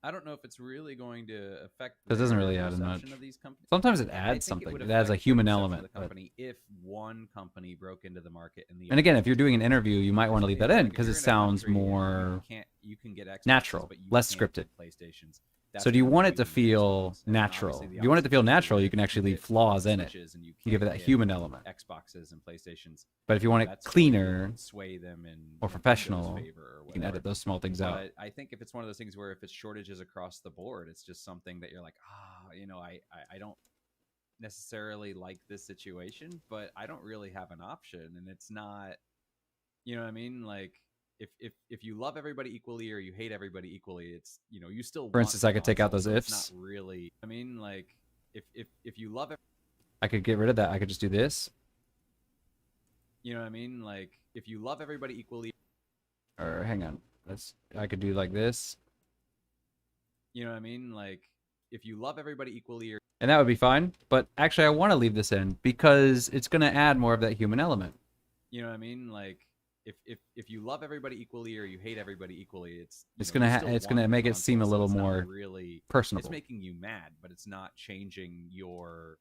I don't know if it's really going to affect. This doesn't their really add perception much. of these companies. Sometimes it I adds think something. would It adds a affect the human perception of element. the But, company if one company broke into the market and the and again, other if you're doing an interview, you might want to leave that in Like, if because you're it in a sounds country and more. you can get Xboxes, natural, but you less can't scripted. get PlayStations. That's So do you when want we're it to using feel Xbox. And natural? obviously the If you want it to feel opposite is natural, true. you can actually get leave flaws in it. Switches and you You give it can't that get human element. Xboxes and PlayStations. But if you want it That's cleaner, going to sway them in or Nintendo's professional, favor or you can whatever. edit those small things out. But I think if it's one of those things where if it's shortages across the board, it's just something that you're like, you know, I don't. necessarily like this situation, but I don't really have an option, and it's not, you know what I mean? Like if you love everybody equally or you hate everybody equally, it's, you know, you still For want instance, the I could take out console, those so it's ifs. not really, I mean, like if you love, I could get rid of that. I could just do this. you know what I mean? Like if you love everybody equally, Or hang on. I could do like this. you know what I mean? Like if you love everybody equally or, And that would be fine. But actually, I want to leave this in because it's going to add more of that human element. you know what I mean? Like if you love everybody equally or you hate everybody equally, it's, you It's know, gonna you still it's want gonna the make it seem a console, so little it's not more really, it's personable. making you mad, but it's not changing your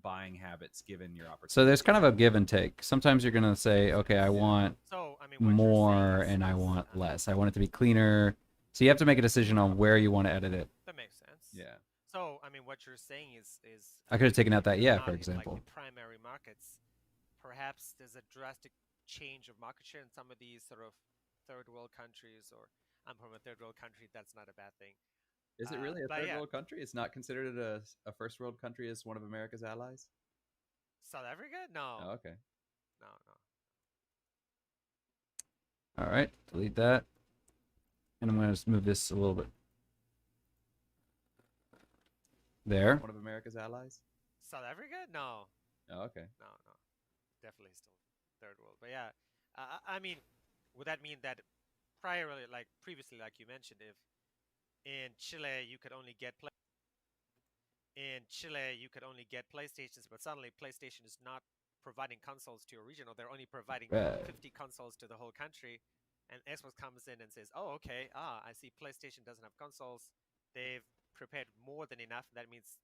buying habits given your opportunity. So there's kind of a give and take. Sometimes you're gonna say, okay, I want So I mean, what you're saying more is, and I is, want less. I want it to be cleaner. So you have to make a decision on where you want to edit it. That makes sense. Yeah. So I mean, what you're saying is I could have taken out that you're yeah, not for in, example. like the primary markets. Perhaps there's a drastic change of market share in some of these sort of third world countries, or I'm from a third world country. That's not a bad thing. Is it really a but third yeah. world country? It's not considered a first world country as one of America's allies? South Africa? No. Oh, okay. No, no. All right, delete that. And I'm gonna just move this a little bit. There. One of America's allies? South Africa? No. Oh, okay. No, no. Definitely still third world. But yeah, I mean, would that mean that previously, like you mentioned, if in Chile you could only get PlayStations, but suddenly PlayStation is not providing consoles to your region, or they're only providing Right. 50 consoles to the whole country, and Xbox comes in and says, "Oh, okay, I see PlayStation doesn't have consoles. They've prepared more than enough. That means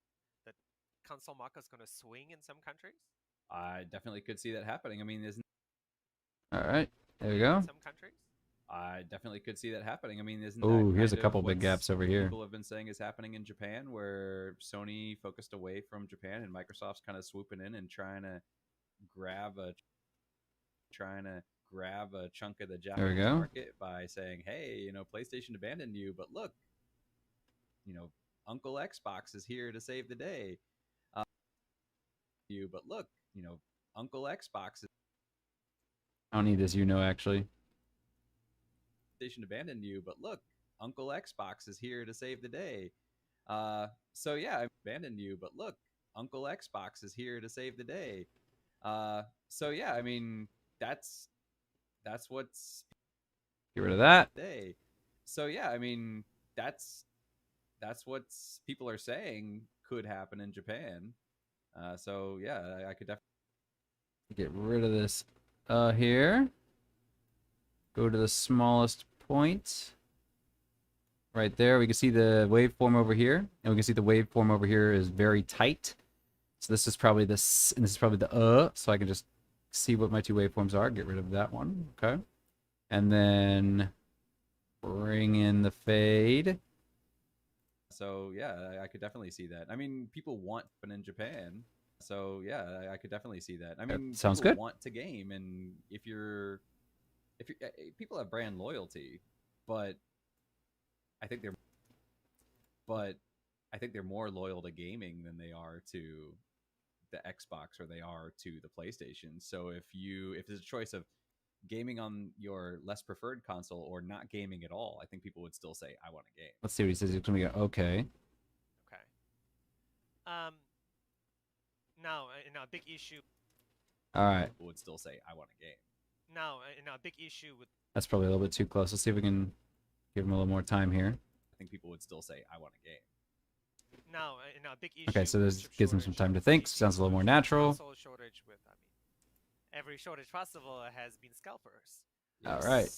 the console market's going to swing in some countries." I definitely could see that happening. I mean, isn't All right, there we go. In some countries. I definitely could see that happening. I mean, isn't Oh, that here's a kind of couple big what's gaps over here. people have been saying is happening in Japan, where Sony focused away from Japan and Microsoft's kind of swooping in and trying to grab a chunk of the There we Japanese go. market by saying, "Hey, you know, PlayStation abandoned you, but look, you know, Uncle Xbox is here to save the day." But look, you know, Uncle Xbox is I don't need this, actually. PlayStation abandoned you, but look, Uncle Xbox is here to save the day. So yeah, I abandoned you, but look, Uncle Xbox is here to save the day. So yeah, I mean, that's what's Get rid of that. day. So yeah, I mean, that's what's people are saying could happen in Japan. So yeah, I could definitely Get rid of this here. Go to the smallest point. Right there, we can see the waveform over here, and we can see the waveform over here is very tight. So this is probably this, and this is probably the so I can just see what my two waveforms are. Get rid of that one, okay. And then bring in the fade. So yeah, I could definitely see that. I mean, people want fun in Japan. So yeah, I could definitely see that. I mean, sounds people good. want to game, and if you're people have brand loyalty, but I think they're more loyal to gaming than they are to the Xbox or they are to the PlayStation. So if there's a choice of gaming on your less preferred console or not gaming at all, I think people would still say, "I want a game." Let's see what he says. He's gonna go, okay. Okay. Now, a big issue. All right. People would still say, "I want a game." Now, a big issue with. That's probably a little bit too close. Let's see if we can give him a little more time here. I think people would still say, "I want a game." Now, a big issue. Okay, so with this chip gives him some shortage time to with think. PC Sounds a little more shortage, natural. console shortage with, every shortage possible has been scalpers. All right.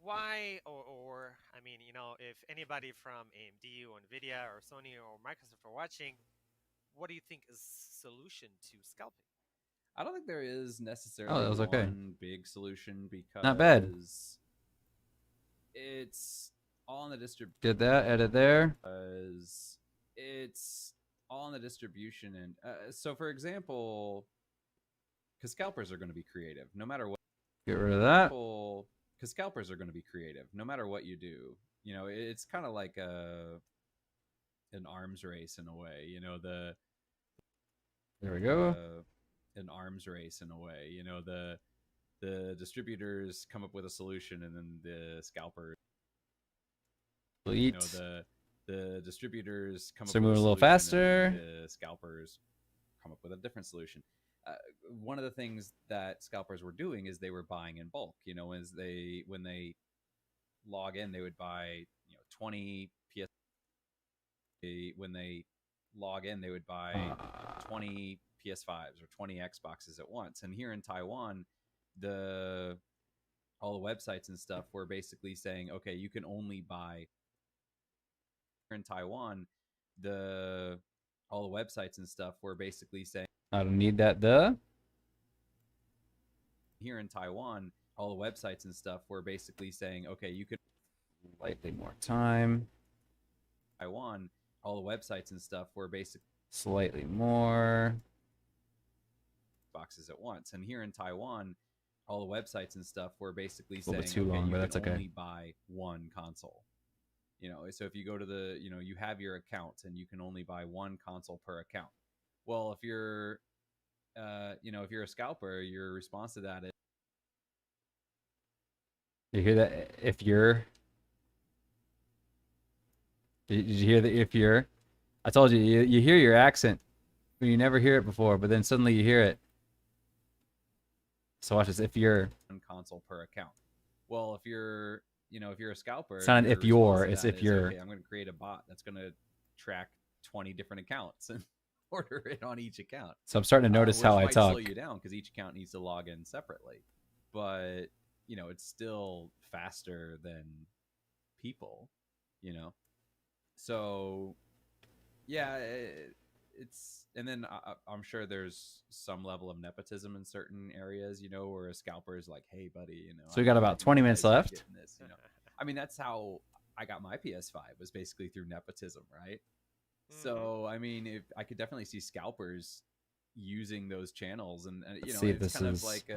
Why, or I mean, if anybody from AMD or Nvidia or Sony or Microsoft are watching, what do you think is solution to scalping? I don't think there is necessarily that was okay. one big solution because Not bad. It's all on the distribution. Did that, edit there. It's all on the distribution, and so for example, because scalpers are going to be creative no matter what. Get rid of that. Because scalpers are going to be creative no matter what you do. You know, it's kind of like an arms race in a way. You know, There we go. An arms race in a way. You know, the distributors come up with a solution, and then the scalpers. You know, Sweet. the distributors come So up with moving a a little solution, and faster. then the scalpers come up with a different solution. Uh, One of the things that scalpers were doing is they were buying in bulk. You know, when they log in, they would buy 20 PS. When they log in, they would buy 20 PS5s or 20 Xboxes at once. And here in Taiwan, the all the websites and stuff were basically saying, okay, you can only buy in Taiwan. The all the websites and stuff were basically saying I don't need that. The here in Taiwan, all the websites and stuff were basically saying, okay, you could slightly more time. Taiwan. All the websites and stuff were basically Slightly more. boxes at once. And here in Taiwan, all the websites and stuff were basically A little saying, bit too okay, long, you but can that's okay. only buy one console. You know, so if you go to the, you have your account and you can only buy one console per account. Well, if you're, if you're a scalper, your response to that is, You hear that? If you're, did you hear the if you're? I told you, you hear your accent, but you never hear it before, but then suddenly you hear it. So watch this. If you're, one console per account. Well, if you're, if you're a scalper, it's not an your if response you're, to it's that if is, you're. okay, I'm going to create a bot that's going to track 20 different accounts and order it on each account. So I'm starting to notice Which how I might talk. slow you down because each account needs to log in separately. But, it's still faster than people, you know? So, yeah, it's, and then I'm sure there's some level of nepotism in certain areas, where a scalper is like, hey, buddy, So we got about 20 minutes left. This, I mean, that's how I got my PS5 was basically through nepotism, right? So, I mean, if I could definitely see scalpers using those channels, and Let's see if it's this kind is- of like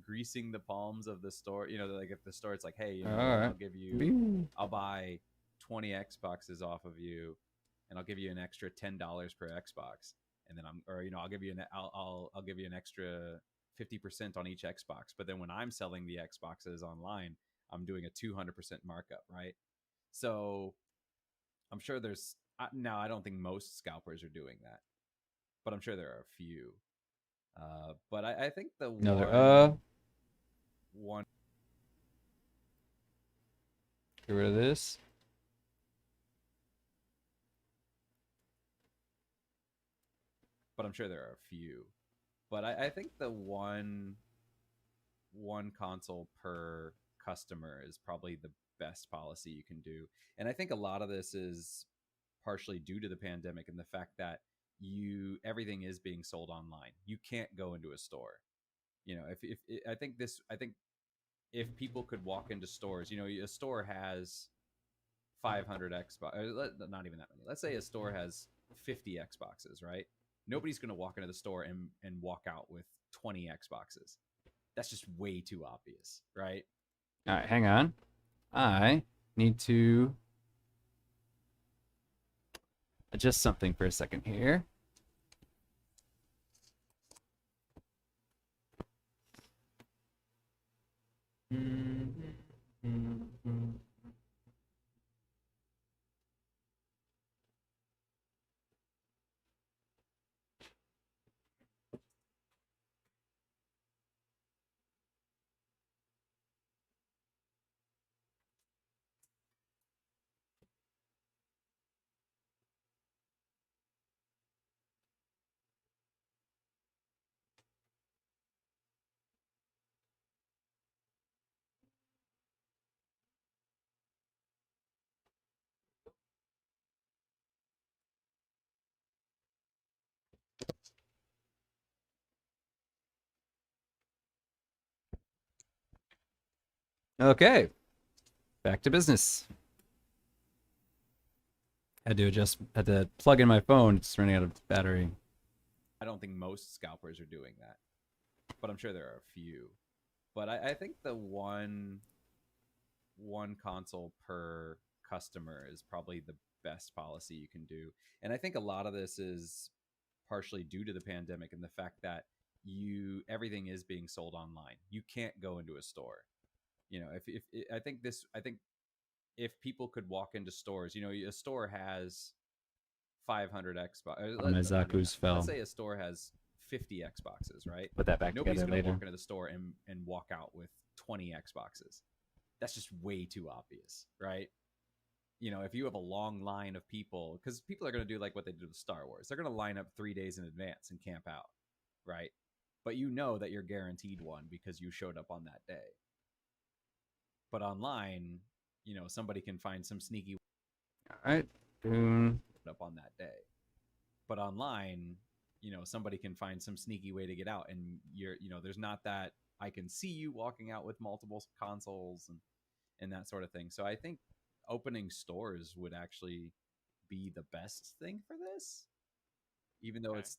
greasing the palms of the store. Like if the store, it's like, hey, All right. I'll give you, I'll buy 20 Xboxes off of you, and I'll give you an extra $10 per Xbox, and then I'll give you I'll give you an extra 50% on each Xbox. But then when I'm selling the Xboxes online, I'm doing a 200% markup, right? So I'm sure there's now. I don't think most scalpers are doing that, but I'm sure there are a few. But I think the Another one. Get rid of this. But I'm sure there are a few. But I think the one console per customer is probably the best policy you can do. And I think a lot of this is partially due to the pandemic and the fact that everything is being sold online. You can't go into a store. If I think if people could walk into stores, a store has 500 Xbox, not even that many. Let's say a store has 50 Xboxes, right? Nobody's going to walk into the store and walk out with 20 Xboxes. That's just way too obvious, right? All right, hang on. I need to adjust something for a second here. Okay, back to business. Had to plug in my phone. It's running out of battery. I don't think most scalpers are doing that, but I'm sure there are a few. But I think the one console per customer is probably the best policy you can do. And I think a lot of this is partially due to the pandemic and the fact that everything is being sold online. You can't go into a store. You know, if I think if people could walk into stores, you know, a store has 500 Xbox. Mizaku's fell. Let's say a store has 50 Xboxes, right? Put that back Nobody's together going to later. walk into the store and walk out with 20 Xboxes. That's just way too obvious, right? You know, if you have a long line of people, because people are going to do like what they did with Star Wars. They're going to line up 3 days in advance and camp out, right? But you know that you're guaranteed one because you showed up on that day. But online, you know, somebody can find some sneaky All right. Boom. up on that day. But online, you know, somebody can find some sneaky way to get out, and there's not that I can see you walking out with multiple consoles and that sort of thing. So I think opening stores would actually be the best thing for this, even though it's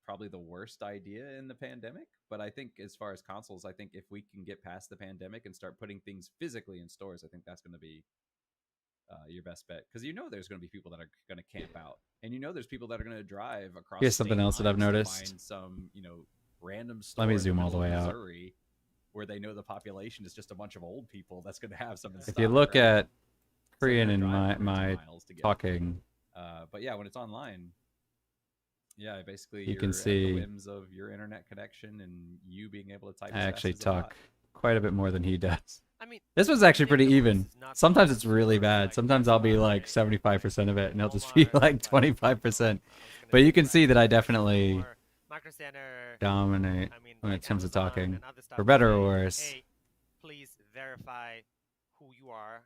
probably the worst idea in the pandemic. But I think as far as consoles, I think if we can get past the pandemic and start putting things physically in stores, I think that's going to be your best bet, because you know there's going to be people that are going to camp out, and you know there's people that are going to drive across. Here's something else that I've noticed. Find some, you know, random store. Let me in the zoom all the middle of way out. Missouri, where they know the population is just a bunch of old people. That's going to have some. If you look at So they're Korean in driving my hundreds of miles to get talking, but yeah, when it's online, yeah, basically You you're can at see- the whims of your internet connection and you being able to type. I as actually fast as a bot. talk quite a bit more than he does. I mean, This was actually pretty Nintendo even. is not Sometimes known it's really for, bad. like, Sometimes I'll be like Best 75% of it, and it'll Buy, just be Walmart, like 25%. But you can see that I definitely or Micro Center, dominate I mean, when it like comes to Amazon talking. and other stuff For to better or say, worse. Hey, please verify who you are,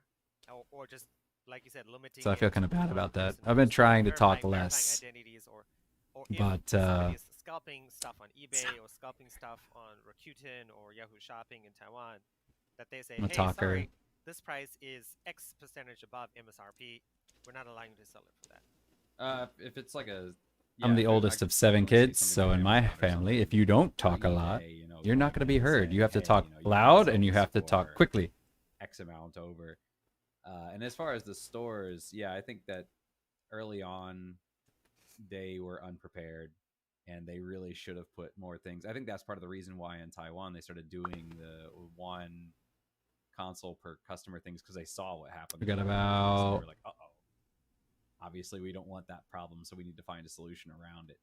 or just like you said, limiting. So I feel it kind of to bad one about that. person I've been versus trying to talk verifying less. identities, or if But, somebody is scalping stuff on eBay or scalping stuff on Rakuten or Yahoo Shopping in Taiwan, that they say, I'm a hey, talker. sorry, this price is X percentage above MSRP. We're not allowing you to sell it for that. If it's like a, I'm the if oldest I of 7 could see kids, something so like in my Amazon or family, something, if you don't or talk a lot, eBay, you know, you're not going going to be in and heard. saying, You have to "Hey, talk you know, you can loud sell and you this have to talk for quickly. X amount over." And as far as the stores, yeah, I think that early on they were unprepared and they really should have put more things. I think that's part of the reason why in Taiwan they started doing the one console per customer things, because they saw what happened. We got They about- were like, uh-oh. Obviously, we don't want that problem, so we need to find a solution around it.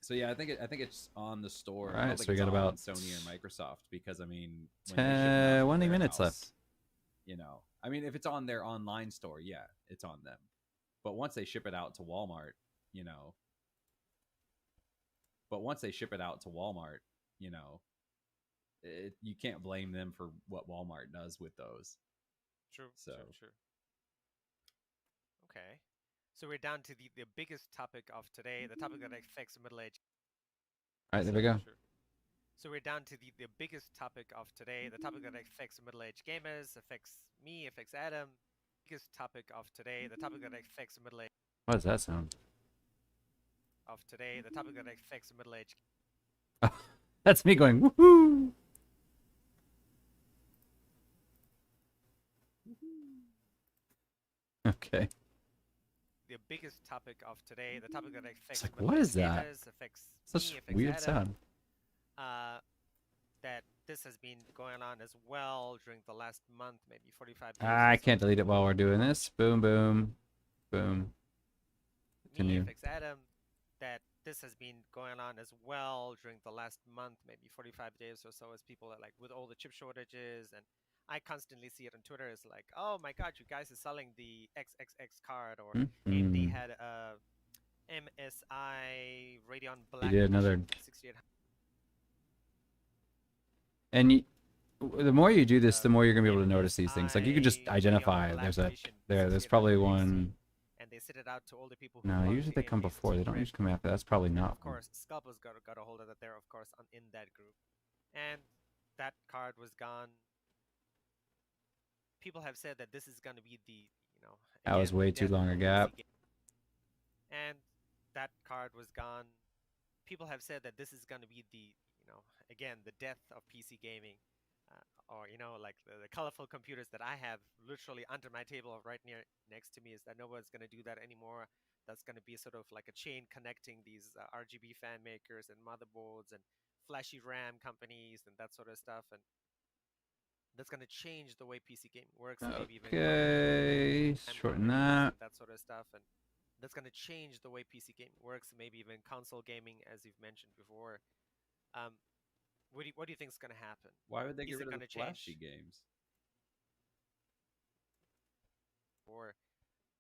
So yeah, I think it's on the store. I Alright, don't so think we it's got on about Sony or Microsoft, because I mean, when they ship it out to the 20 minutes warehouse, left. You know, I mean, if it's on their online store, yeah, it's on them. But once they ship it out to Walmart, you know, you can't blame them for what Walmart does with those. True. So- True. Okay. So we're down to the biggest topic of today, the topic that affects middle-aged. All right, there we go. Sure. So we're down to the biggest topic of today, the topic that affects middle-aged gamers, affects me, affects Adam. Biggest topic of today, the topic that affects middle-aged What does that sound? of today, the topic that affects middle-aged. That's me going, woohoo! Okay. The biggest topic of today, the topic that affects like, what is middle-aged that? gamers, affects Such me, affects weird Adam. sound. That this has been going on as well during the last month, maybe 45 days. I or so. can't delete it while we're doing this. Boom, boom, boom. Me, Continue. affects Adam. That this has been going on as well during the last month, maybe 45 days or so, as people are like, with all the chip shortages, and I constantly see it on Twitter. It's like, oh my god, you guys are selling the XXX card, or AMD Mhm. had a MSI Radeon Black You did another. Edition 6800. And the more you do this, the more you're gonna be able to notice these things. Like you can just MSI identify. Radeon There's Black a Edition there's probably 6800 one. and they sent it out to all the people who No, want usually the they come AMD before. They don't Super usually come after. That's probably not. Of course, Scalpers got a hold of that there, of course, in that group. And that card was gone. People have said that this is going to be the, That was again, way the too death long a of gap. PC and that card was gone. People have said that this is going to be the, again, the death of PC gaming. or you know, like the colorful computers that I have literally under my table right next to me, is that nobody's going to do that anymore. That's going to be sort of like a chain connecting these RGB fan makers and motherboards and flashy RAM companies and that sort of stuff, and that's going to change the way PC gaming works, and maybe even Okay, shorten that. and that sort of stuff, and that's going to change the way PC gaming works, maybe even console gaming, as you've mentioned before. Um, what do you think is going to happen? Why would they Is get it rid of going the to change? flashy games? Or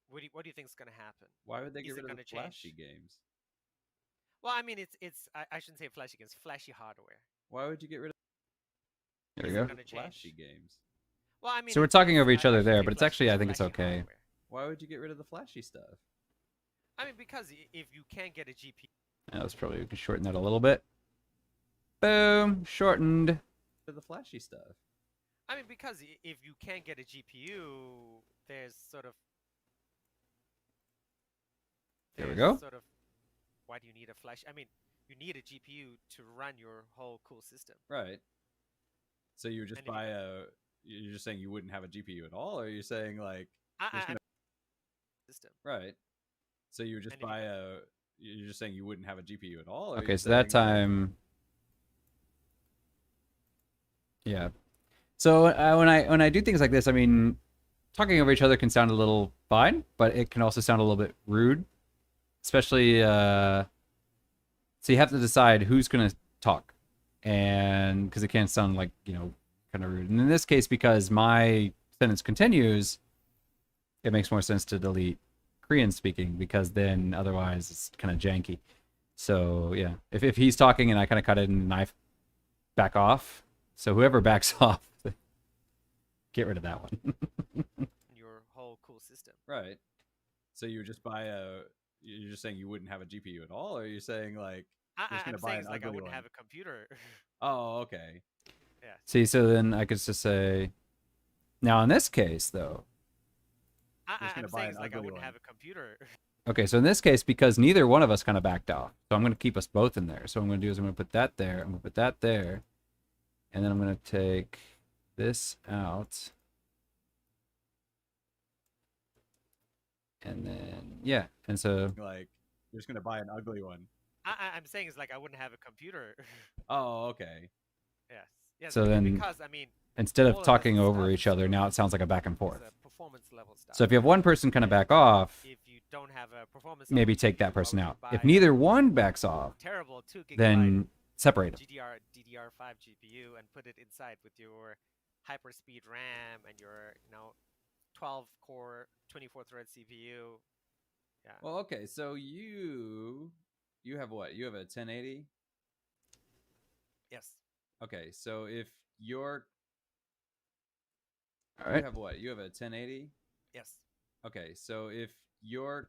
what do you think is going to happen? Why would they Is get it rid of gonna the flashy change? games? Well, I mean, I shouldn't say flashy games, flashy hardware. Why would you get rid of There we Is go. it gonna flashy change? games? Well, I mean, So we're talking over I each other shouldn't there, say but it's flashy actually, I games, think it's flashy okay. hardware. Why would you get rid of the flashy stuff? I mean, because if you can't get a GPU, Yeah, let's probably we can shorten that a little bit. Boom, shortened. The flashy stuff. I mean, because if you can't get a GPU, there's sort of There we go. Sort of, why do you need a flash? I mean, you need a GPU to run your whole cool system. Right. So you would just And if buy a. You're just saying you wouldn't have a GPU at all, or are you saying like I'm system. right? So you would just And if you buy a. You're just saying you wouldn't have a GPU at all, or are Okay, you so that saying, like- time, yeah. So when I do things like this, I mean, talking over each other can sound a little fine, but it can also sound a little bit rude, especially. So you have to decide who's gonna talk, and because it can sound like kind of rude. And in this case, because my sentence continues, it makes more sense to delete Korean speaking, because then otherwise it's kind of janky. So yeah, if he's talking and I kind of cut it and I back off, so whoever backs off, get rid of that one. your whole cool system. right? So you would just buy a. You're just saying you wouldn't have a GPU at all, or are you saying like you're just I'm gonna buy saying an it's like I ugly wouldn't one? have a computer. Oh, okay. Yeah. See, so then I could just say, now in this case though, Just gonna I'm buy saying an it's like I ugly wouldn't one. have a computer. okay, so in this case, because neither one of us kind of backed off, so I'm going to keep us both in there. So what I'm going to do is I'm going to put that there, I'm going to put that there, and then I'm going to take this out. And then, yeah, and so, Like you're just gonna buy an ugly one. I'm saying it's like I wouldn't have a computer. Oh, okay. Yes. Yes. So then- because I mean, instead all of of talking this over stuff each is other, sort now of- it sounds like a back and it's forth. a performance level stuff. So if you have one person kind of back off, If you don't have a performance, maybe level take that GPU, person why would out. you If buy neither a one backs off, terrible 2 GB then separate them. DDR5 GPU and put it inside with your hyperspeed RAM and your 12 core 24 thread CPU. Yeah. Well, okay. So you have what? You have a 1080. Yes. Okay. So if you're All you right. have what? You have a 1080. Yes. Okay. So if your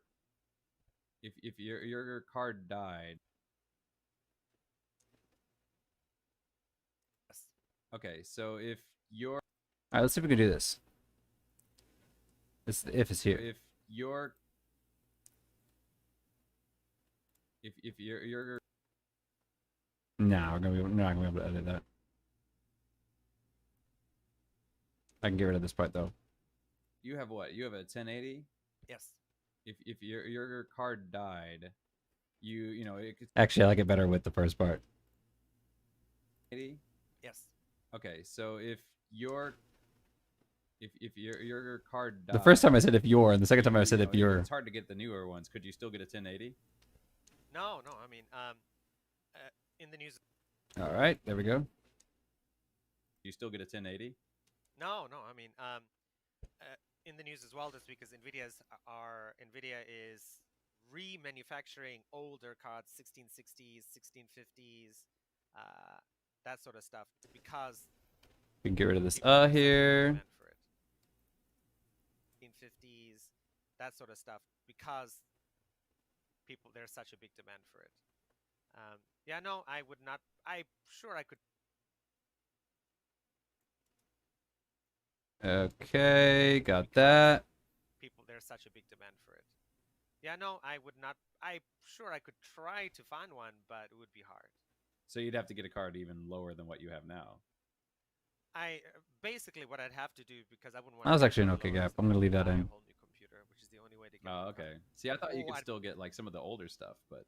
card died. Yes. Okay. So if your All right, let's see if we can do this. This if is here. if your if your No, we're not gonna be able to edit that. I can get rid of this part though. you have what? You have a 1080. Yes. If your card died, you know it could Actually, I like it better with the first part. 80. Yes. Okay. So if your card died, The first time I said if you're, and the second time I said you if know, you're. it's hard to get the newer ones. Could you still get a 1080? No. I mean, in the news. All right, there we go. You still get a 1080? No. I mean, in the news as well this week is Nvidia is remanufacturing older cards, 1660s, 1650s, that sort of stuff, because We can get rid of this people have such a big here. demand for it. 1650s, that sort of stuff, because there's such a big demand for it. Yeah, no, I would not. I'm sure I could. Okay, got that. There's such a big demand for it. Yeah, no, I would not. I'm sure I could try to find one, but it would be hard. So you'd have to get a card even lower than what you have now. basically what I'd have to do, because I wouldn't want That was actually an okay gap. I'm gonna leave that buy a in. whole new computer, which is the only way to get. Oh, okay. See, I thought you Oh, could I'd- still get like some of the older stuff, but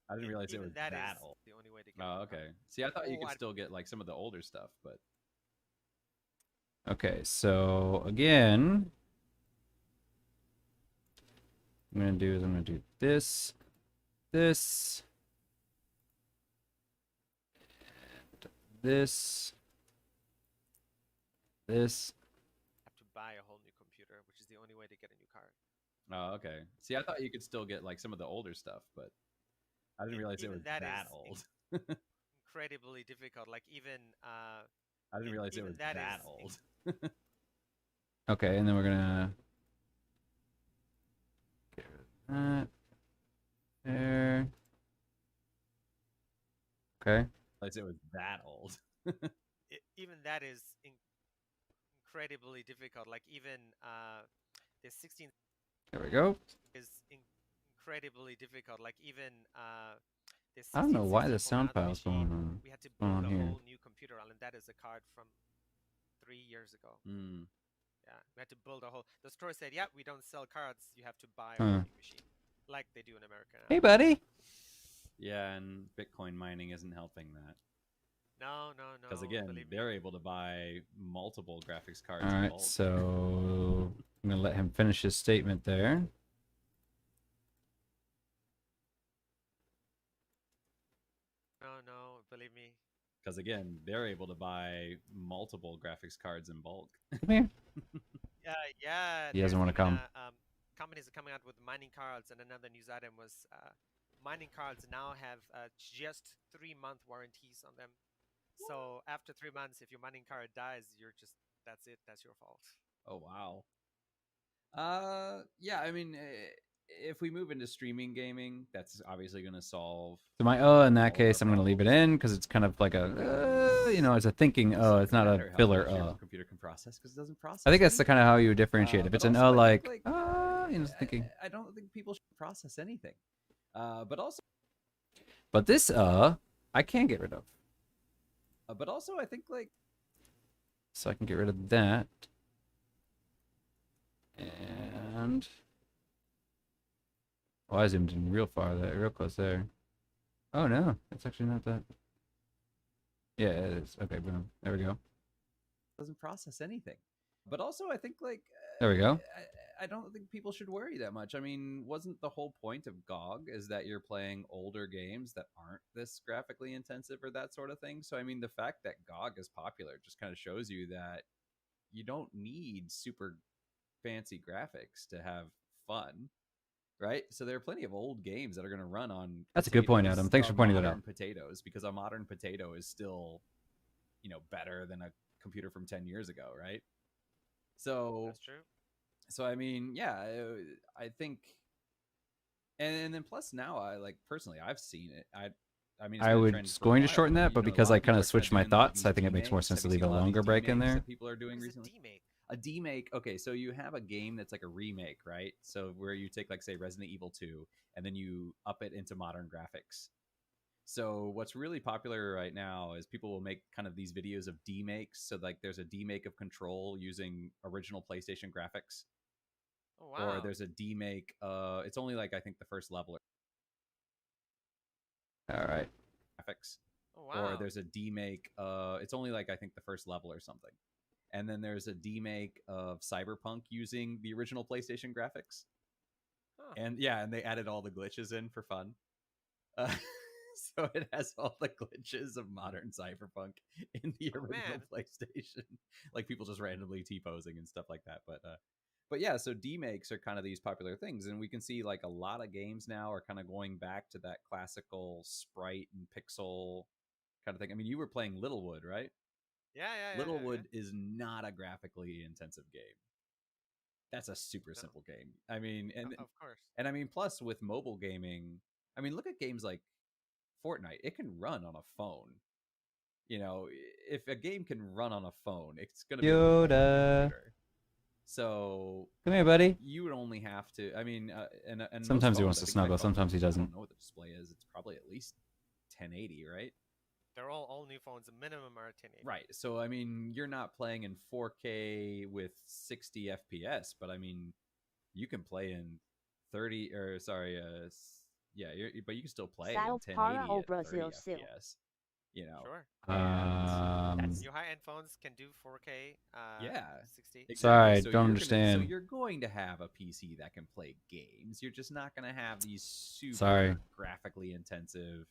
I didn't realize it Even was that that is old. the only way to get. Oh, okay. See, I thought you Oh, could I'd- still get like some of the older stuff, but Okay, so again, I'm gonna do this, this, and this, this. have to buy a whole new computer, which is the only way to get a new card. oh, okay. See, I thought you could still get like some of the older stuff, but I didn't realize it Even was that that is old. Incredibly difficult. Like even I didn't realize it even was that that is old. Okay, and then we're gonna get rid of that there. Okay. Realized it was that old. even that is incredibly difficult. Like even the 16 There we go. is incredibly difficult. Like even the I don't know why 1660 the sound Command file's going machine, on. we had to going build on a here? whole new computer on, and that is a card from 3 years ago. Hmm. Yeah, we had to build a whole. The store said, "Yeah, we don't sell cards. You have to buy a Huh. whole new machine, like they do in America now." Hey, buddy. Yeah, and Bitcoin mining isn't helping that. No. Because again, believe me. they're able to buy multiple graphics cards. All in right, bulk. so I'm gonna let him finish his statement there. No, believe me. Because again, they're able to buy multiple graphics cards in bulk. Come here. Yeah. He doesn't there's wanna even, come. Companies are coming out with mining cards, and another news item was mining cards now have just 3-month warranties on them. So after 3 months, if your mining card dies, that's it. That's your fault. Oh wow. Yeah. I mean, if we move into streaming gaming, that's obviously going to solve. So my in all that our case, I'm gonna leave it in because it's kind of like a it's a thinking it's not a filler Your computer can process because it doesn't process. I think that's the anything. kind of how you would differentiate. If But it's an also, I think, like I, thinking. I don't think people should process anything. But also, But this I can get rid of. I think like So I can get rid of that. And I zoomed in real close there. Oh no, it's actually not that. Yeah, it is. Okay, boom. There we go. doesn't process anything. But also, I think like There we go. I don't think people should worry that much. I mean, wasn't the whole point of GOG is that you're playing older games that aren't this graphically intensive or that sort of thing? So, I mean, the fact that GOG is popular just kind of shows you that you don't need super fancy graphics to have fun, right? So there are plenty of old games that are going to run on. That's a good point, potatoes, Adam. Thanks for pointing that modern out. Potatoes, because a modern potato is still, better than a computer from 10 years ago, right? So That's true. so I mean, yeah, I think, and then plus now personally I've seen it. I mean, it's I been a was trend for a going to while, shorten but, that, but a because lot I of kind people of are switched my doing, like, thoughts, these I think it makes more demakes. sense to Have you leave a seen lot of longer these break in demakes there. that people are doing What is a recently. demake? A demake. Okay, so you have a game that's like a remake, right? So where you take, like, say, Resident Evil 2, and then you up it into modern graphics. So what's really popular right now is people will make kind of these videos of demakes. So like there's a demake of Control using original PlayStation graphics, Oh wow. or there's a demake. It's only like I think the first level All right. graphics, Oh wow. or there's a demake. It's only like I think the first level or something. And then there's a demake of Cyberpunk using the original PlayStation graphics. Huh. And yeah, and they added all the glitches in for fun. Uh, so it has all the glitches of modern Cyberpunk in the original man. PlayStation, like people just randomly T-posing and stuff like that. But yeah, so demakes are kind of these popular things, and we can see like a lot of games now are kind of going back to that classical sprite and pixel kind of thing. I mean, you were playing Littlewood, right? Yeah. Littlewood is not a graphically intensive game. That's a super No. simple game. I mean, Of course. and I mean, plus with mobile gaming, I mean, look at games like Fortnite. It can run on a phone. If a game can run on a phone, it's going to be a Yoda. computer. So Come here, buddy. you would only have to. I mean, and Sometimes most he wants phones, to I think my snuggle, phone, sometimes he I doesn't. don't know what the display is. It's probably at least 1080, right? They're all new phones. The minimum are 1080. Right. So I mean, you're not playing in 4K with 60 FPS, but I mean, you can play in 30 or sorry, yeah, but you can still play in Sao para 1080 o at 30 Brazil still. FPS. You know, Sure. and that's New high-end phones can do 4K, yeah, 60. exactly. Sorry, So don't you're understand. So you're going to have a PC that can play games. You're just not going to have these super Sorry. graphically intensive.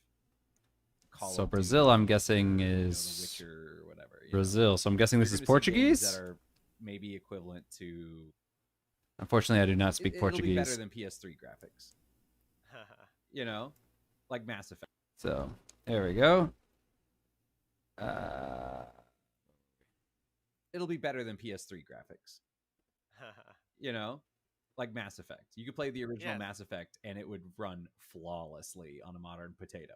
Call So of Brazil, Duty I'm guessing, or, is The Witcher or whatever. Brazil. So I'm guessing You're this is gonna see games Portuguese. that are maybe equivalent to. Unfortunately, I do not speak It'll be better Portuguese. than PS3 graphics. You know, like Mass Effect. So there we go. It'll be better than PS3 graphics. You know, like Mass Effect. You could play the original Yes. Mass Effect and it would run flawlessly on a modern potato.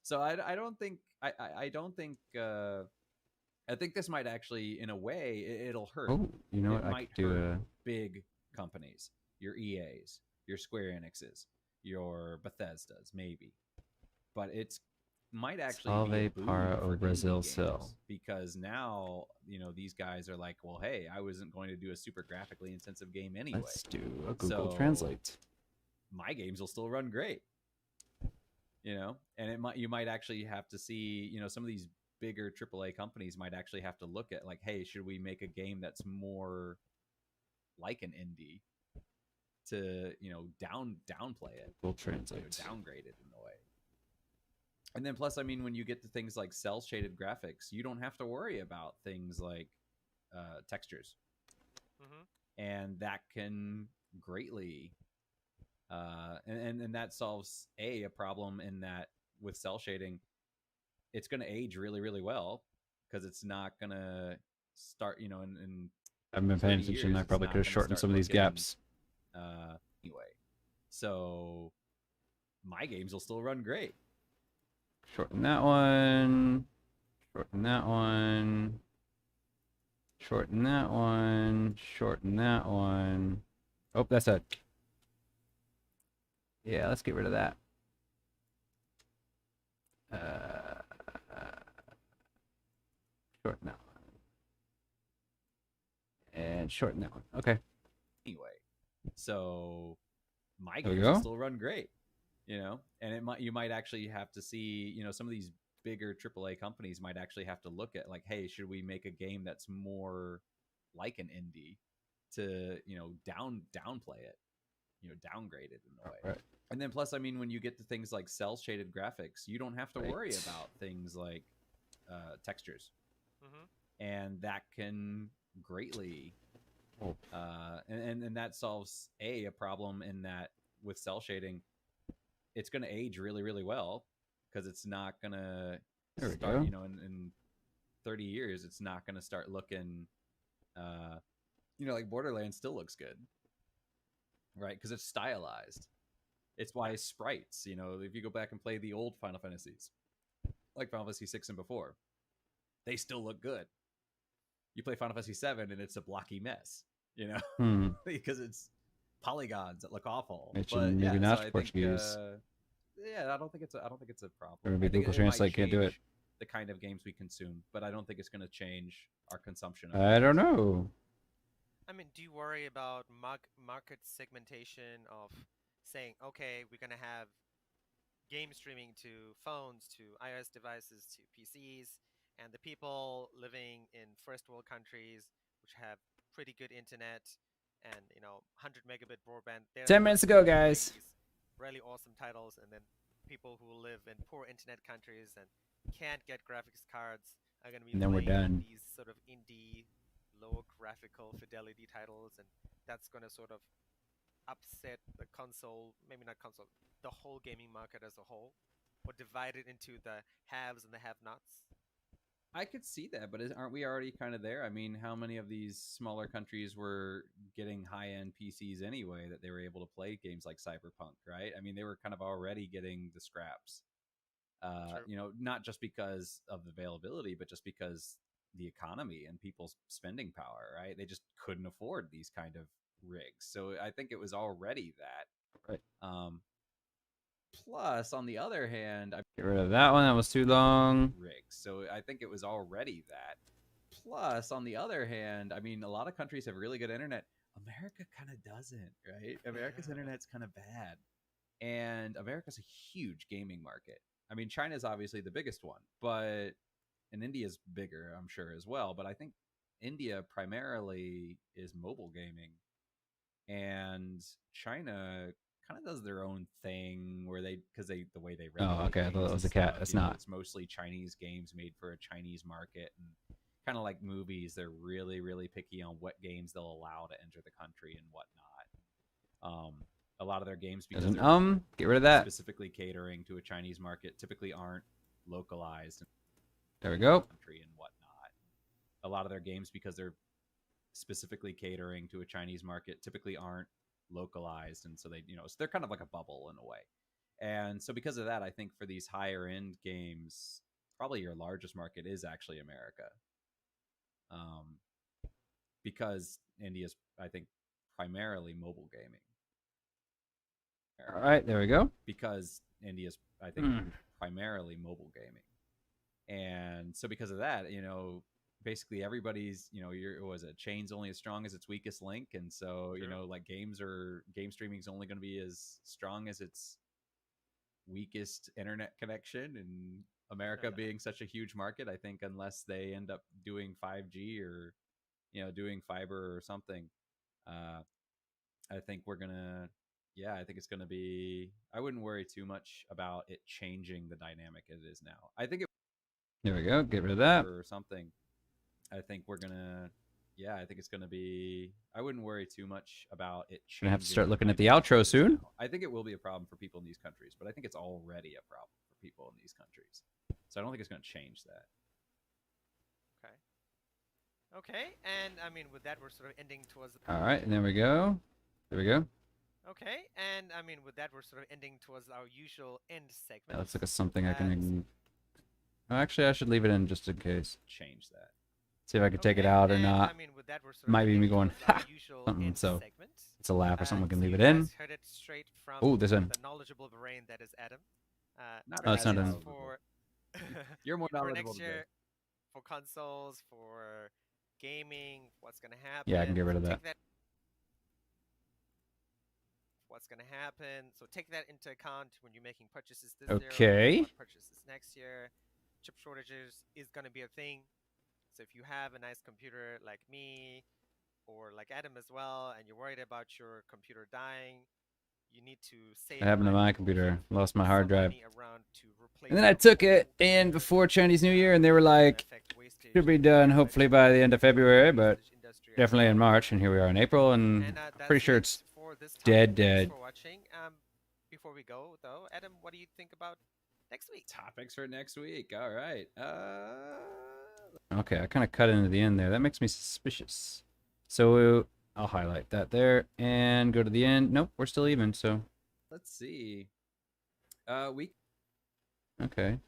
So I don't think I don't think I think this might actually, in a way, it'll hurt. Oh, you know It what? I might could do hurt a. big companies, your EAs, your Square Enixes, your Bethesda's, maybe, but it's might actually be a Salve boon para for o indie Brazil games, sil. because now these guys are like, well, hey, I wasn't going to do a super graphically intensive game anyway. Let's do a Google So- Translate. My games will still run great, and you might actually have to see, some of these bigger AAA companies might actually have to look at, like, hey, should we make a game that's more like an indie to downplay it, Google Translate. downgrade it in a way. And then plus, I mean, when you get to things like cell shaded graphics, you don't have to worry about things like textures, and that can greatly and that solves a problem in that with cell shading, it's going to age really, really well, because it's not going to start, in I haven't been paying 30 attention. years, I it's probably not could have gonna shortened start some of these looking, gaps. anyway. So my games will still run great. Shorten that one. Shorten that one. Shorten that one. Shorten that one. Oh, that's it. Yeah, let's get rid of that. Shorten that one. And shorten that one. Okay. Anyway, so my There we games will go. still run great, and you might actually have to see, some of these bigger AAA companies might actually have to look at, like, hey, should we make a game that's more like an indie to, downplay it, downgrade it in a way. Right. And then plus, I mean, when you get to things like cell shaded graphics, you don't have to worry Right. about things like textures, Mm-hmm. and that can greatly Oh. and that solves a problem in that with cell shading, it's going to age really, really well, because it's not going to There we start, go. in 30 years, it's not going to start looking, like Borderlands still looks good, right? Because it's stylized. It's why sprites, if you go back and play the old Final Fantasies, like Final Fantasy 6 and before, they still look good. You play Final Fantasy 7 and it's a blocky mess, Hmm. because it's polygons that look awful. Mention But maybe yeah, not so I Portuguese. think, I don't think it's a problem. Or maybe I think Google it might Translate can't do it. change the kind of games we consume, but I don't think it's going to change our consumption. I don't know. I mean, do you worry about market segmentation of saying, okay, we're gonna have game streaming to phones, to iOS devices, to PCs, and the people living in first world countries, which have pretty good internet and 100 megabit broadband, they're 10 minutes ago, enjoying guys. these really awesome titles, and then people who live in poor internet countries and can't get graphics cards are going to be And then we're playing done. these sort of indie, low graphical fidelity titles, and that's going to sort of upset the console, maybe not console, the whole gaming market as a whole, or divide it into the haves and the have-nots. I could see that, but aren't we already kind of there? I mean, how many of these smaller countries were getting high-end PCs anyway that they were able to play games like Cyberpunk, right? I mean, they were kind of already getting the scraps. Not just because of the availability, but just because the economy and people's spending power, right? They just couldn't afford these kind of rigs. So I think it was already that. Right. Plus, on the other hand, Get rid of that one. That was too long. rigs. So I think it was already that. Plus, on the other hand, I mean, a lot of countries have really good internet. America kind of doesn't, right? America's internet's kind of bad. And America's a huge gaming market. I mean, China's obviously the biggest one, but and India's bigger, I'm sure, as well. But I think India primarily is mobile gaming, and China kind of does their own thing where because the way they regulate Oh, okay. I thought games that was and a cat. stuff, That's you know, not. it's mostly Chinese games made for a Chinese market, and kind of like movies, they're really, really picky on what games they'll allow to enter the country and whatnot. A lot of their games, because Doesn't they're get rid of that. specifically catering to a Chinese market, typically aren't localized in There we the go. country and whatnot. A lot of their games, because they're specifically catering to a Chinese market, typically aren't localized, and so so they're kind of like a bubble in a way. And so because of that, I think for these higher end games, probably your largest market is actually America, because India's, I think, primarily mobile gaming. All right, there we go. Because India's, I think, primarily mobile gaming. And so because of that, basically everybody's, chain's only as strong as its weakest link. And so, True. like game streaming is only going to be as strong as its weakest internet connection. And America being such a huge market, I think unless they end up doing 5G or, doing fiber or something, I think I think it's going to be, I wouldn't worry too much about it changing the dynamic it is now. I think There we go. Get rid of that. or something. I think I think it's going to be, I wouldn't worry too much about it changing. Gonna have to start the looking at the dynamic outro it is soon. now. I think it will be a problem for people in these countries, but I think it's already a problem for people in these countries. So I don't think it's going to change that. Okay, and I mean, with that, we're sort of ending towards the... All right, and there we go. There we go. Okay, and I mean, with that, we're sort of ending towards our usual end segment. That looks like something I can... Oh, actually, I should leave it in just in case. Change that. See if I can take it out or not. I mean, with that, we're sort of Might be me ending going, towards our ha! usual Something, end so segment. it's a laugh or something. We can So leave you it in. guys heard it straight from Oh, this in. the knowledgeable brain that is Adam. Oh, it's not in. For You're more for knowledgeable next than me. year, for consoles, for gaming, what's gonna happen? Yeah, I can get rid of So that. take what's gonna happen. So take that into account when you're making purchases this year. Okay. What purchases next year? Chip shortages is gonna be a thing. So if you have a nice computer like me, or like Adam as well, and you're worried about your computer dying, you need to save. What happened to money my or computer? keep Lost my some hard drive. money around to replace And then I your took it old in computer. before Chinese New Year, and they were It's like, gonna affect wastage should be and done things like hopefully that. by the end of February, but Usage industry as definitely in well. March, and here we are in April, and And pretty that's sure it it's for this dead, topic. dead. Thanks for watching. Before we go though, Adam, what do you think about next week? Topics for next week. All right. Okay, I kind of cut into the end there. That makes me suspicious. So I'll highlight that there and go to the end. Nope, we're still even, so. Let's see. Okay.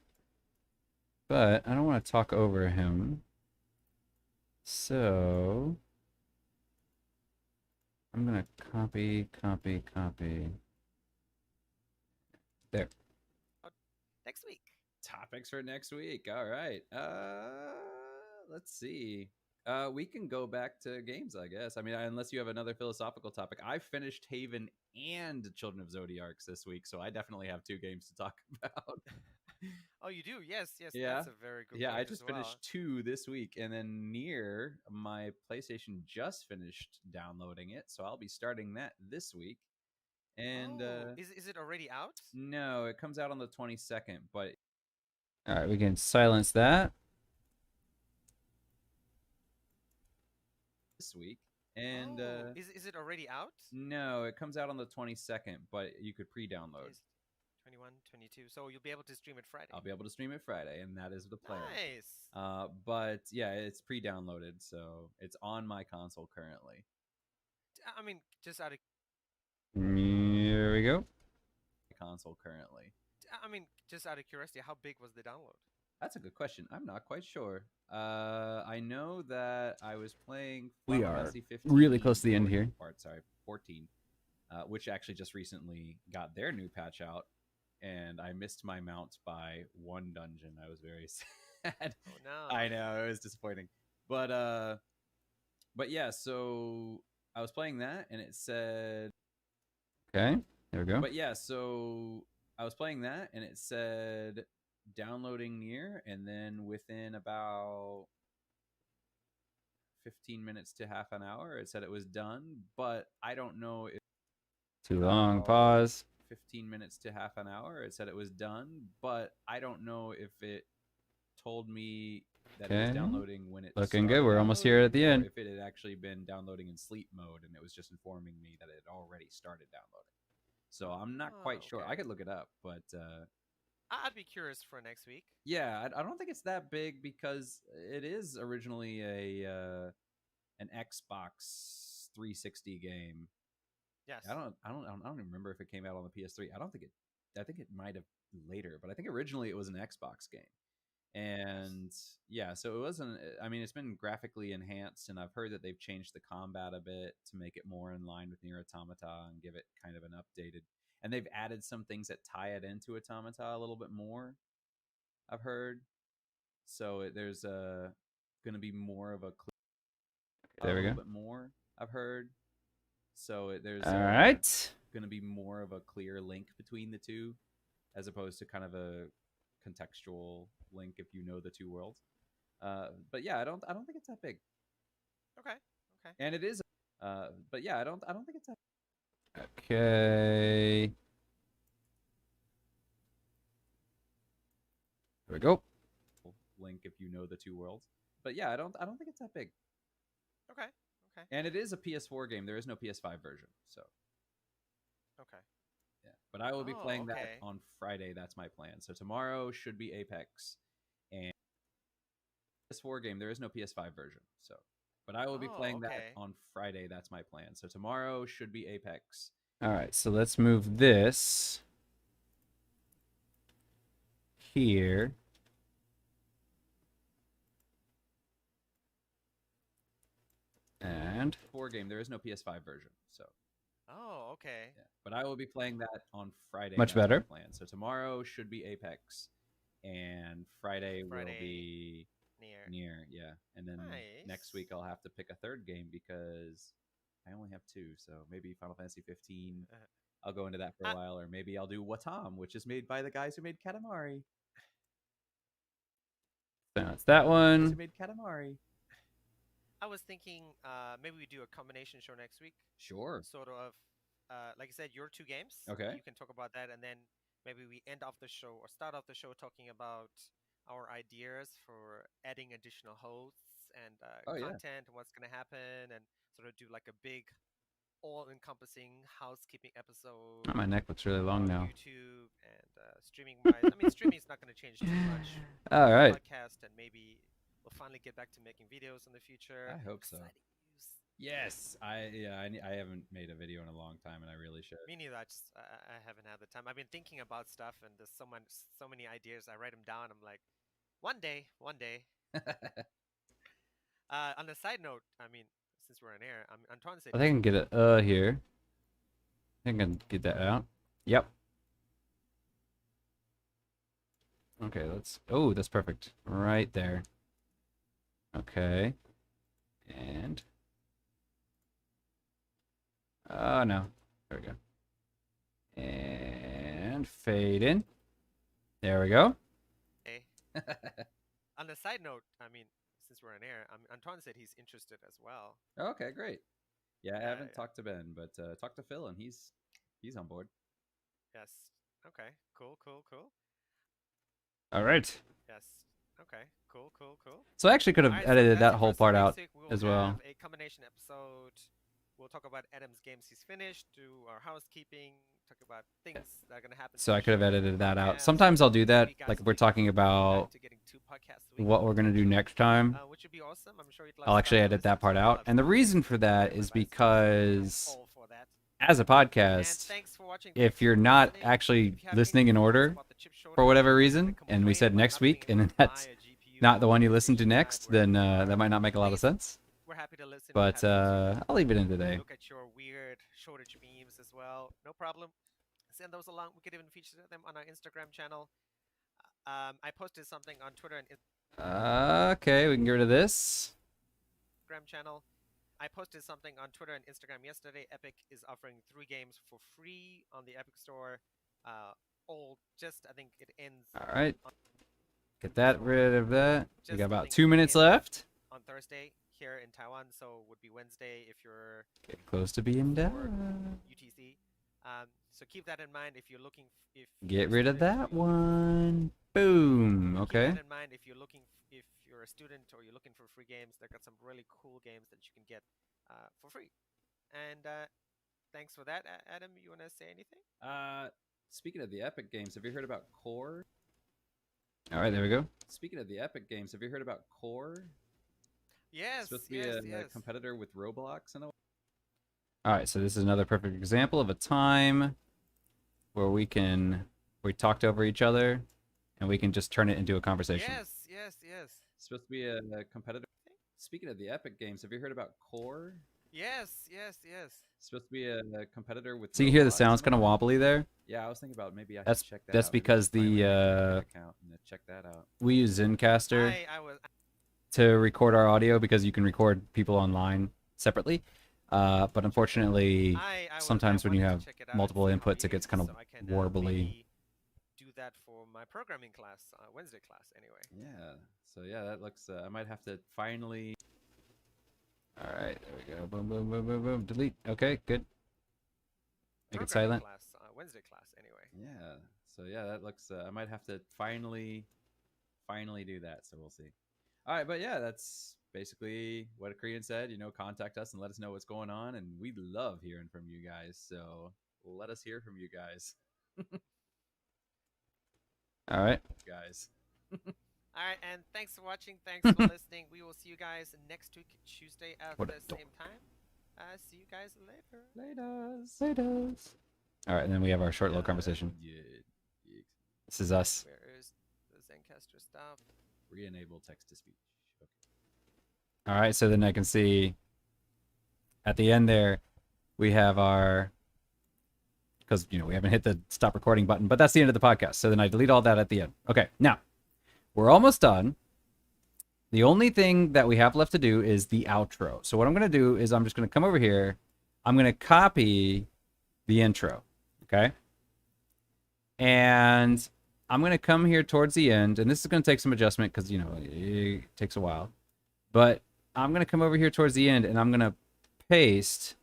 But I don't want to talk over him. So I'm going to copy. There. Next week. Topics for next week. All right. Let's see. We can go back to games, I guess. I mean, unless you have another philosophical topic. I finished Haven and Children of Zodiarcs this week, so I definitely have 2 games to talk about. Oh, you do? Yes. Yeah. That's a very good Yeah, point I as just well. finished 2 this week, and then Nier, my PlayStation just finished downloading it, so I'll be starting that this week. And is it already out? no, it comes out on the 22nd, but All right, we can silence that. this week. And is it already out? no, it comes out on the 22nd, but you could pre-download. 21, 22. So you'll be able to stream it Friday. I'll be able to stream it Friday, and that is the plan. Nice. But yeah, it's pre-downloaded, so it's on my console currently. I mean, just out of Here we go. Console currently. I mean, just out of curiosity, how big was the download? That's a good question. I'm not quite sure. I know that I was playing We Final are Fantasy 15, really close to the end here. 14, which actually just recently got their new patch out. and I missed my mount by 1 dungeon. I was very sad. Oh no. I know, it was disappointing. But yeah, so I was playing that and it said Okay, there we go. But yeah, so I was playing that and it said downloading near, and then within about 15 minutes to half an hour it said it was done, but I don't know if Too long. about Pause. 15 minutes to half an hour it said it was done, but I don't know if it told me that it was Okay. downloading when it Looking good. started We're almost here at the downloading, or end. if it had actually been downloading in sleep mode and it was just informing me that it had already started downloading. So I'm not quite sure. I Okay. could look it up, but I'd be curious for next week. yeah, I don't think it's that big because it is originally an Xbox 360 game. Yes. I don't even remember if it came out on the PS3. I think it might have later, but I think originally it was an Xbox game. And yeah, so it wasn't. I mean, it's been graphically enhanced, and I've heard that they've changed the combat a bit to make it more in line with Nier Automata and give it kind of an updated. And they've added some things that tie it into Automata a little bit more. I've heard. So there's going to be more of a There we go. bit more. I've heard. So there's All right. going to be more of a clear link between the two, as opposed to kind of a contextual link if you know the two worlds. But yeah, I don't think it's that big, Okay. Okay. and it is. But yeah, I don't think it's that. Okay. There we go. Link if you know the two worlds. But yeah, I don't think it's that big, Okay. Okay. and it is a PS4 game. There is no PS5 version, so Okay. yeah. But I will be Oh, playing that okay. on Friday. That's my plan. So tomorrow should be Apex, and PS4 game. There is no PS5 version, so. But I will be Oh, playing that okay. on Friday. That's my plan. So tomorrow should be Apex. All right, so let's move this here. And 4 game. There is no PS5 version, so. Oh, okay. Yeah. But I will be playing that on Friday. Much That's my better. plan. So tomorrow should be Apex, and Friday will Friday. be Near. yeah. And then next Nice. week I'll have to pick a third game because I only have 2. So maybe Final Fantasy 15. Uh-huh. I'll go into that for a while, or maybe I'll do Watam, which is made by the guys who made Katamari. so that's that Who one. made Katamari? I was thinking maybe we do a combination show next week. Sure. Sort of, like I said, your 2 games. Okay. You can talk about that, and then maybe we end off the show or start off the show talking about our ideas for adding additional hosts and Oh, yeah. content and what's going to happen, and sort of do like a big, all-encompassing housekeeping episode. Oh, my neck looks really long on now. YouTube and streaming-wise. I mean, streaming is not going to change too much. All right. Podcast, and maybe we'll finally get back to making videos in the future. I hope so. Exciting news. Yes. I haven't made a video in a long time, and I really should. Me neither. I haven't had the time. I've been thinking about stuff, and there's so many ideas. I write them down. I'm like, one day. On a side note, I mean, since we're on air, I'm trying to say. I think I can get it here. I think I can get that out. Yep. Okay, oh, that's perfect. Right there. Okay. And oh no. There we go. And fade in. There we go. Hey. On a side note, I mean, since we're on air, I'm trying to say he's interested as well. Okay, great. Yeah, I haven't yeah. talked to Ben, but talked to Phil, and he's on board. Yes. Okay. Cool. All right. Yes. Okay. Cool. So I actually could have Alright, so edited that's that it whole for part next out week. We'll as well. have a combination episode. We'll talk about Adam's games he's finished, do our housekeeping, talk about things that are gonna happen. So to I the could have show, edited that out. podcasts. Sometimes I'll do that, Maybe guys like if will we're be talking back about to getting 2 podcasts a week, what we're gonna do next time. which would be awesome. I'm sure you'd love I'll stuff actually to edit listen that part to, out. love And the to reason for that hear is advice. because All for that. as a And podcast, thanks for watching. if Thanks you're for not listening. actually If you have listening any in feelings order about the chip shortage, for whatever wanna reason, and we complain said about next not being week, able and to buy that's a GPU not the or one you listen to PlayStation next, 5 then wherever you that are, might not make a lot of please, sense. we're happy to listen. But I'll leave it in today. Look at your weird shortage memes as well. No problem. send those along. We could even feature them on our Instagram channel. I posted something on Twitter and Okay, we can get rid of this. Instagram channel. I posted something on Twitter and Instagram yesterday. Epic is offering 3 games for free on the Epic Store. I think it ends. All right. Get that rid of that. We Just, got I about think, 2 minutes ends left. on Thursday here in Taiwan, so it would be Wednesday if you're Get close to being for done. UTC. So keep that in mind if you're looking. If Get you're a rid of student or that you're looking one. Boom. Keep Okay. that in mind if you're looking. If you're a student or you're looking for free games, they got some really cool games that you can get for free. And thanks for that, Adam. You wanna say anything? Speaking of the Epic games, have you heard about Core? All right, there we go. Speaking of the Epic games, have you heard about Core? Yes. It's supposed to be yes. a yes. competitor with Roblox and all. All right, so this is another perfect example of a time where we talked over each other and we can just turn it into a conversation. Yes. It's supposed to be a competitor. Speaking of the Epic games, have you heard about Core? Yes. It's supposed to be a competitor with. So you hear the Roblox sounds and kind of all. wobbly there? Yeah, I was thinking about maybe I That's- should check that that's out. Maybe because finally the, make an account and check that out. We use Zencaster I was. to record our audio because you can record people online separately. But unfortunately, sometimes when you wanted to have check it out multiple and see how inputs, it gets kind of so I can, warbly. maybe do that for my programming class, Wednesday class, anyway. Yeah. So yeah, that looks. I might have to finally. All right, there we go. Boom, boom, boom, boom, boom. Delete. Okay, good. Make it Programming silent. Class, Wednesday class, anyway. Yeah. So yeah, that looks. I might have to finally do that. So we'll see. All right, but yeah, that's basically what Korean said. Contact us and let us know what's going on, and we love hearing from you guys. So let us hear from you guys, All right. guys. All right, and thanks for watching. Thanks for listening. We will see you guys next week, Tuesday at What the a same time. See you guys later. Laters. Laters. All right, and then we have our short little conversation. Yeah. This is us. Where is the Zencaster stuff? Re-enable text to speech. Okay. All right, so then I can see at the end there, we have our, because, we haven't hit the stop recording button, but that's the end of the podcast. So then I delete all that at the end. Okay, now, we're almost done. The only thing that we have left to do is the outro. So what I'm going to do is I'm just going to come over here. I'm going to copy the intro, okay? And I'm going to come here towards the end, and this is going to take some adjustment because, it takes a while. But I'm going to come over here towards the end, and I'm going to paste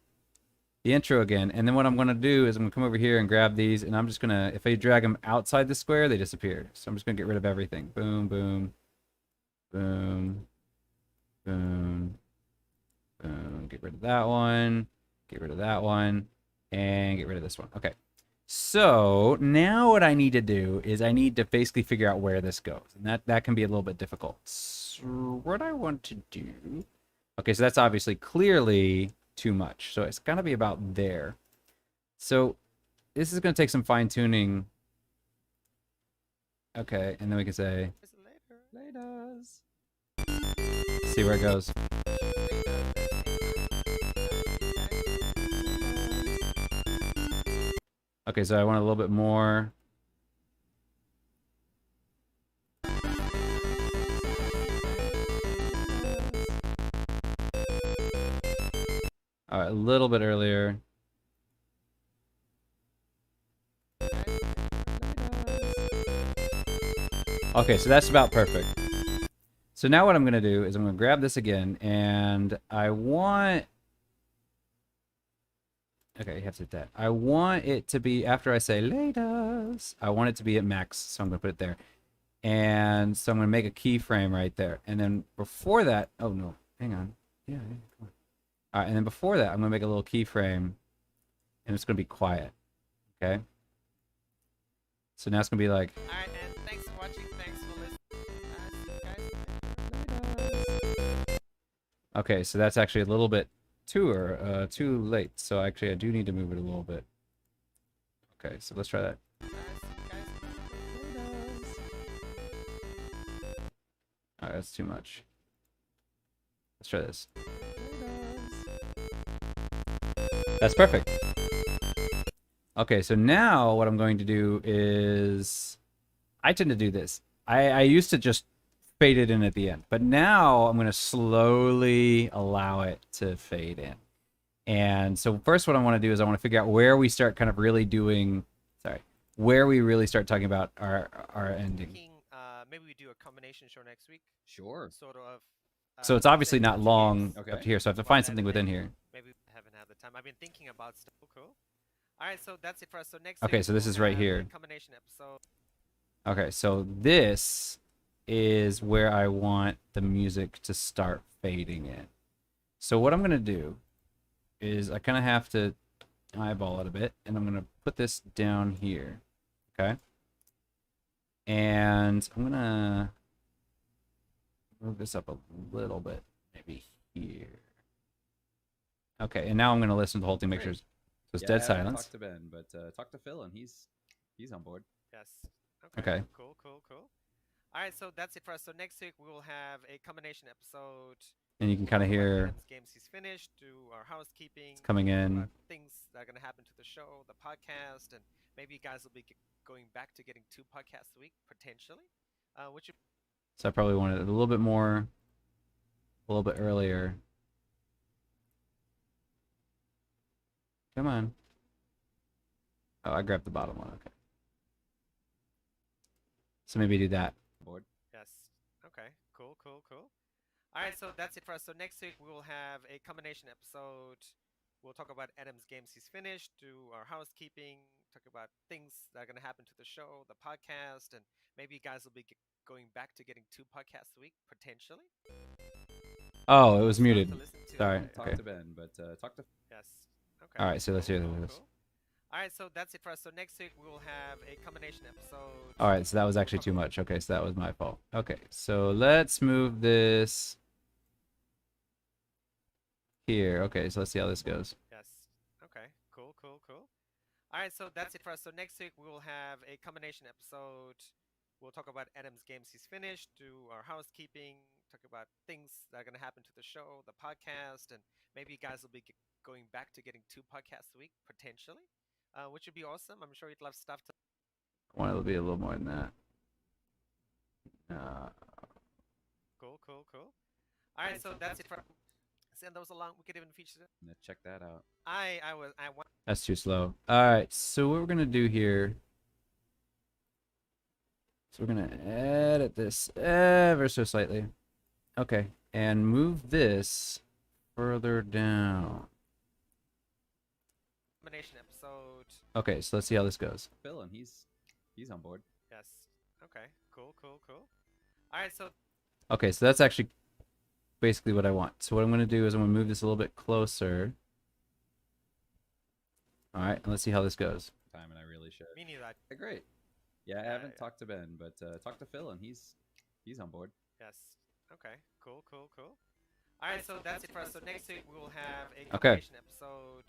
the intro again. And then what I'm going to do is I'm going to come over here and grab these, and I'm just going to, if I drag them outside the square, they disappear. So I'm just going to get rid of everything. Boom, boom, boom, boom, boom. Get rid of that one, get rid of that one, and get rid of this one. Okay. So now what I need to do is I need to basically figure out where this goes. And that can be a little bit difficult. So what I want to do... Okay, so that's obviously clearly too much. So it's got to be about there. So this is going to take some fine-tuning. Okay, and then we can say... Laters. See where it goes. Okay, so I want a little bit more. All right, a little bit earlier. Okay, so that's about perfect. So now what I'm going to do is I'm going to grab this again, and I want... Okay, you have to hit that. I want it to be, after I say laters, I want it to be at max, so I'm going to put it there. And so I'm going to make a keyframe right there. And then before that, oh no, hang on. Yeah, come on. All right, and then before that, I'm going to make a little keyframe, and it's going to be quiet. Okay? So now it's going to be like... All right, and thanks for watching. Thanks for listening. See you guys later. Okay, so that's actually a little bit too late. So actually, I do need to move it a little bit. Okay, so let's try that. See you guys later. All right, that's too much. Let's try this. That's perfect. Okay, so now what I'm going to do is I tend to do this. I used to just fade it in at the end, but now I'm going to slowly allow it to fade in. And so first what I want to do is I want to figure out where we start kind of really doing, where we really start talking about our ending. Thinking, maybe we do a combination show next week. Sure. Sort of. So it's obviously send not two long games. Okay. up to here, so I have to One find something within editing. here. Maybe we haven't had the time. I've been thinking about stuff. Cool. All right, so that's it for us. So next Okay, week so this we'll is right have a here. combination episode. Okay, so this is where I want the music to start fading in. So what I'm going to do is I kind of have to eyeball it a bit, and I'm going to put this down here. Okay? And I'm going to move this up a little bit, maybe here. Okay, and now I'm going to listen to the whole thing, make sure Great. so it's Yeah, dead I haven't silence. talked to Ben, but talk to Phil, and he's on board. Yes. Okay. Cool. All right, so that's it for us. So next week we will have a combination episode. And you can kind of Talk about hear Adam's games he's finished, do our housekeeping, it's coming talk in. about things that are going to happen to the show, the podcast, and maybe you guys will be going back to getting 2 podcasts a week potentially. Which So I probably wanted it a little bit more, a little bit earlier. Come on. Oh, I grabbed the bottom one. Okay. So maybe do that. Board. yes. Okay. Cool. All right, so that's it for us. So next week we will have a combination episode. We'll talk about Adam's games he's finished, do our housekeeping, talk about things that are going to happen to the show, the podcast, and maybe you guys will be going back to getting 2 podcasts a week potentially. Oh, it was Stuff muted. to listen to. Sorry. Talk Okay. to Ben, but talk to Yes. Okay. All right, so let's hear this. All right, so that's it for us. So next week we will have a combination episode. All right, so that was actually too much. Okay, so that was my fault. Okay, so let's move this here. Okay, so let's see how this goes. Yes. Okay. Cool. All right, so that's it for us. So next week we will have a combination episode. We'll talk about Adam's games he's finished, do our housekeeping, talk about things that are going to happen to the show, the podcast, and maybe you guys will be going back to getting 2 podcasts a week potentially, which would be awesome. I'm sure you'd love stuff to. I want it to be a little more than that. Cool. All right, so that's it for. Send those along. We could even feature it. check that out. I want. That's too slow. All right, so what we're gonna do here. So we're gonna edit this ever so slightly. Okay, and move this further down. Combination episode. Okay, so let's see how this goes. Phil, and he's on board. Yes. Okay. Cool. All right, so Okay, so that's actually basically what I want. So what I'm gonna do is I'm gonna move this a little bit closer. All right, and let's see how this goes. Time, and I really should. me neither. Okay, great. Yeah, I haven't talked to Ben, but talk to Phil, and he's on board. Yes. Okay. Cool. All right, so that's it for us. So next week we will have a Okay. combination episode.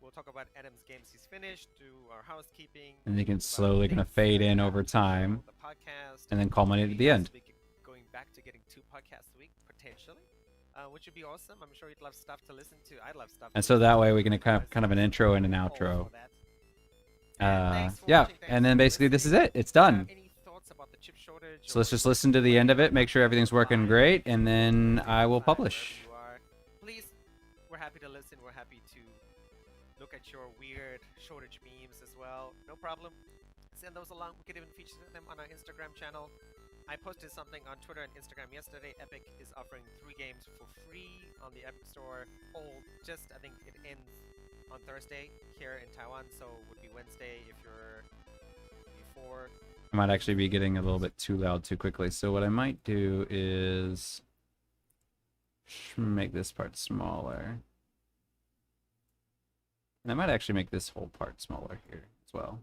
We'll talk about Adam's games he's finished, do our housekeeping. And you can talk about slowly gonna things fade that in happen over to the show, time, the podcast, and then culminate maybe at the you guys end. will be going back to getting 2 podcasts a week potentially, which would be awesome. I'm sure you'd love stuff to listen to. I'd love stuff. And to so listen that to. way we can You have guys kind of an intro and an outro. all for that. And thanks for Yeah, watching, thanks and then for basically this is listening. it. It's done. Any thoughts about the chip shortage? So let's or just listen to the end of it, make sure everything's working great, and then I will publish. wherever you are. Please, we're happy to listen. We're happy to look at your weird shortage memes as well. No problem. Send those along. We could even feature them on our Instagram channel. I posted something on Twitter and Instagram yesterday. Epic is offering 3 games for free on the Epic Store. I think it ends on Thursday here in Taiwan, so it would be Wednesday if you're before. I might actually be getting a little bit too loud too quickly. So what I might do is make this part smaller. And I might actually make this whole part smaller here as well.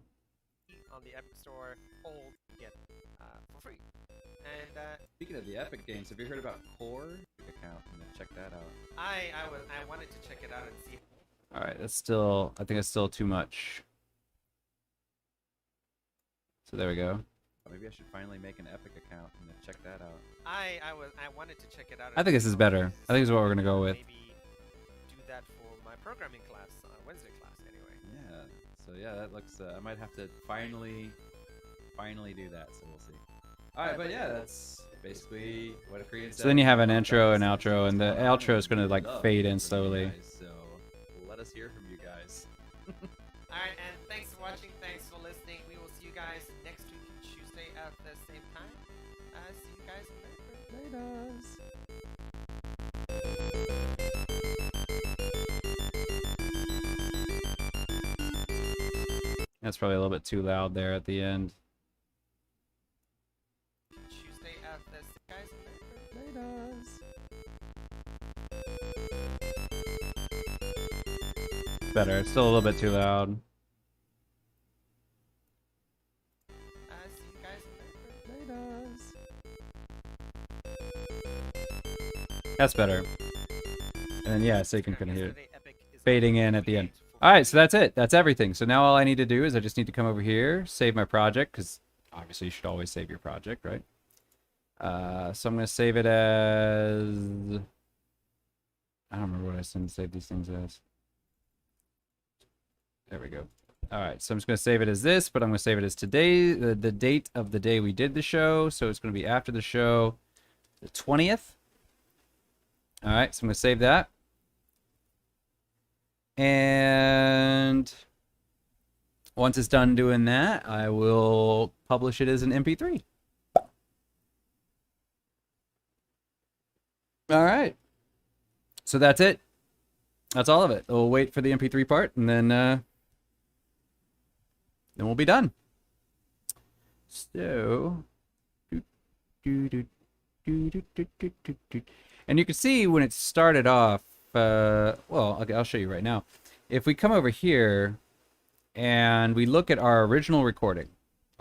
On the Epic Store, all get for free. And Speaking of the Epic games, have you heard about Core account? And then check that out. I wanted to check it out and see. All right, that's still, I think it's still too much. So there we go. Maybe I should finally make an Epic account and then check that out. I wanted to check it out. I think this is better. I think this is what we're gonna go with. Maybe do that for my programming class, Wednesday class, anyway. Yeah, So yeah, that looks. I might have to finally do that. So we'll see. All right, but yeah, that's basically what it creates. So then you have an intro and outro, and the outro is going to like fade in slowly. So let us hear from you guys. Alright, and thanks for watching, thanks for listening. We will see you guys next week, Tuesday at the same time. See you guys later. That's probably a little bit too loud there at the end. Tuesday at the guys Better. It's still a little bit too loud. see you guys That's better. And then yeah, so you can kind of hear it Yesterday Epic is fading in at the end. All right, so that's it. That's everything. So now all I need to do is I just need to come over here, save my project, because obviously you should always save your project, right? So I'm going to save it as... I don't remember what I send to save these things as. There we go. All right, so I'm just going to save it as this, but I'm going to save it as today, the date of the day we did the show. So it's going to be after the show, the 20th. All right, so I'm going to save that. And once it's done doing that, I will publish it as an MP3. All right. So that's it. That's all of it. We'll wait for the MP3 part, and then we'll be done. So, and you can see when it started off. Well, okay, I'll show you right now. If we come over here and we look at our original recording,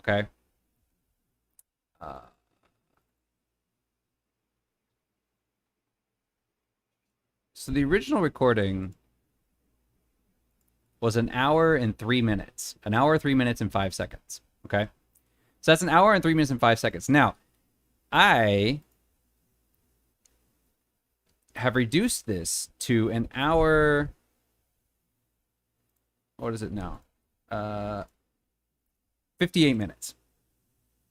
okay? So the original recording was 1 hour and 3 minutes. 1 hour, 3 minutes, and 5 seconds, okay? So that's 1 hour and 3 minutes and 5 seconds. Now, I have reduced this to 1 hour. What is it now? 58 minutes.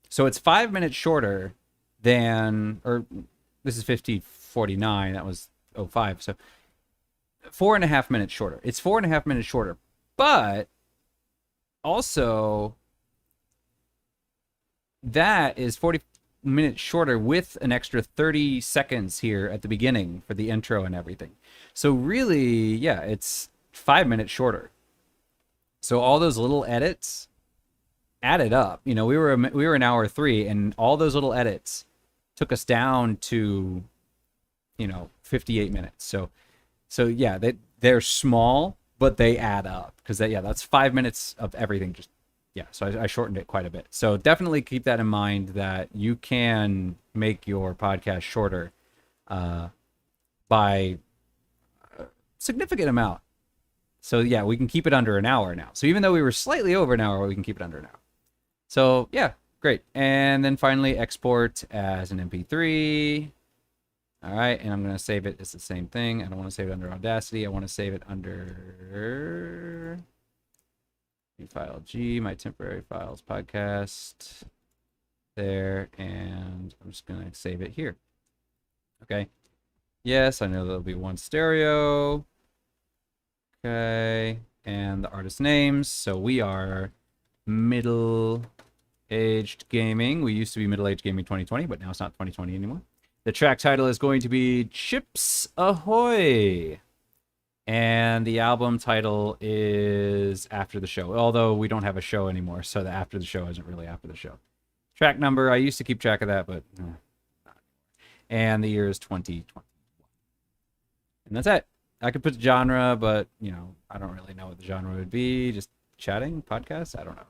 So it's 5 minutes shorter than, or this is 50:49. That was 05. So 4.5 minutes shorter. It's 4.5 minutes shorter, but also that is 40 minutes shorter with an extra 30 seconds here at the beginning for the intro and everything. So really, yeah, it's 5 minutes shorter. So all those little edits added up. You know, we were 1 hour 3, and all those little edits took us down to, 58 minutes. So yeah, they're small, but they add up, because that's 5 minutes of everything. So I shortened it quite a bit. So definitely keep that in mind, that you can make your podcast shorter by a significant amount. So yeah, we can keep it under 1 hour now. So even though we were slightly over 1 hour, we can keep it under 1 hour. So yeah, great. And then finally export as an MP3. All right, and I'm going to save it. It's the same thing. I don't want to save it under Audacity. I want to save it under file G, my temporary files podcast. There, and I'm just going to save it here. Okay. Yes, I know there'll be one stereo. Okay, and the artist names. So we are Middle-Aged Gaming. We used to be Middle-Aged Gaming 2020, but now it's not 2020 anymore. The track title is going to be Chips Ahoy. And the album title is After the Show. Although we don't have a show anymore, so the After the Show isn't really After the Show. Track number, I used to keep track of that, but not anymore. And the year is 2021. And that's it. I could put genre, but, I don't really know what the genre would be. Just chatting, podcast, I don't know.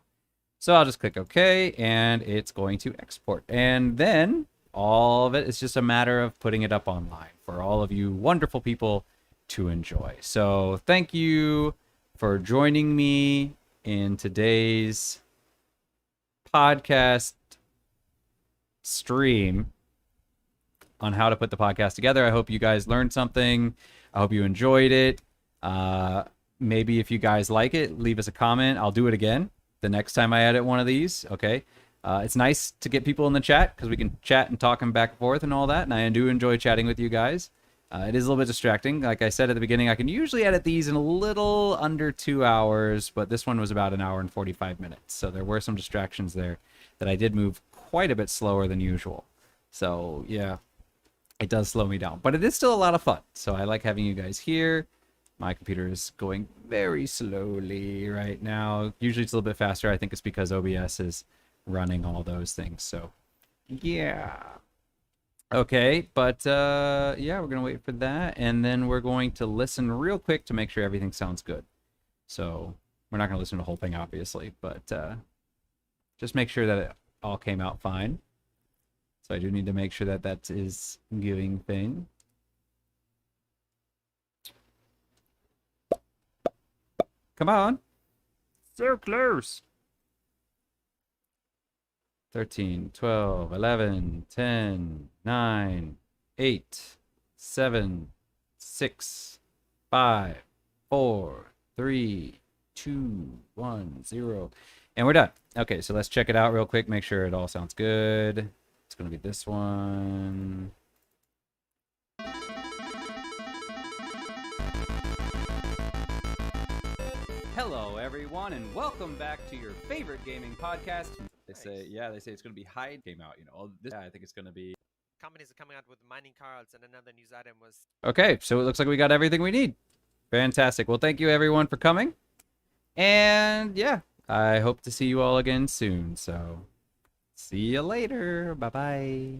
So I'll just click OK, and it's going to export. And then all of it is just a matter of putting it up online for all of you wonderful people to enjoy. So thank you for joining me in today's podcast stream on how to put the podcast together. I hope you guys learned something. I hope you enjoyed it. maybe if you guys like it, leave us a comment. I'll do it again the next time I edit one of these. Okay. It's nice to get people in the chat because we can chat and talk and back and forth and all that. And I do enjoy chatting with you guys. It is a little bit distracting. Like I said at the beginning, I can usually edit these in a little under 2 hours, but this one was about an hour and 45 minutes. So there were some distractions there that I did move quite a bit slower than usual. So yeah, it does slow me down, but it is still a lot of fun. So I like having you guys here. My computer is going very slowly right now. Usually it's a little bit faster. I think it's because OBS is running all those things. So yeah. Okay, but yeah, we're gonna wait for that, and then we're going to listen real quick to make sure everything sounds good. So we're not gonna listen to the whole thing, obviously, but just make sure that it all came out fine. So I do need to make sure that that is giving thing. Come on, so close. 13, 12, 11, 10, 9, 8, 7, 6, 5, 4, 3, 2, 1, 0. And we're done. Okay, so let's check it out real quick, make sure it all sounds good. It's going to be this one. Hello, everyone, and welcome back to your favorite gaming podcast. They say, yeah, they say it's going to be Hyde came out, you know. This, yeah, I think it's going to be... Companies are coming out with mining cards, and another news item was... Okay, so it looks like we got everything we need. Fantastic. Well, thank you, everyone, for coming. And, yeah, I hope to see you all again soon. So, see you later. Bye-bye.